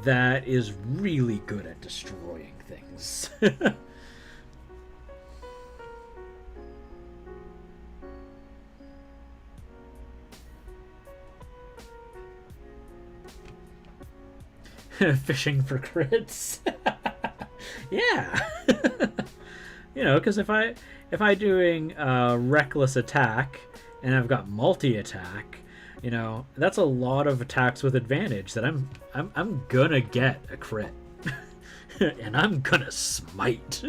that is really good at destroying things. Fishing for crits. Yeah. Because if I doing reckless attack and I've got multi-attack, that's a lot of attacks with advantage that I'm gonna get a crit. And I'm gonna smite.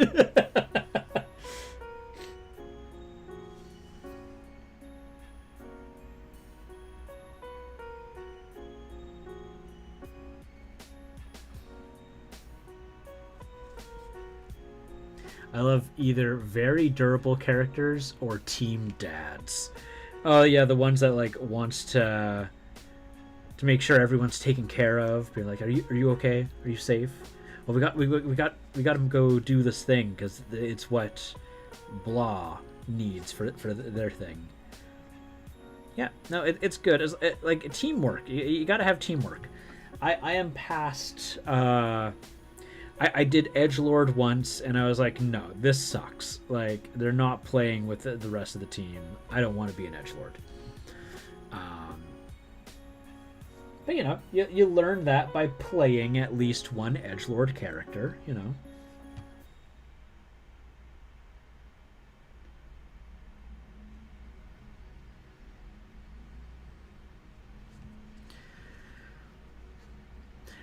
I love either very durable characters or team dads. Oh yeah, the ones that like wants to make sure everyone's taken care of. Be like, are you okay? Are you safe? Well, we got to go do this thing because it's what blah needs for their thing. Yeah, no, it's good. Like teamwork. You got to have teamwork. I am past. I did edgelord once, and I was like, no, this sucks. Like, they're not playing with the rest of the team. I don't want to be an edgelord. But, you learn that by playing at least one edgelord character,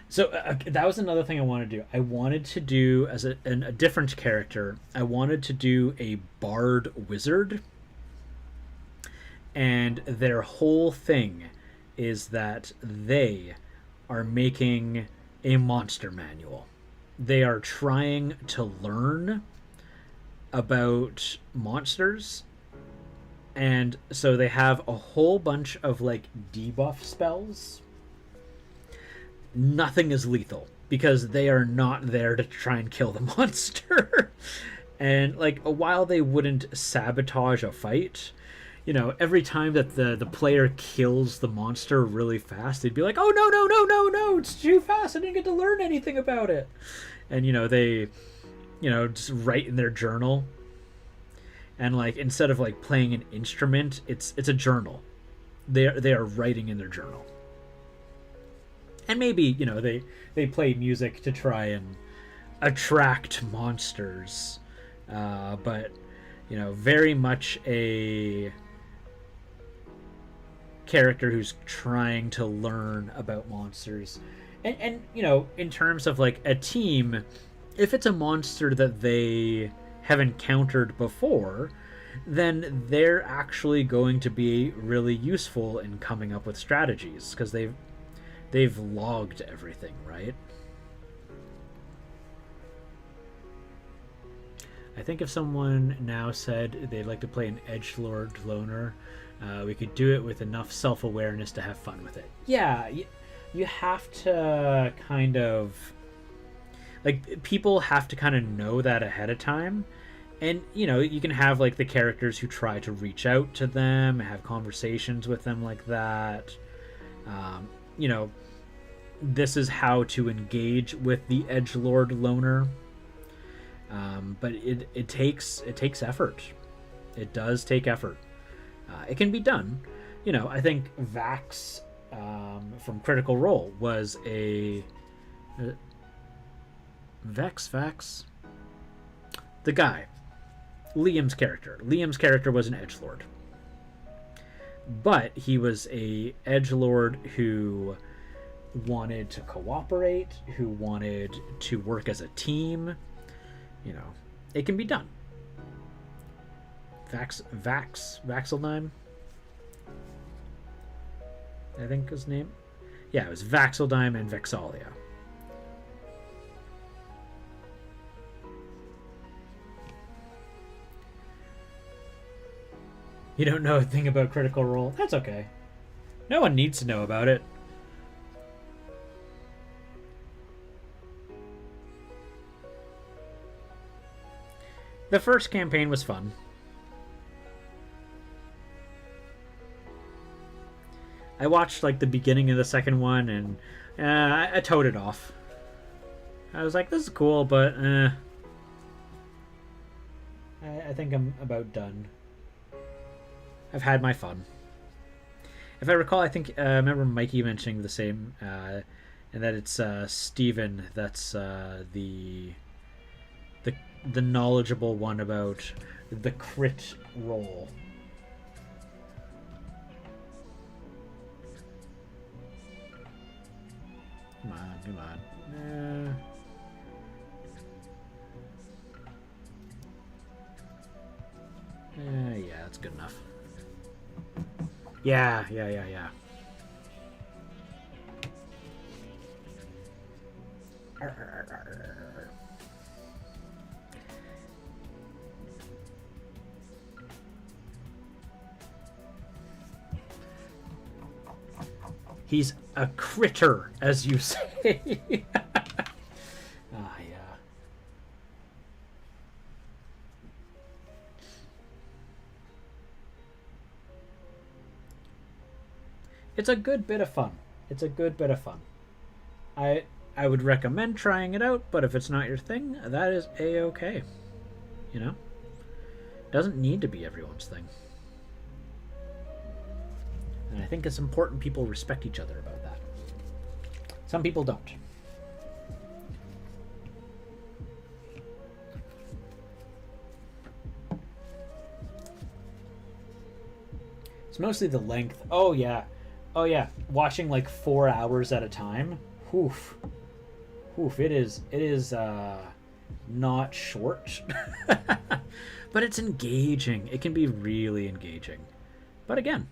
So that was another thing I wanted to do. I wanted to do, as a different character, I wanted to do a bard wizard. And their whole thing is that they are making a monster manual. They are trying to learn about monsters. And so they have a whole bunch of like debuff spells. Nothing is lethal because they are not there to try and kill the monster. And like, while they wouldn't sabotage a fight, every time that the player kills the monster really fast, they'd be like, oh no, it's too fast, I didn't get to learn anything about it. And they just write in their journal, and like, instead of like playing an instrument, it's a journal. They are writing in their journal. And maybe, they play music to try and attract monsters. But, very much a character who's trying to learn about monsters. And in terms of, like, a team, if it's a monster that they have encountered before, then they're actually going to be really useful in coming up with strategies, because they've logged everything, right? I think if someone now said they'd like to play an edgelord loner, we could do it with enough self-awareness to have fun with it. Yeah, you have to kind of... like, people have to kind of know that ahead of time. And, you can have, like, the characters who try to reach out to them, have conversations with them like that. This is how to engage with the edgelord loner. But it takes effort. It does take effort. It can be done. You know, I think Vax from Critical Role was a Vax. The guy, Liam's character. Liam's character was an edgelord, but he was a edgelord who wanted to cooperate, who wanted to work as a team. You know, it can be done. Vaxeldime, I think his name. Yeah, it was Vaxeldime and Vexalia. You don't know a thing about Critical Role? That's okay. No one needs to know about it. The first campaign was fun. I watched like the beginning of the second one and I towed it off. I was like, this is cool, but I think I'm about done. I've had my fun. If I recall, I think I remember Mikey mentioning the same, and that it's Steven that's the knowledgeable one about the crit roll. Come on. Yeah, that's good enough. Yeah. He's a critter, as you say. Ah, yeah. It's a good bit of fun. I would recommend trying it out, but if it's not your thing, that is a-okay. You know? Doesn't need to be everyone's thing. And I think it's important people respect each other about that. Some people don't. It's mostly the length. Oh yeah. Watching like 4 hours at a time. Oof. It is not short. But it's engaging. It can be really engaging. But again,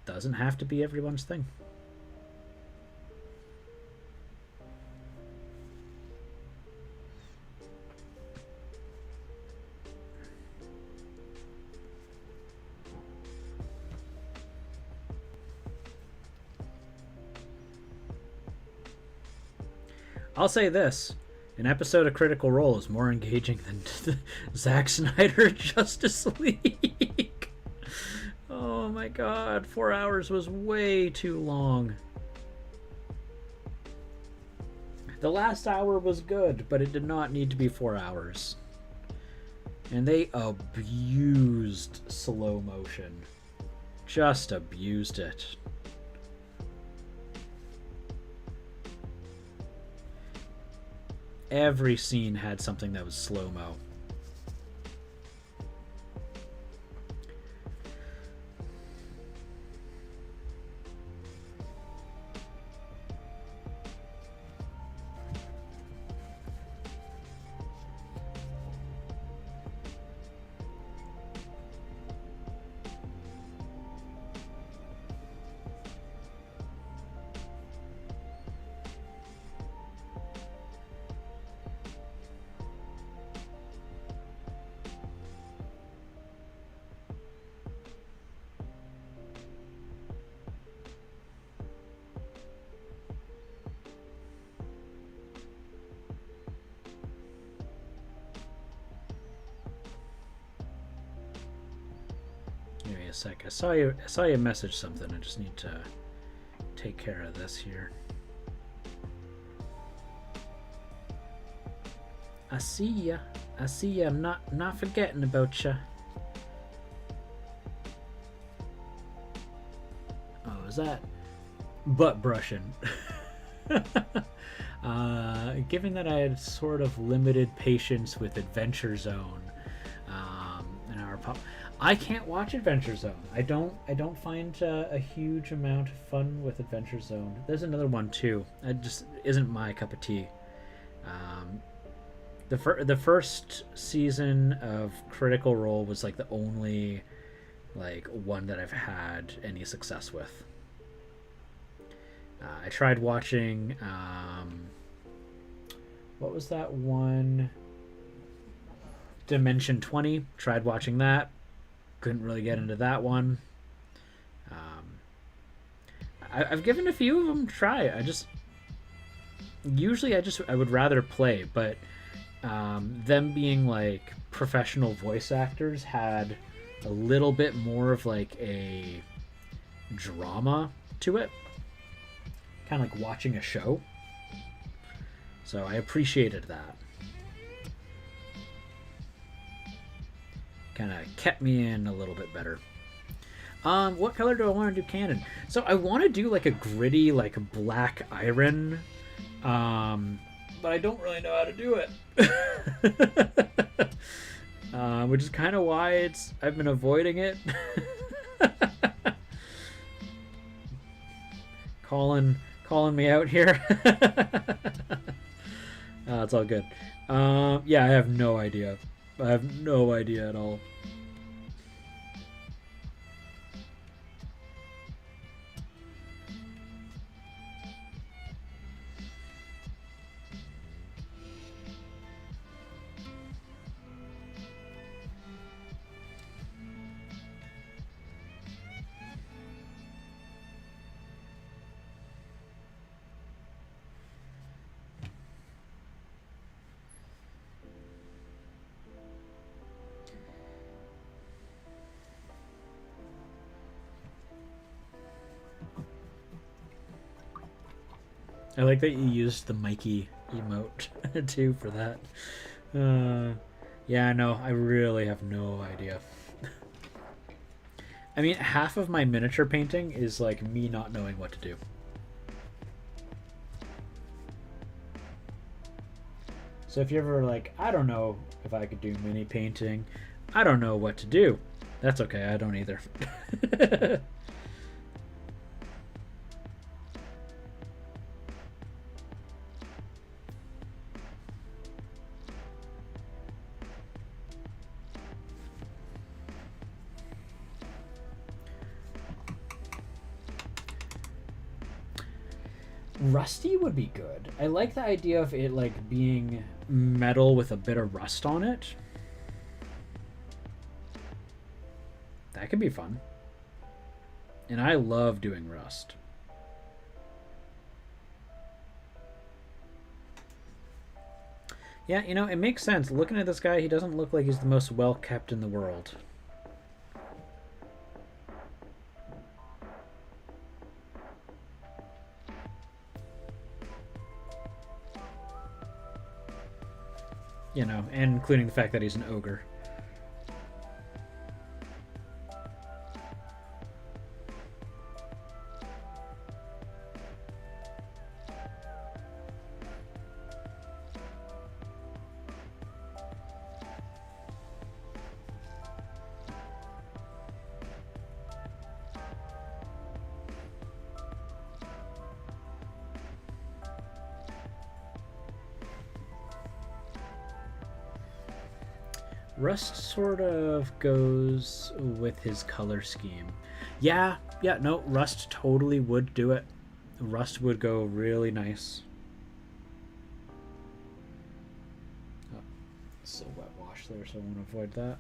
doesn't have to be everyone's thing. I'll say this. An episode of Critical Role is more engaging than Zack Snyder Justice League. Oh my god, 4 hours was way too long. The last hour was good, but it did not need to be 4 hours. And they abused slow motion. Just abused it. Every scene had something that was slow-mo. Give me a sec. I saw you message something. I just need to take care of this here. I see ya. I see you. I'm not forgetting about you. Oh, is that butt brushing? Given that I had sort of limited patience with Adventure Zone, in our I can't watch Adventure Zone. I don't find a huge amount of fun with Adventure Zone. There's another one too. It just isn't my cup of tea. The first season of Critical Role was like the only like one that I've had any success with. I tried watching what was that one? Dimension 20. Tried watching that. Couldn't really get into that one. I've given a few of them a try. I would rather play, but them being like professional voice actors had a little bit more of like a drama to it, kind of like watching a show. So I appreciated that. Kind of kept me in a little bit better. What color do I want to do cannon? So I want to do like a gritty, like black iron, but I don't really know how to do it. Which is kind of why I've been avoiding it. Calling me out here. It's all good. Yeah, I have no idea. I have no idea at all. I like that you used the Mikey emote too for that. Yeah, no, I really have no idea. I mean, half of my miniature painting is like me not knowing what to do. So if you're ever like, I don't know if I could do mini painting, I don't know what to do, that's okay, I don't either. Rusty would be good. I like the idea of it like being metal with a bit of rust on it. That could be fun. And I love doing rust. Yeah, you know, it makes sense. Looking at this guy, he doesn't look like he's the most well-kept in the world. You know, and including the fact that he's an ogre. Rust sort of goes with his color scheme. Yeah, no, Rust totally would do it. Rust would go really nice. Oh, it's so wet wash there, so I want to avoid that.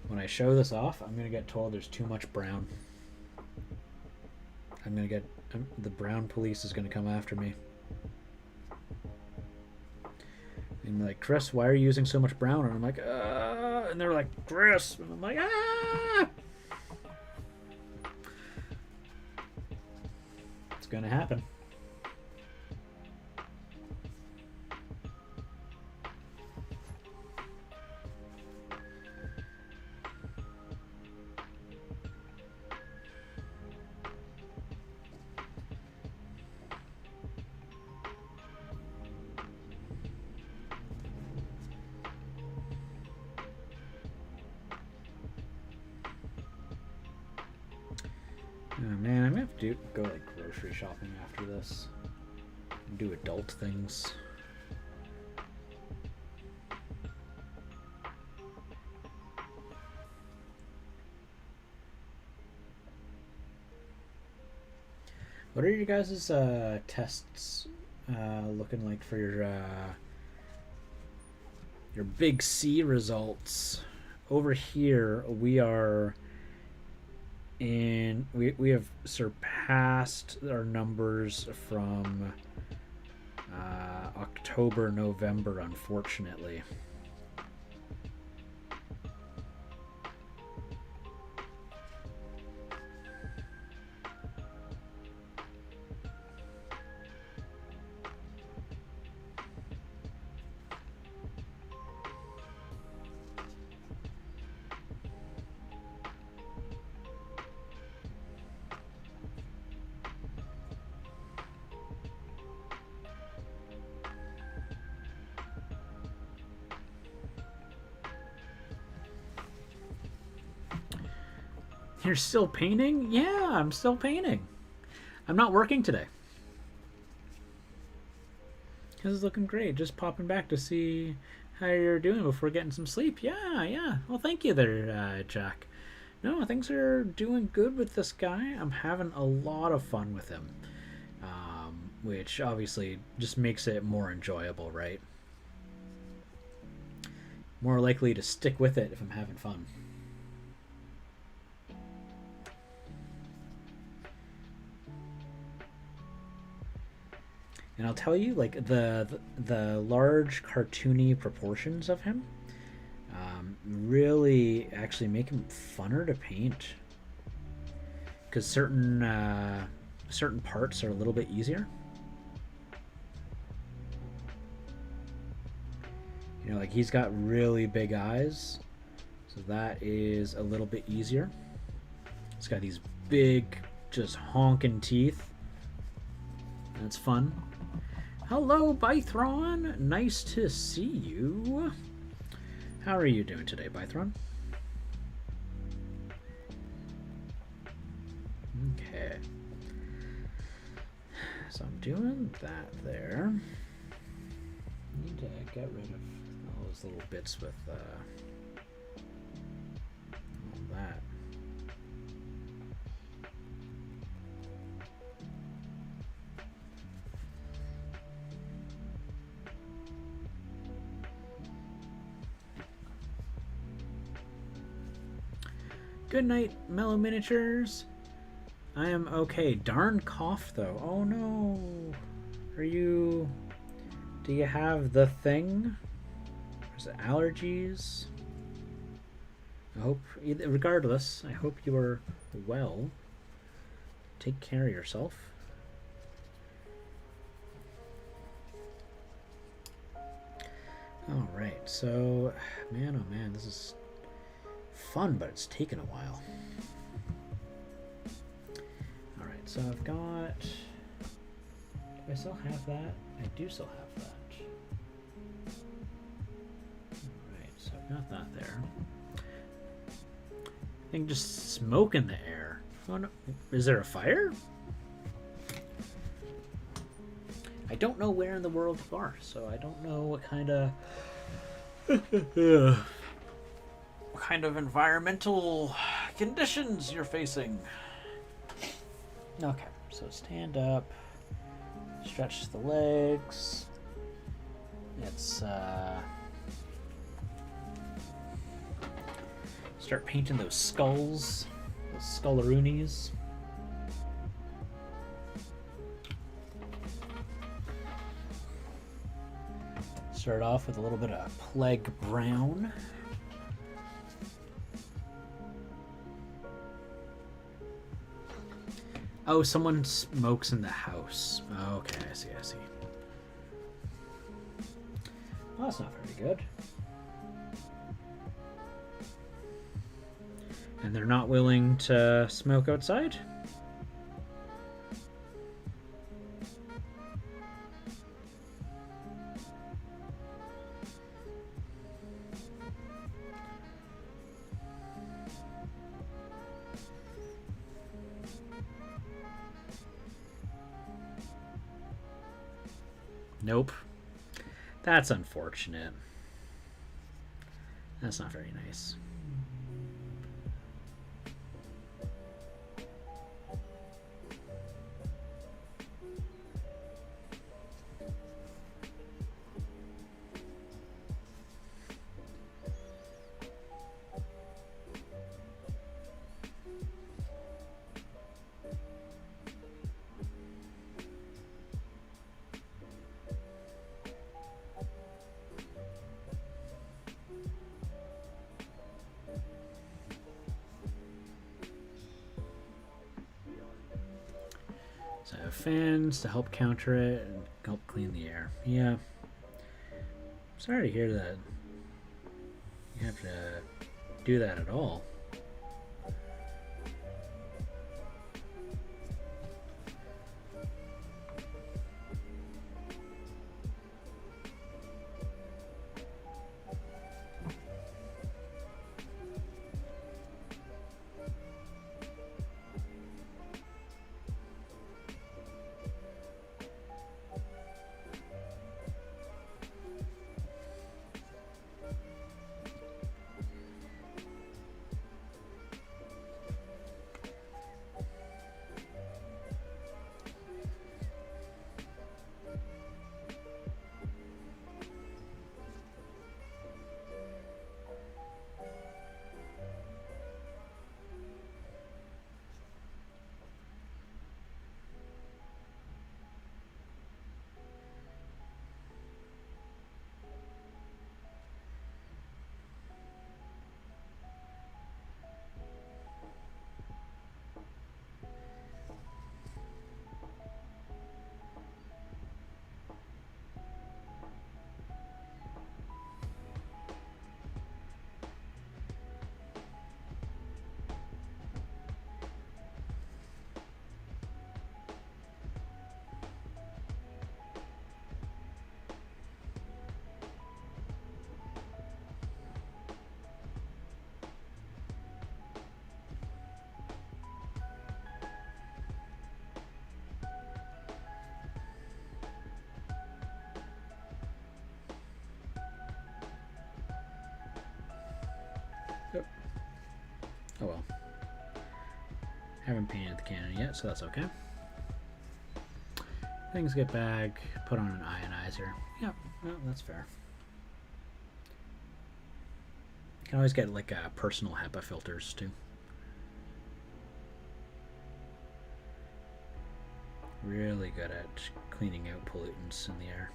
When I show this off, I'm going to get told there's too much brown. I'm gonna get the brown police is gonna come after me. And like, Chris, why are you using so much brown? And I'm like, and they're like, Chris, and I'm like, gonna happen. Oh man, I'm gonna have to go like grocery shopping after this. And do adult things. What are your guys' tests looking like for your big C results? Over here, we are in. We have surpassed our numbers from October, November, unfortunately. You're still painting? Yeah, I'm still painting. I'm not working today. This is looking great. Just popping back to see how you're doing before getting some sleep. Yeah. Well, thank you there, Jack. No, things are doing good with this guy. I'm having a lot of fun with him. Which obviously just makes it more enjoyable, right? More likely to stick with it if I'm having fun. And I'll tell you, like, the large cartoony proportions of him really actually make him funner to paint. Because certain parts are a little bit easier. You know, like he's got really big eyes, so that is a little bit easier. He's got these big, just honking teeth. That's fun. Hello, Bythron. Nice to see you. How are you doing today, Bythron? Okay. So I'm doing that there. Need to get rid of all those little bits with all that. Good night, Mellow Miniatures. I am okay. Darn cough, though. Oh no. Are you... Do you have the thing? Or is it allergies? I hope... Regardless, I hope you are well. Take care of yourself. Alright, so... Man, oh man, this is... fun, but it's taken a while. Alright, so I've got... Do I still have that? I do still have that. Alright, so I've got that there. I think just smoke in the air. Oh no. Is there a fire? I don't know where in the world you are, so I don't know what kind of environmental conditions you're facing. Okay, so stand up, stretch the legs. Let's start painting those skulls, those skullaroonies. Start off with a little bit of plague brown. Oh, someone smokes in the house. Okay, I see, I see. Well, that's not very good. And they're not willing to smoke outside? Nope. That's unfortunate. That's not very nice. So fans to help counter it and help clean the air. Yeah. Sorry to hear that. You have to do that at all. Yep. Oh well. Haven't painted the cannon yet, so that's okay. Things get back, put on an ionizer. Yep, well, that's fair. You can always get like personal HEPA filters too. Really good at cleaning out pollutants in the air.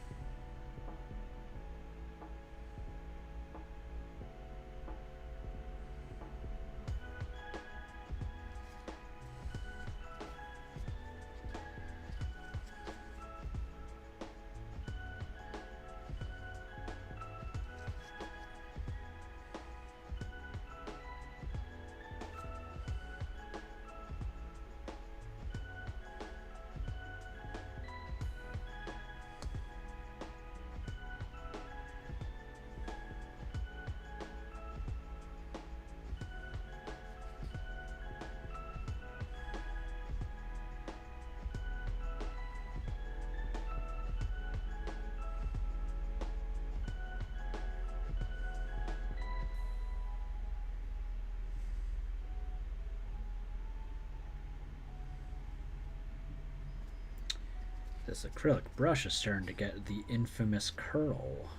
This acrylic brush is starting to get the infamous curl.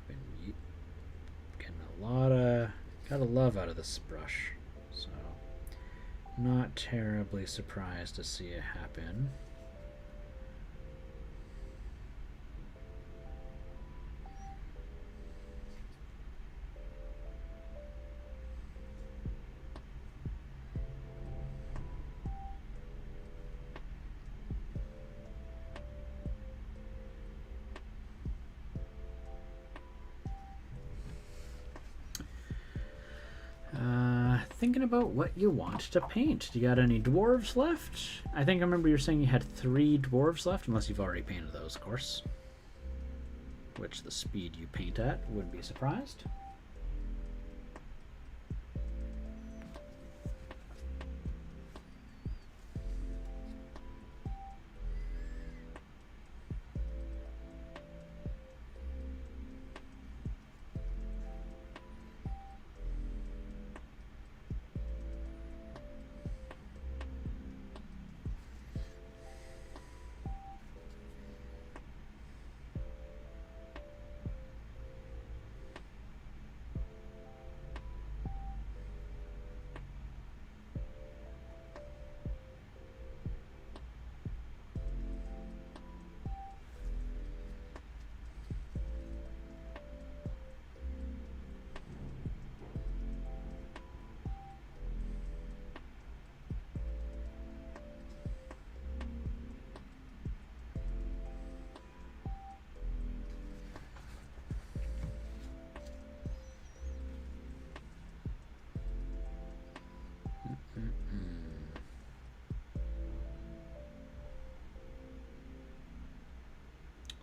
Been getting a lot of love out of this brush, so not terribly surprised to see it happen. thinking about what you want to paint. Do you got any dwarves left? I think I remember you were saying you had 3 dwarves left, unless you've already painted those, of course. Which the speed you paint at, wouldn't be surprised.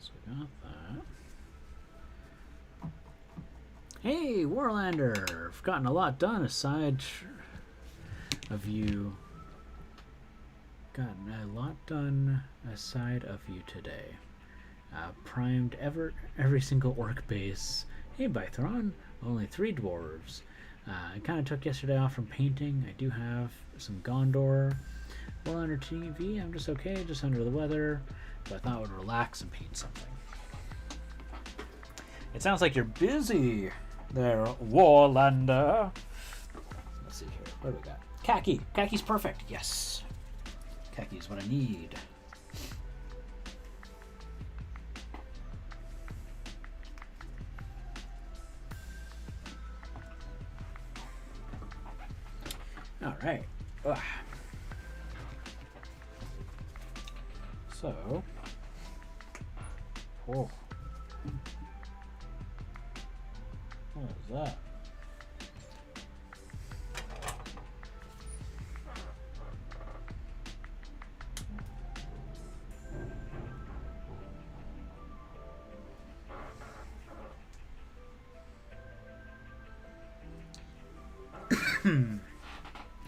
So we got that. Hey, Warlander! I've gotten a lot done aside of you. Gotten a lot done aside of you today. Primed every single orc base. Hey, Bythron! Only 3 dwarves. I kind of took yesterday off from painting. I do have some Gondor. Well, under TV, I'm just okay, just under the weather. But I thought I would relax and paint something. It sounds like you're busy there, Warlander. Let's see here. What do we got? Khaki. Khaki's perfect. Yes. Khaki's what I need. All right. Ugh. So, oh, what is that?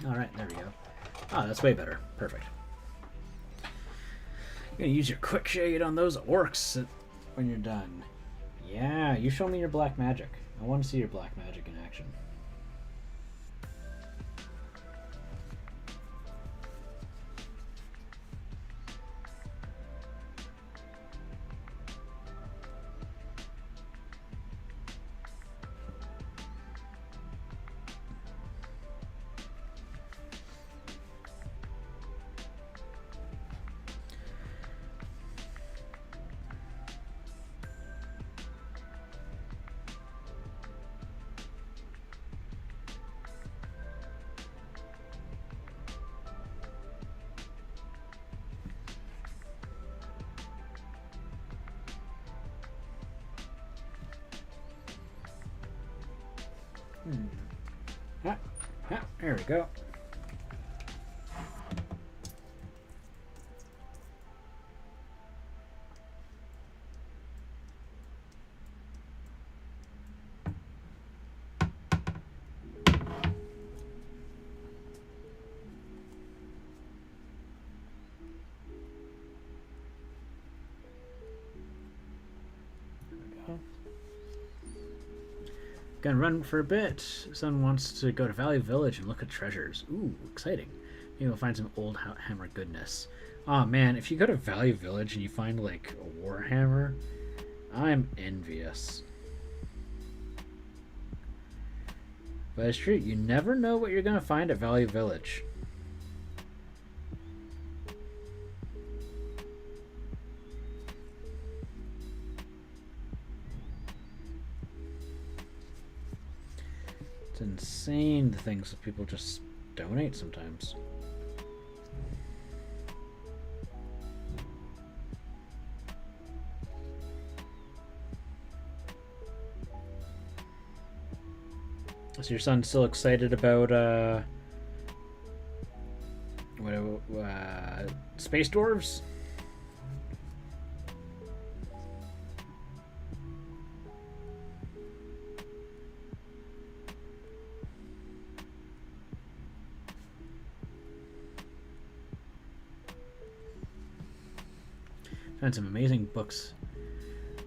All right, there we go. Oh, that's way better. Perfect. You're gonna use your quick shade on those orcs when you're done. Yeah, you show me your black magic. I want to see your black magic in action. There we go. Gonna run for a bit. Son wants to go to Valley Village and look at treasures. Ooh, exciting. Maybe we'll find some old hammer goodness. Oh man, if you go to Valley Village and you find like a warhammer, I'm envious. But it's true, you never know what you're gonna find at Valley Village. It's insane the things that people just donate sometimes. So your son's still excited about space dwarves? Found some amazing books.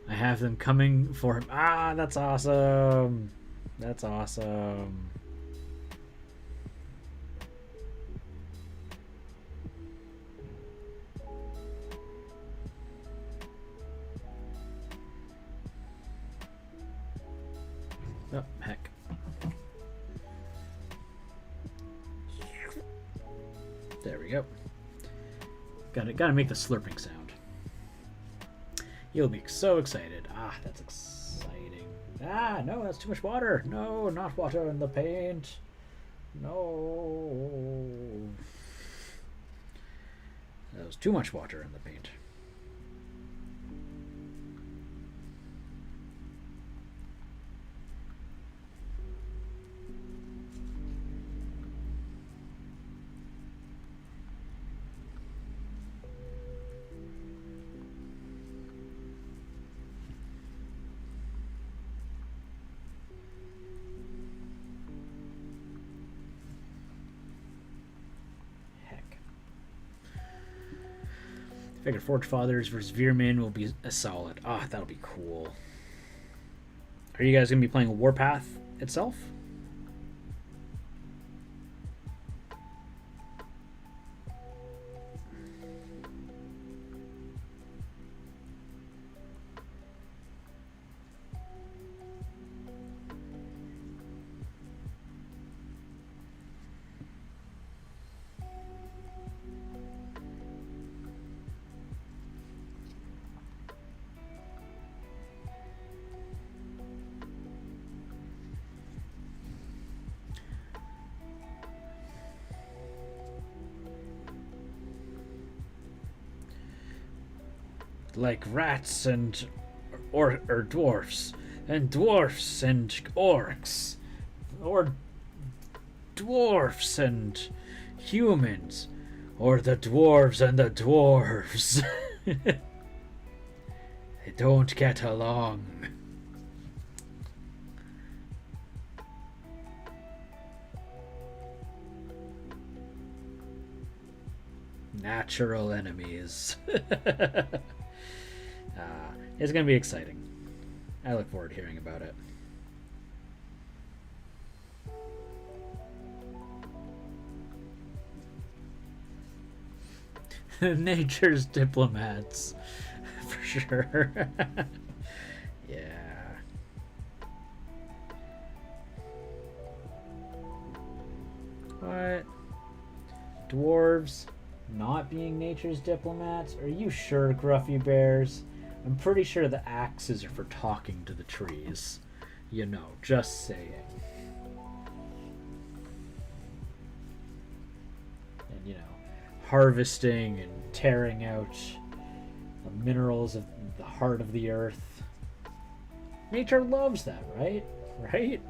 I have them coming for him. Ah, that's awesome. That's awesome. Oh, heck. There we go. Gotta make the slurping sound. You'll be so excited. Ah, that's exciting. Ah, no, that's too much water. No, not water in the paint. No. That was too much water in the paint. I figured Forge Fathers versus Veerman will be a solid. Ah, that'll be cool. Are you guys going to be playing Warpath itself? Like rats and or dwarfs and dwarfs and orcs or dwarfs and humans or the dwarves and the dwarves. They don't get along. Natural enemies. It's going to be exciting. I look forward to hearing about it. Nature's diplomats. For sure. Yeah. What? Dwarves not being nature's diplomats? Are you sure, Gruffy Bears? I'm pretty sure the axes are for talking to the trees. You know, just saying. And, you know, harvesting and tearing out the minerals of the heart of the earth. Nature loves that, right? Right?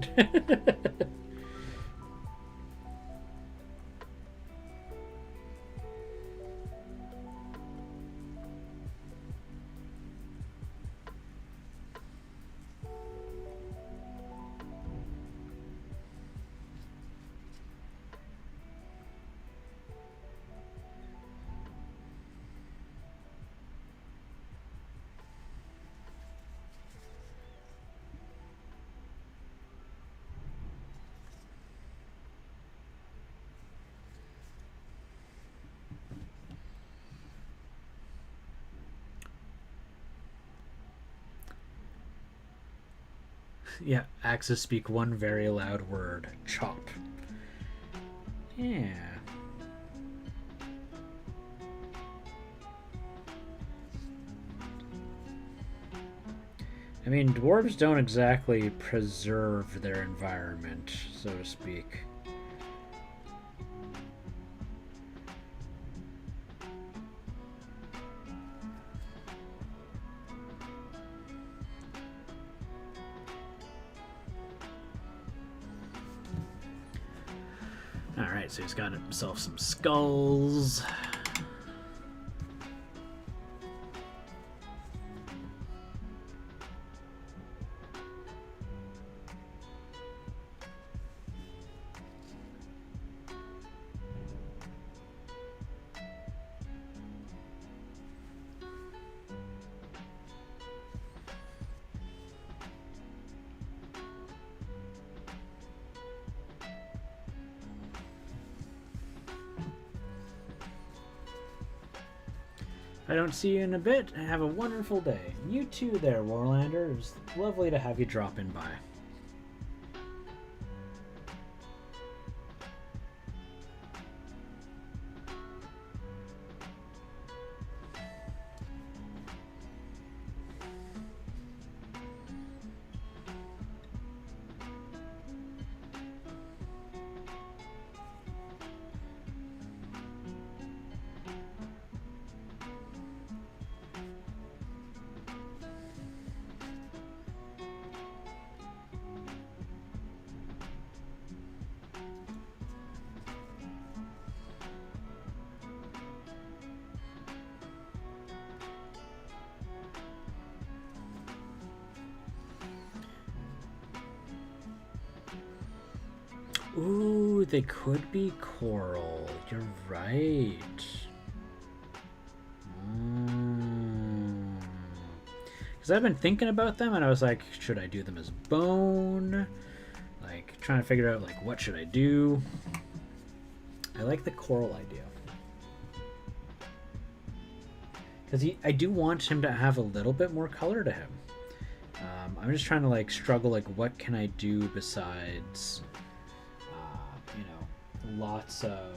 Yeah, axes speak one very loud word. Chop. Yeah. I mean, dwarves don't exactly preserve their environment, so to speak. Alright, so he's got himself some skulls. I don't see you in a bit. Have a wonderful day. You too there, Warlander. It was lovely to have you drop in by. Ooh, they could be coral. You're right. Because I've been thinking about them, and I was like, should I do them as bone? Like, trying to figure out, like, what should I do? I like the coral idea. Because I do want him to have a little bit more color to him. I'm just trying to, like, struggle, like, what can I do besides... lots of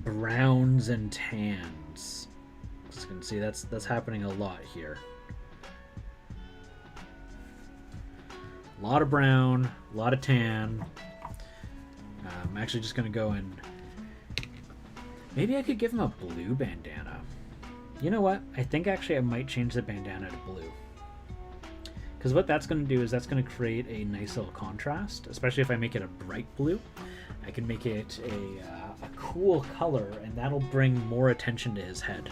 browns and tans. As you can see, that's happening a lot here. A lot of brown, a lot of tan. I'm actually just gonna go and maybe I could give him a blue bandana. You know what? I think actually I might change the bandana to blue. Because what that's going to do is that's going to create a nice little contrast, especially if I make it a bright blue. I can make it a cool color, and that'll bring more attention to his head.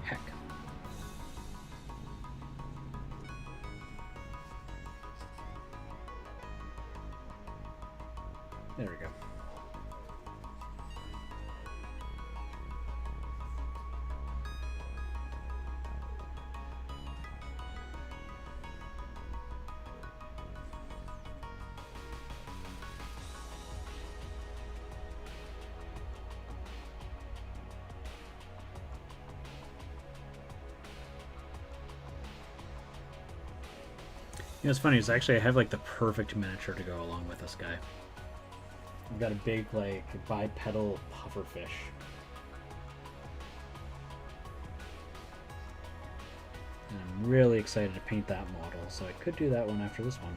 Heck. There we go. know, what's funny is actually I have like the perfect miniature to go along with this guy. I've got a big like bipedal pufferfish. And I'm really excited to paint that model, so I could do that one after this one.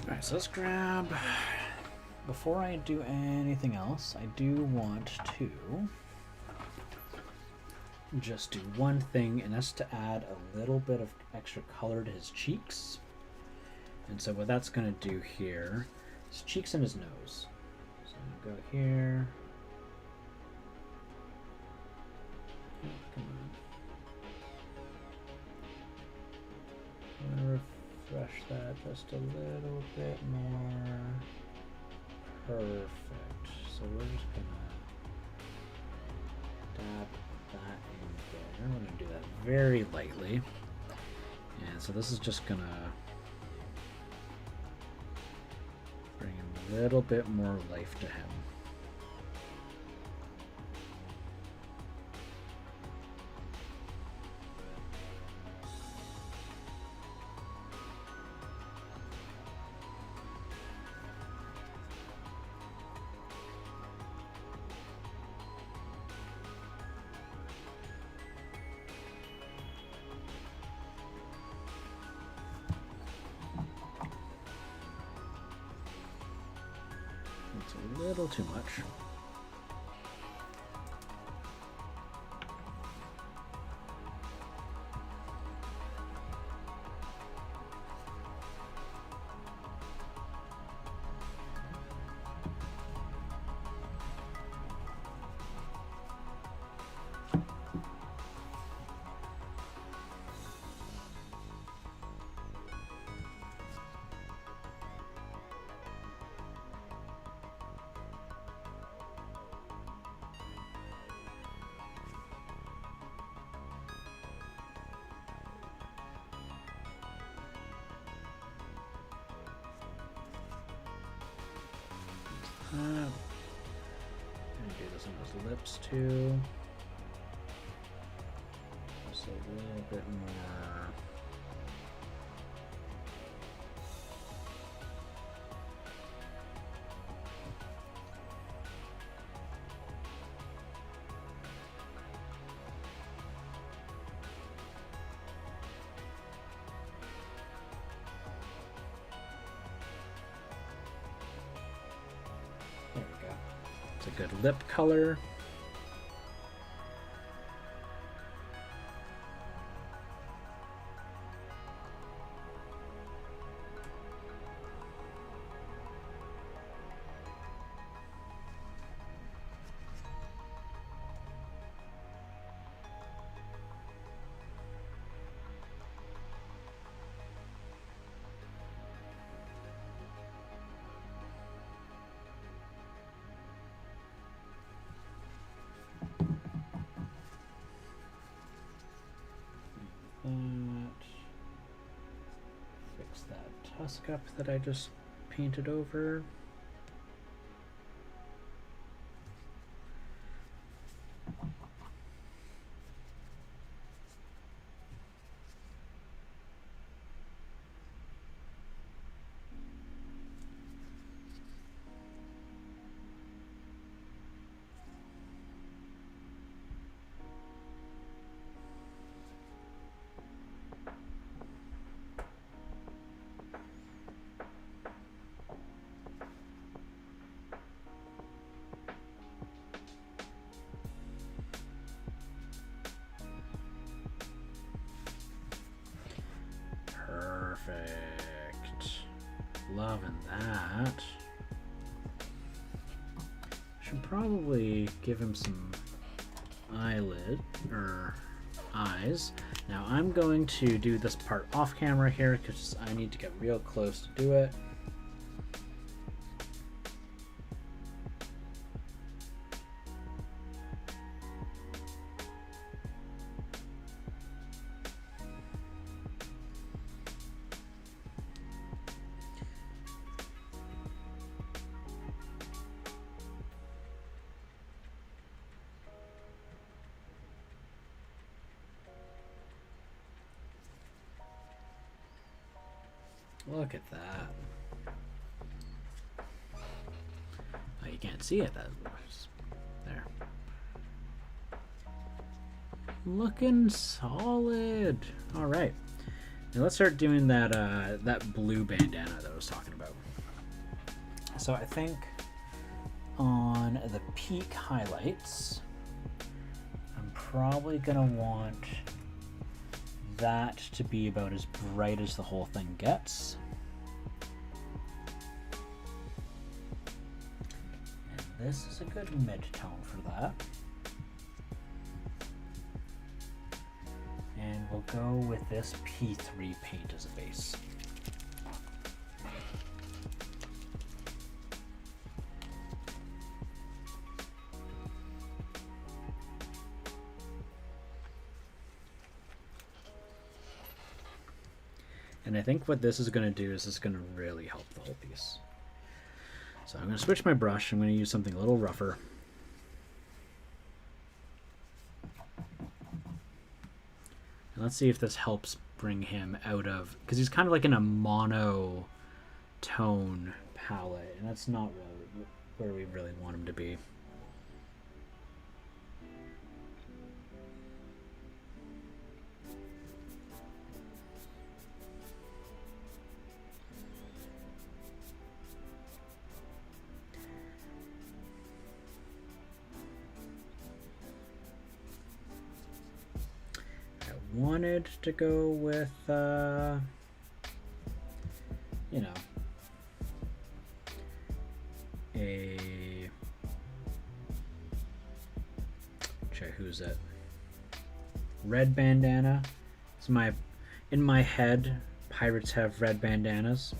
Alright, so let's grab, before I do anything else, I do want to just do one thing, and that's to add a little bit of extra color to his cheeks. And so what that's going to do here is cheeks and his nose. So I'm going to go here. Oh, come on. I'm going to refresh that just a little bit more. Perfect. So we're just gonna dab that in there. We're gonna do that very lightly. And so this is just gonna bring a little bit more life to him. It's a little too much. I'm gonna do this on his lips too. Just a little bit more. There we go. It's a good lip color. Fix that tusk up that I just painted over. Perfect. Loving that. Should probably give him some eyelid or eyes. Now I'm going to do this part off camera here because I need to get real close to do it. Look at that. Oh, you can't see it. That there. Looking solid. All right. Now let's start doing that that blue bandana that I was talking about. So I think on the peak highlights, I'm probably gonna want that to be about as bright as the whole thing gets. And this is a good mid-tone for that. And we'll go with this P3 paint as a base. And I think what this is going to do is it's going to really help the whole piece. So I'm going to switch my brush. I'm going to use something a little rougher. And let's see if this helps bring him out of, because he's kind of like in a monotone palette, and that's not really where we really want him to be. Wanted to go with, you know, who's it? Red bandana. It's in my head, pirates have red bandanas.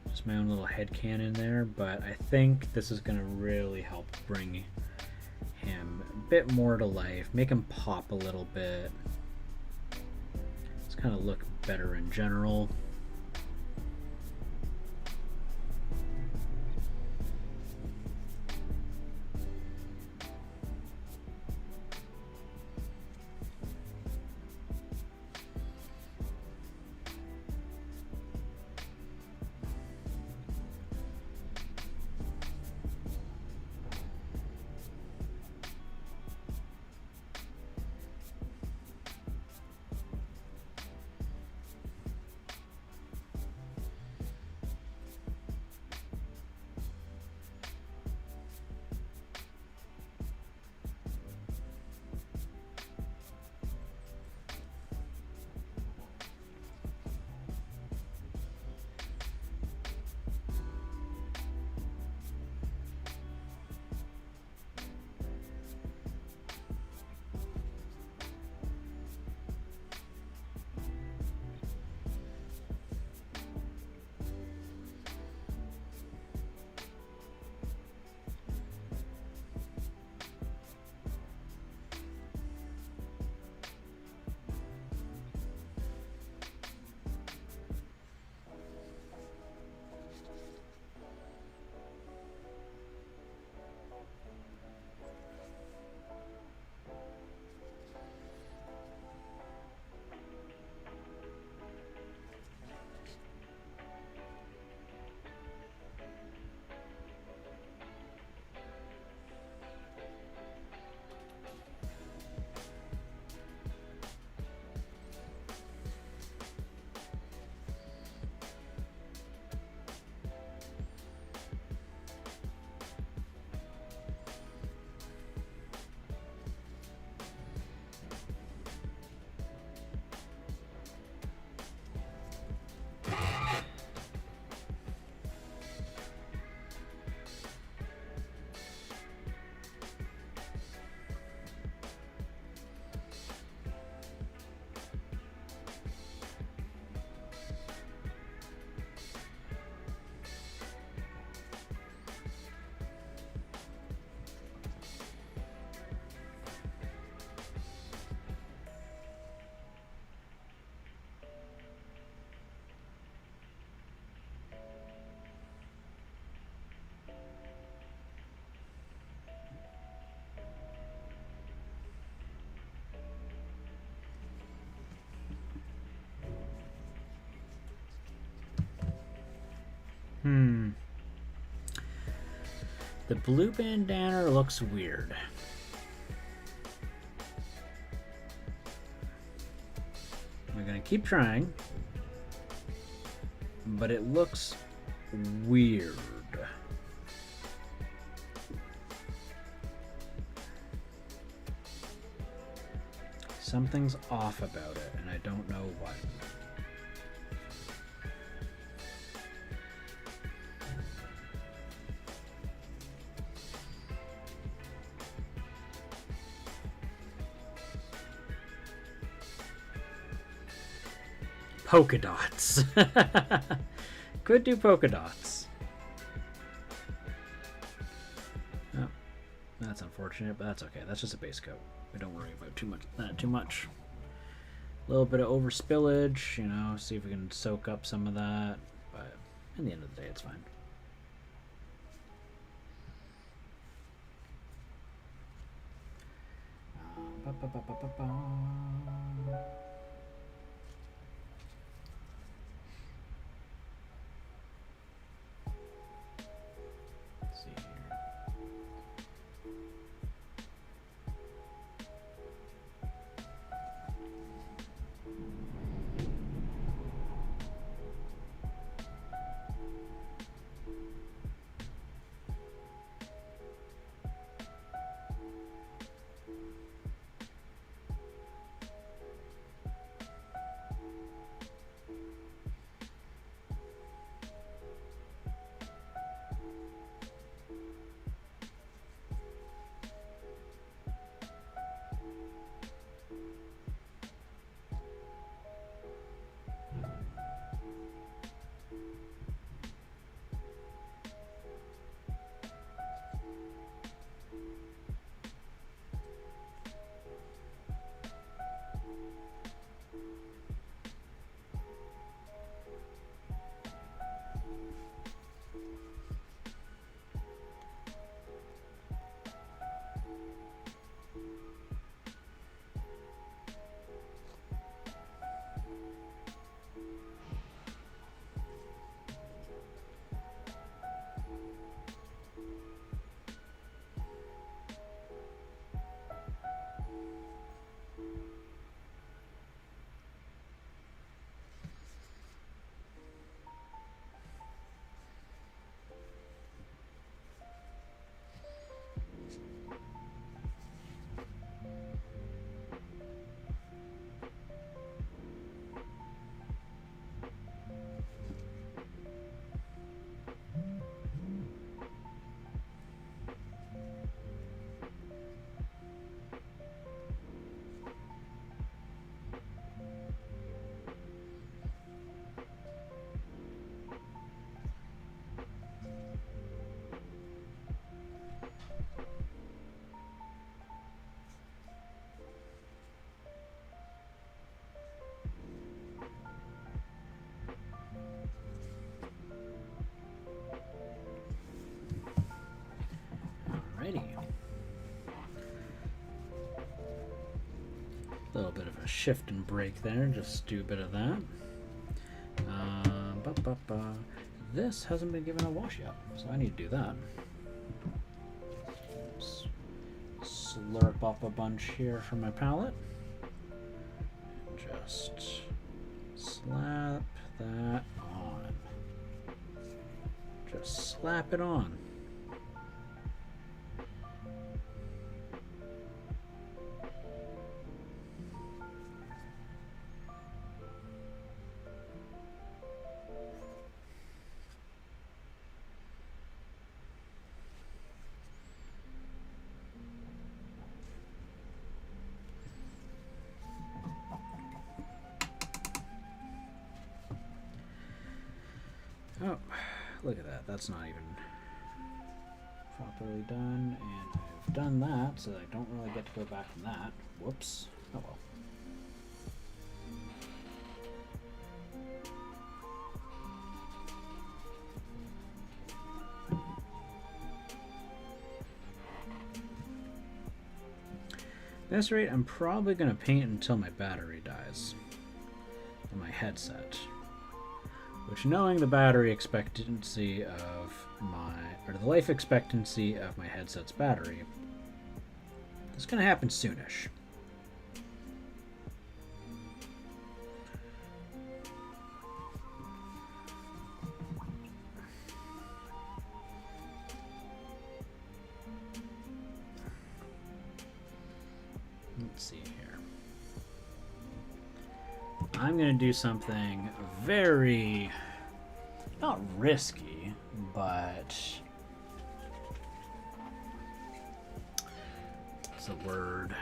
Just my own little headcanon there, but I think this is going to really help bring him a bit more to life, make him pop a little bit. Kind of look better in general. The blue bandana looks weird. We're gonna keep trying, but it looks weird. Something's off about it, and I don't know what. Polka dots. Could do polka dots. Oh, that's unfortunate, but that's okay. That's just a base coat. We don't worry about too much. A little bit of over spillage, you know, see if we can soak up some of that. But in the end of the day, it's fine. Let's see here. Alrighty. A little bit of a shift and break there, just do a bit of that. This hasn't been given a wash yet, so I need to do that. Slurp up a bunch here from my palette. Just slap that on. Just slap it on. Oh, look at that. That's not even properly done. And I've done that, so I don't really get to go back from that. Whoops. Oh well. At this rate, I'm probably going to paint until my battery dies on my headset, Which, knowing the battery expectancy of or the life expectancy of my headset's battery, it's going to happen soonish. Let's see here. I'm going to do something very, not risky, but what's the word?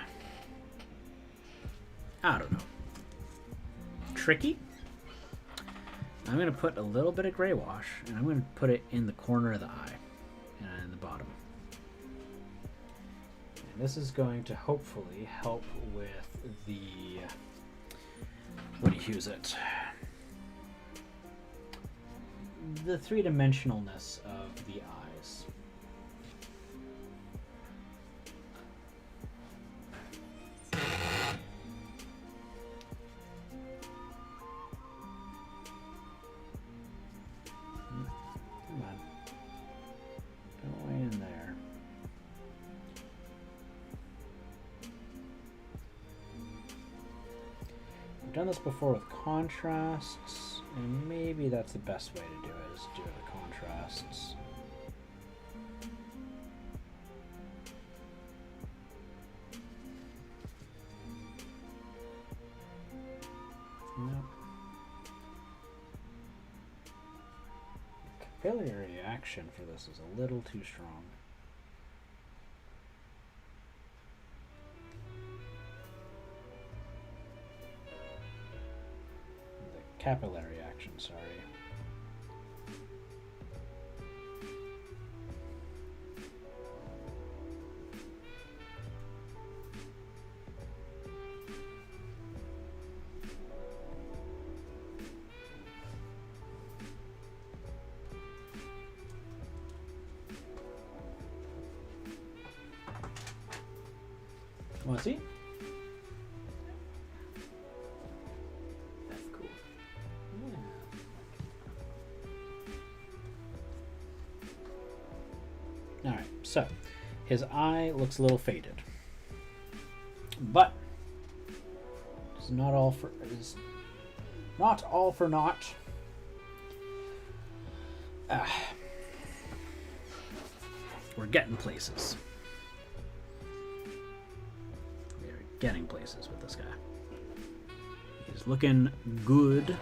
I don't know. Tricky? I'm going to put a little bit of gray wash, and I'm going to put it in the corner of the eye and in the bottom. And this is going to hopefully help with the, what do you use it? The three-dimensionalness of the eyes. Come on. Go way in there. I've done this before with contrasts, and maybe that's the best way to do it, is do it with contrasts. Nope. Capillary action for this is a little too strong. The capillary action, sorry. Want to see?
That's cool.
Yeah. Alright, so his eye looks a little faded. But it's not all for naught. We're getting places. Getting places with this guy. He's looking good.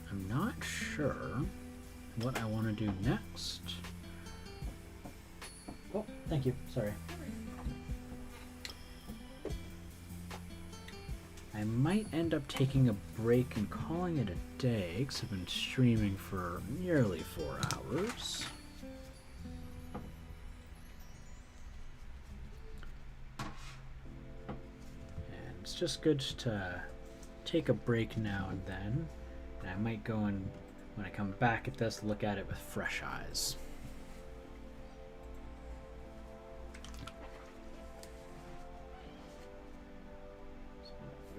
I'm not sure what I want to do next. Oh, thank you. Sorry. I might end up taking a break and calling it a day, because I've been streaming for nearly 4 hours. And it's just good to take a break now and then. And I might go and, when I come back at this, look at it with fresh eyes.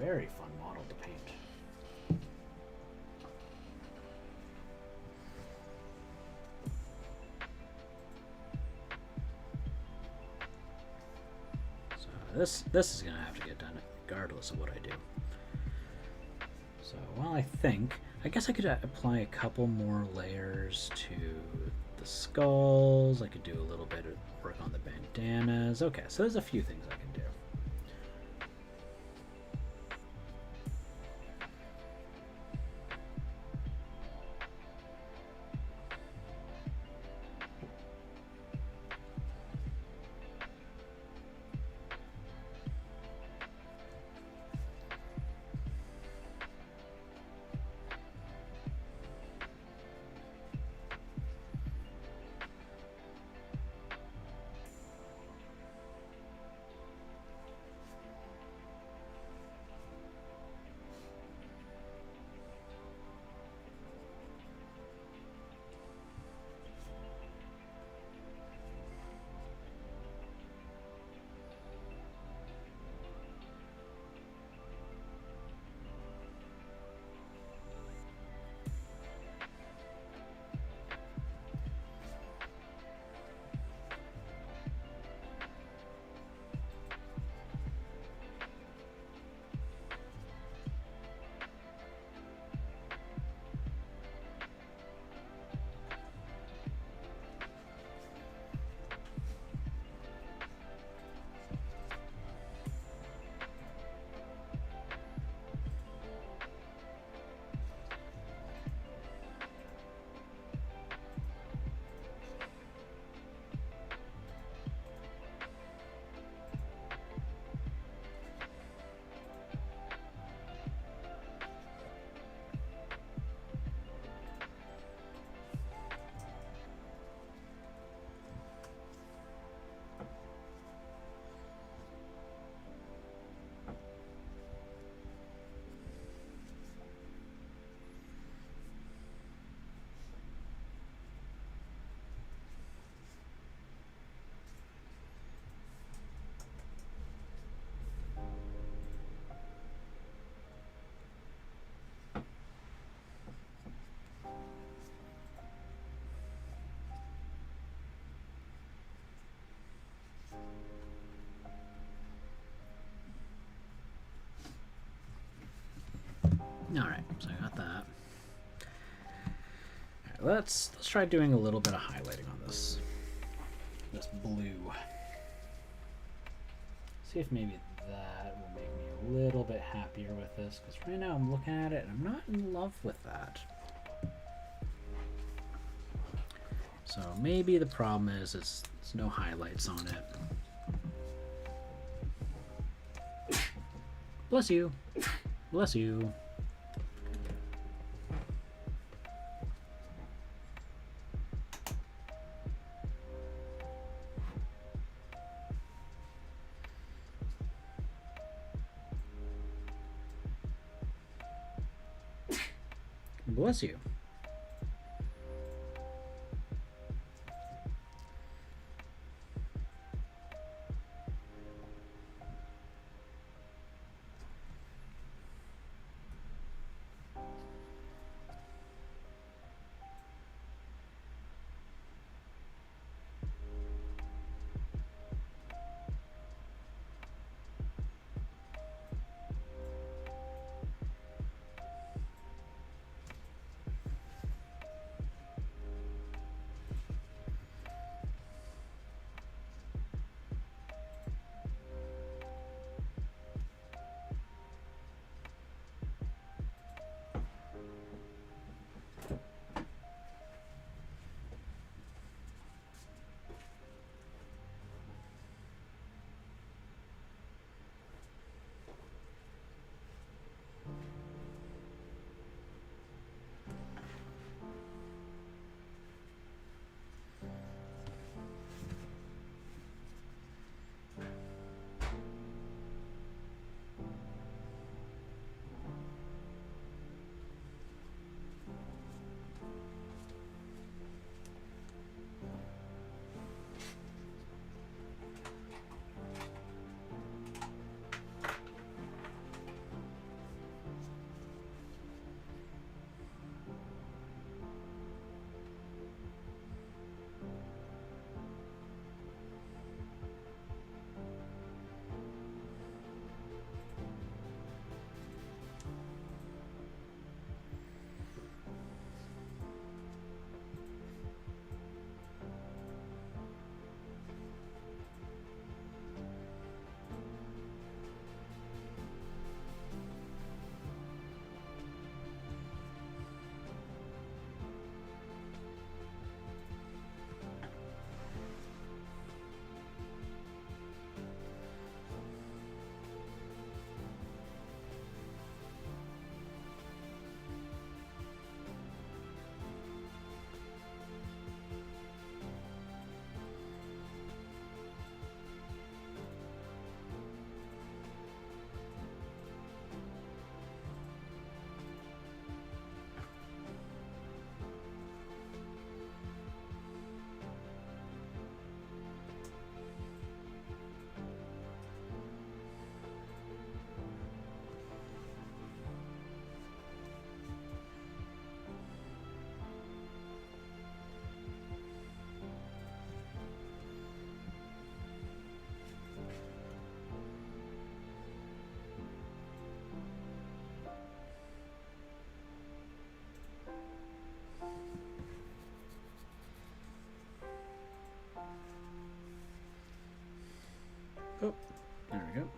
very fun model to paint. So this is gonna have to get done regardless of what I do. So while I guess I could apply a couple more layers to the skulls. I could do a little bit of work on the bandanas. Okay, so there's a few things I can do. Alright, so I got that. Alright, let's try doing a little bit of highlighting on this blue. See if maybe that will make me a little bit happier with this, because right now I'm looking at it and I'm not in love with that. So maybe the problem is it's no highlights on it. Bless you. Bless you. Bless you. Oh, there we go.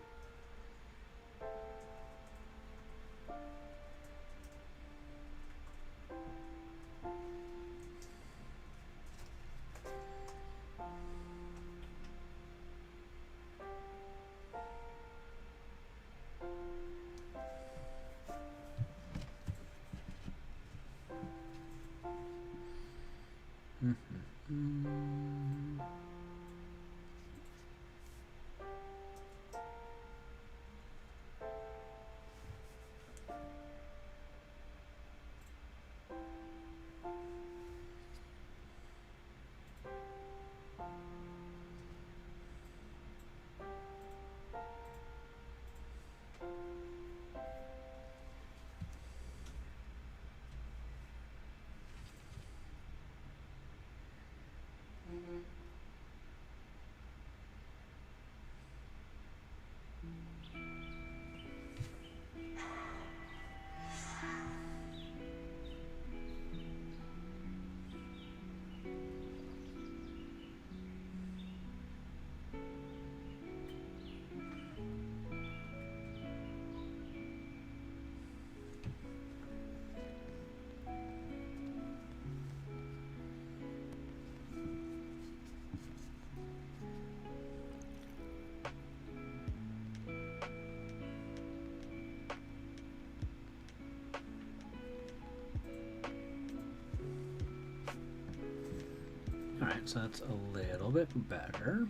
Alright, so that's a little bit better.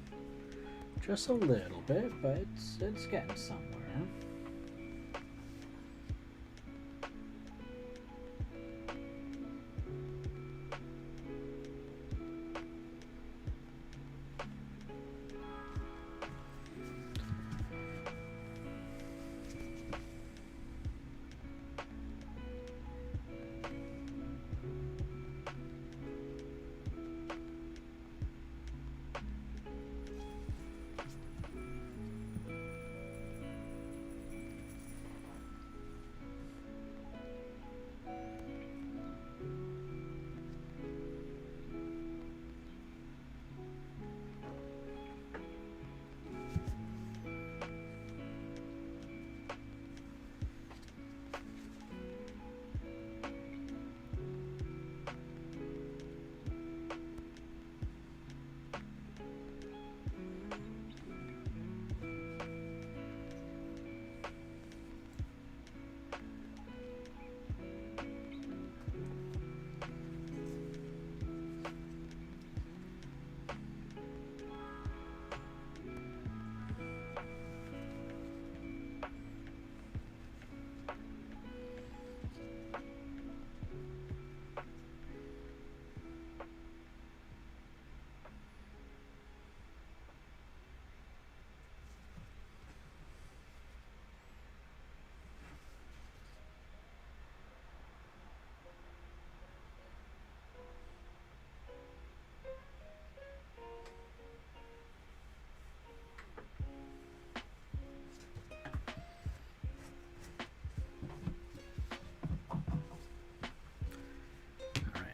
Just a little bit, but it's getting somewhere.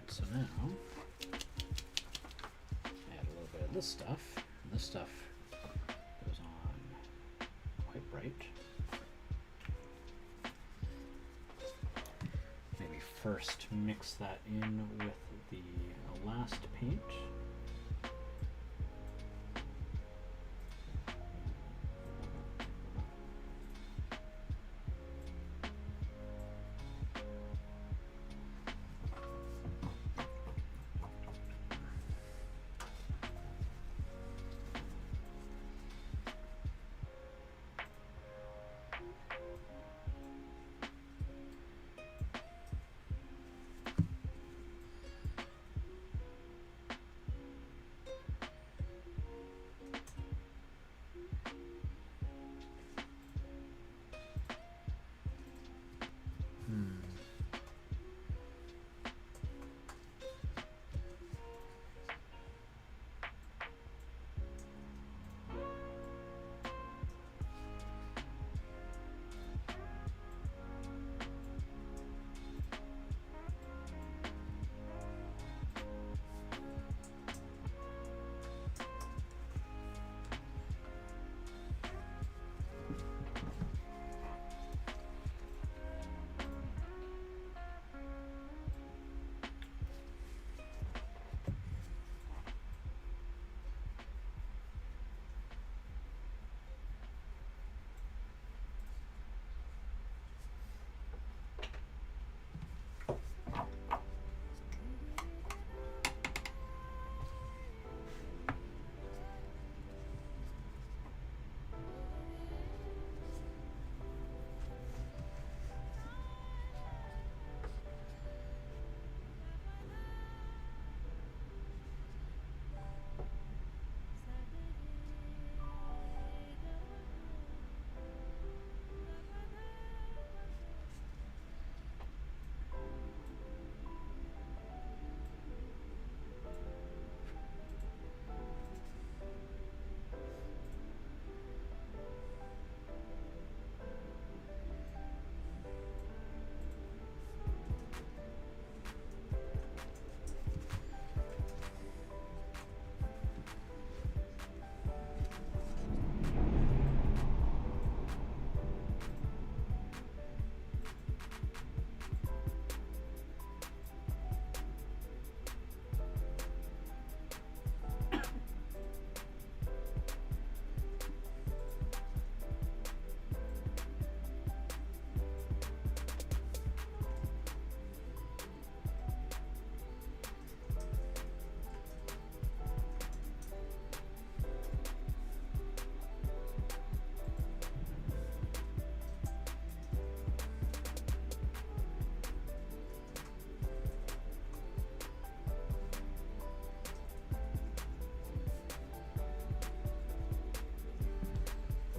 So now, add a little bit of this stuff. And this stuff goes on quite bright. Maybe first mix that in with the last paint.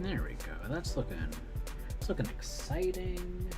There we go. It's looking exciting.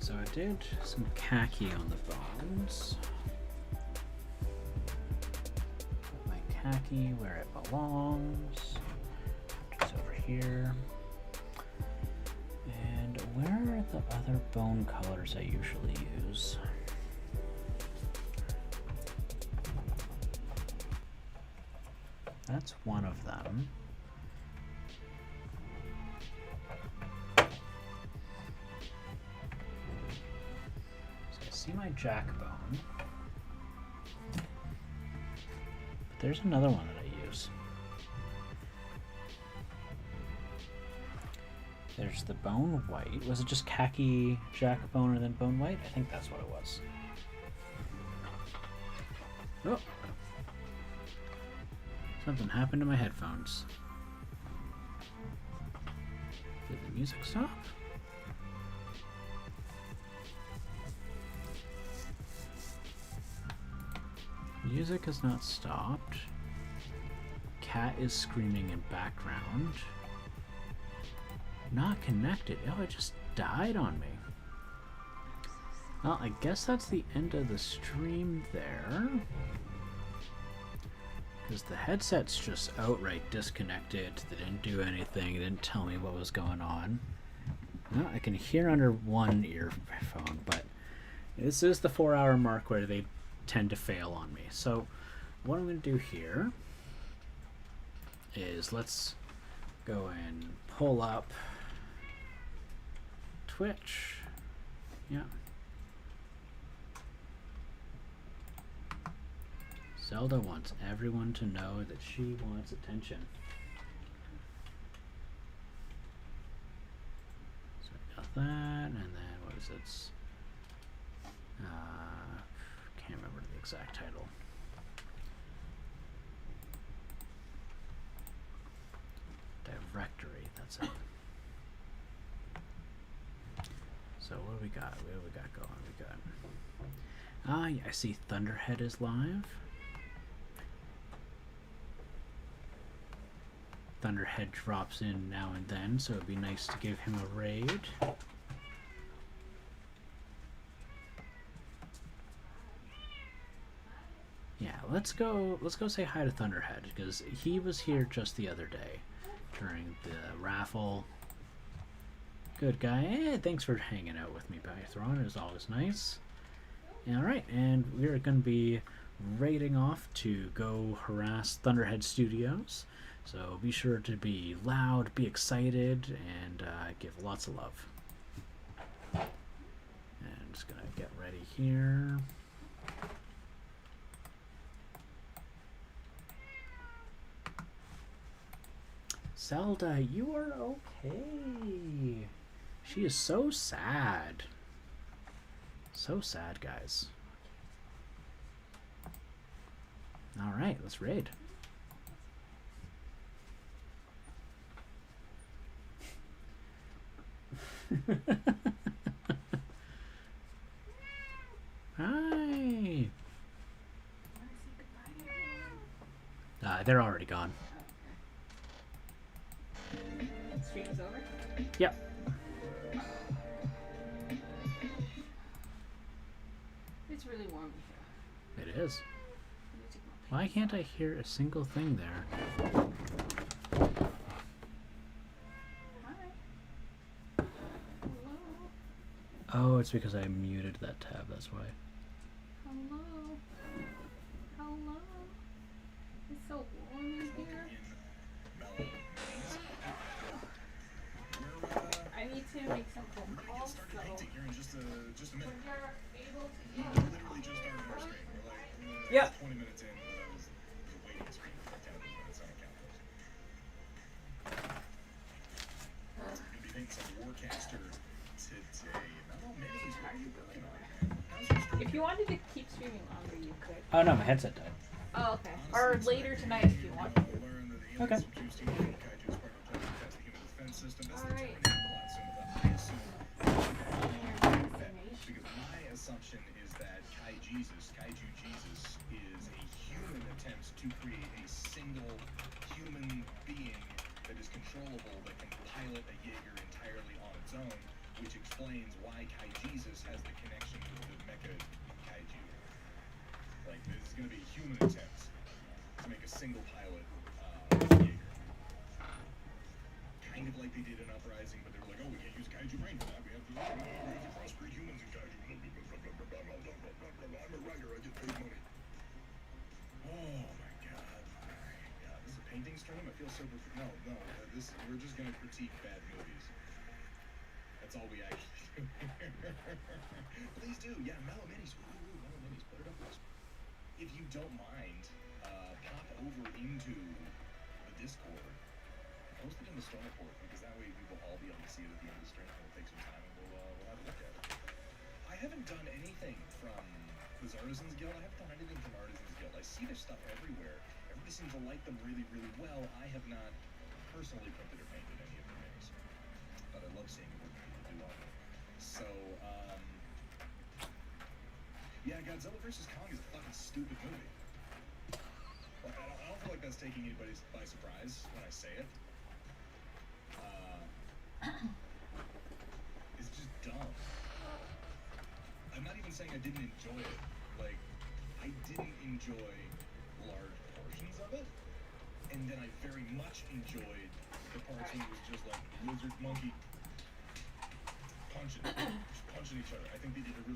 So I did some khaki on the bones. Put my khaki where it belongs. Just over here. And where are the other bone colors I usually use? That's one of them. See my jackbone, but there's another one that I use. There's the bone white. Was it just khaki jackbone and then bone white? I think that's what it was. Oh, something happened to my headphones. Did the music stop? Music has not stopped. Cat is screaming in background. Not connected. Oh, it just died on me. Well, I guess that's the end of the stream there. Because the headset's just outright disconnected. They didn't do anything. They didn't tell me what was going on. Well, I can hear under one earphone, but this is the 4-hour mark where they tend to fail on me. So what I'm going to do here is let's go and pull up Twitch. Yeah. Zelda wants everyone to know that she wants attention. So I got that, and then what is it? Can't remember the exact title. Directory, that's it. So what do we got? What do we got going? We got I see Thunderhead is live. Thunderhead drops in now and then, so it'd be nice to give him a raid. Yeah, let's go say hi to Thunderhead, because he was here just the other day during the raffle. Good guy. Hey, thanks for hanging out with me, Pythron. It was always nice. Alright, and we're going to be raiding off to go harass Thunderhead Studios. So be sure to be loud, be excited, and give lots of love. And I'm just going to get ready here. Zelda, you are okay. She is so sad. So sad, guys. Alright, let's raid. Hi. They're already gone.
Stream is over?
Yep.
It's really warm here.
It is. Why can't I hear a single thing there?
Hi. Hello.
Oh, it's because I muted that tab, that's why.
Hello. Hello. It's so warm in here. I need to make some phone calls, so when you're able to If you wanted to keep streaming longer, you could.
Oh no, my headset died.
Oh, okay. Or later tonight if you want.
Okay.
Alright.
Because my assumption is that Kaiju Jesus is a human attempt to create a single human being that is controllable, that can pilot a Jaeger entirely on its own, which explains why Jesus has the connection with the Mecha Kaiju. Like, this is going to be a human attempt to make a single pilot Jaeger. Kind of like they did in Uprising, but they were like, oh, we can't use Kaiju brain for that. We have to crossbreed humans and Kaiju. I'm a writer. I get paid money. Oh my god. This is a painting stream? I feel so... No. We're just going to critique bad movies. That's all we actually do. Please do. Yeah, Mellow Minis. Mellow Minis. Put it up. If you don't mind, pop over into the Discord. Post it in the store report, because that way we will all be able to see it at the end of the stream, and we'll take some time and we'll have a look at it. I haven't done anything from this Artisans Guild. I haven't done anything from Artisans Guild. I see their stuff everywhere. Everybody seems to like them really, really well. I have not personally printed or painted any of their minis, but I love seeing what people do on them. So, yeah, Godzilla vs. Kong is a fucking stupid movie. Like, I don't feel like that's taking anybody by surprise when I say it. It's just dumb. I'm not even saying I didn't enjoy it. Like, I didn't enjoy large portions of it, and then I very much enjoyed the parts when it was just like lizard monkey punching each other. I think they did a really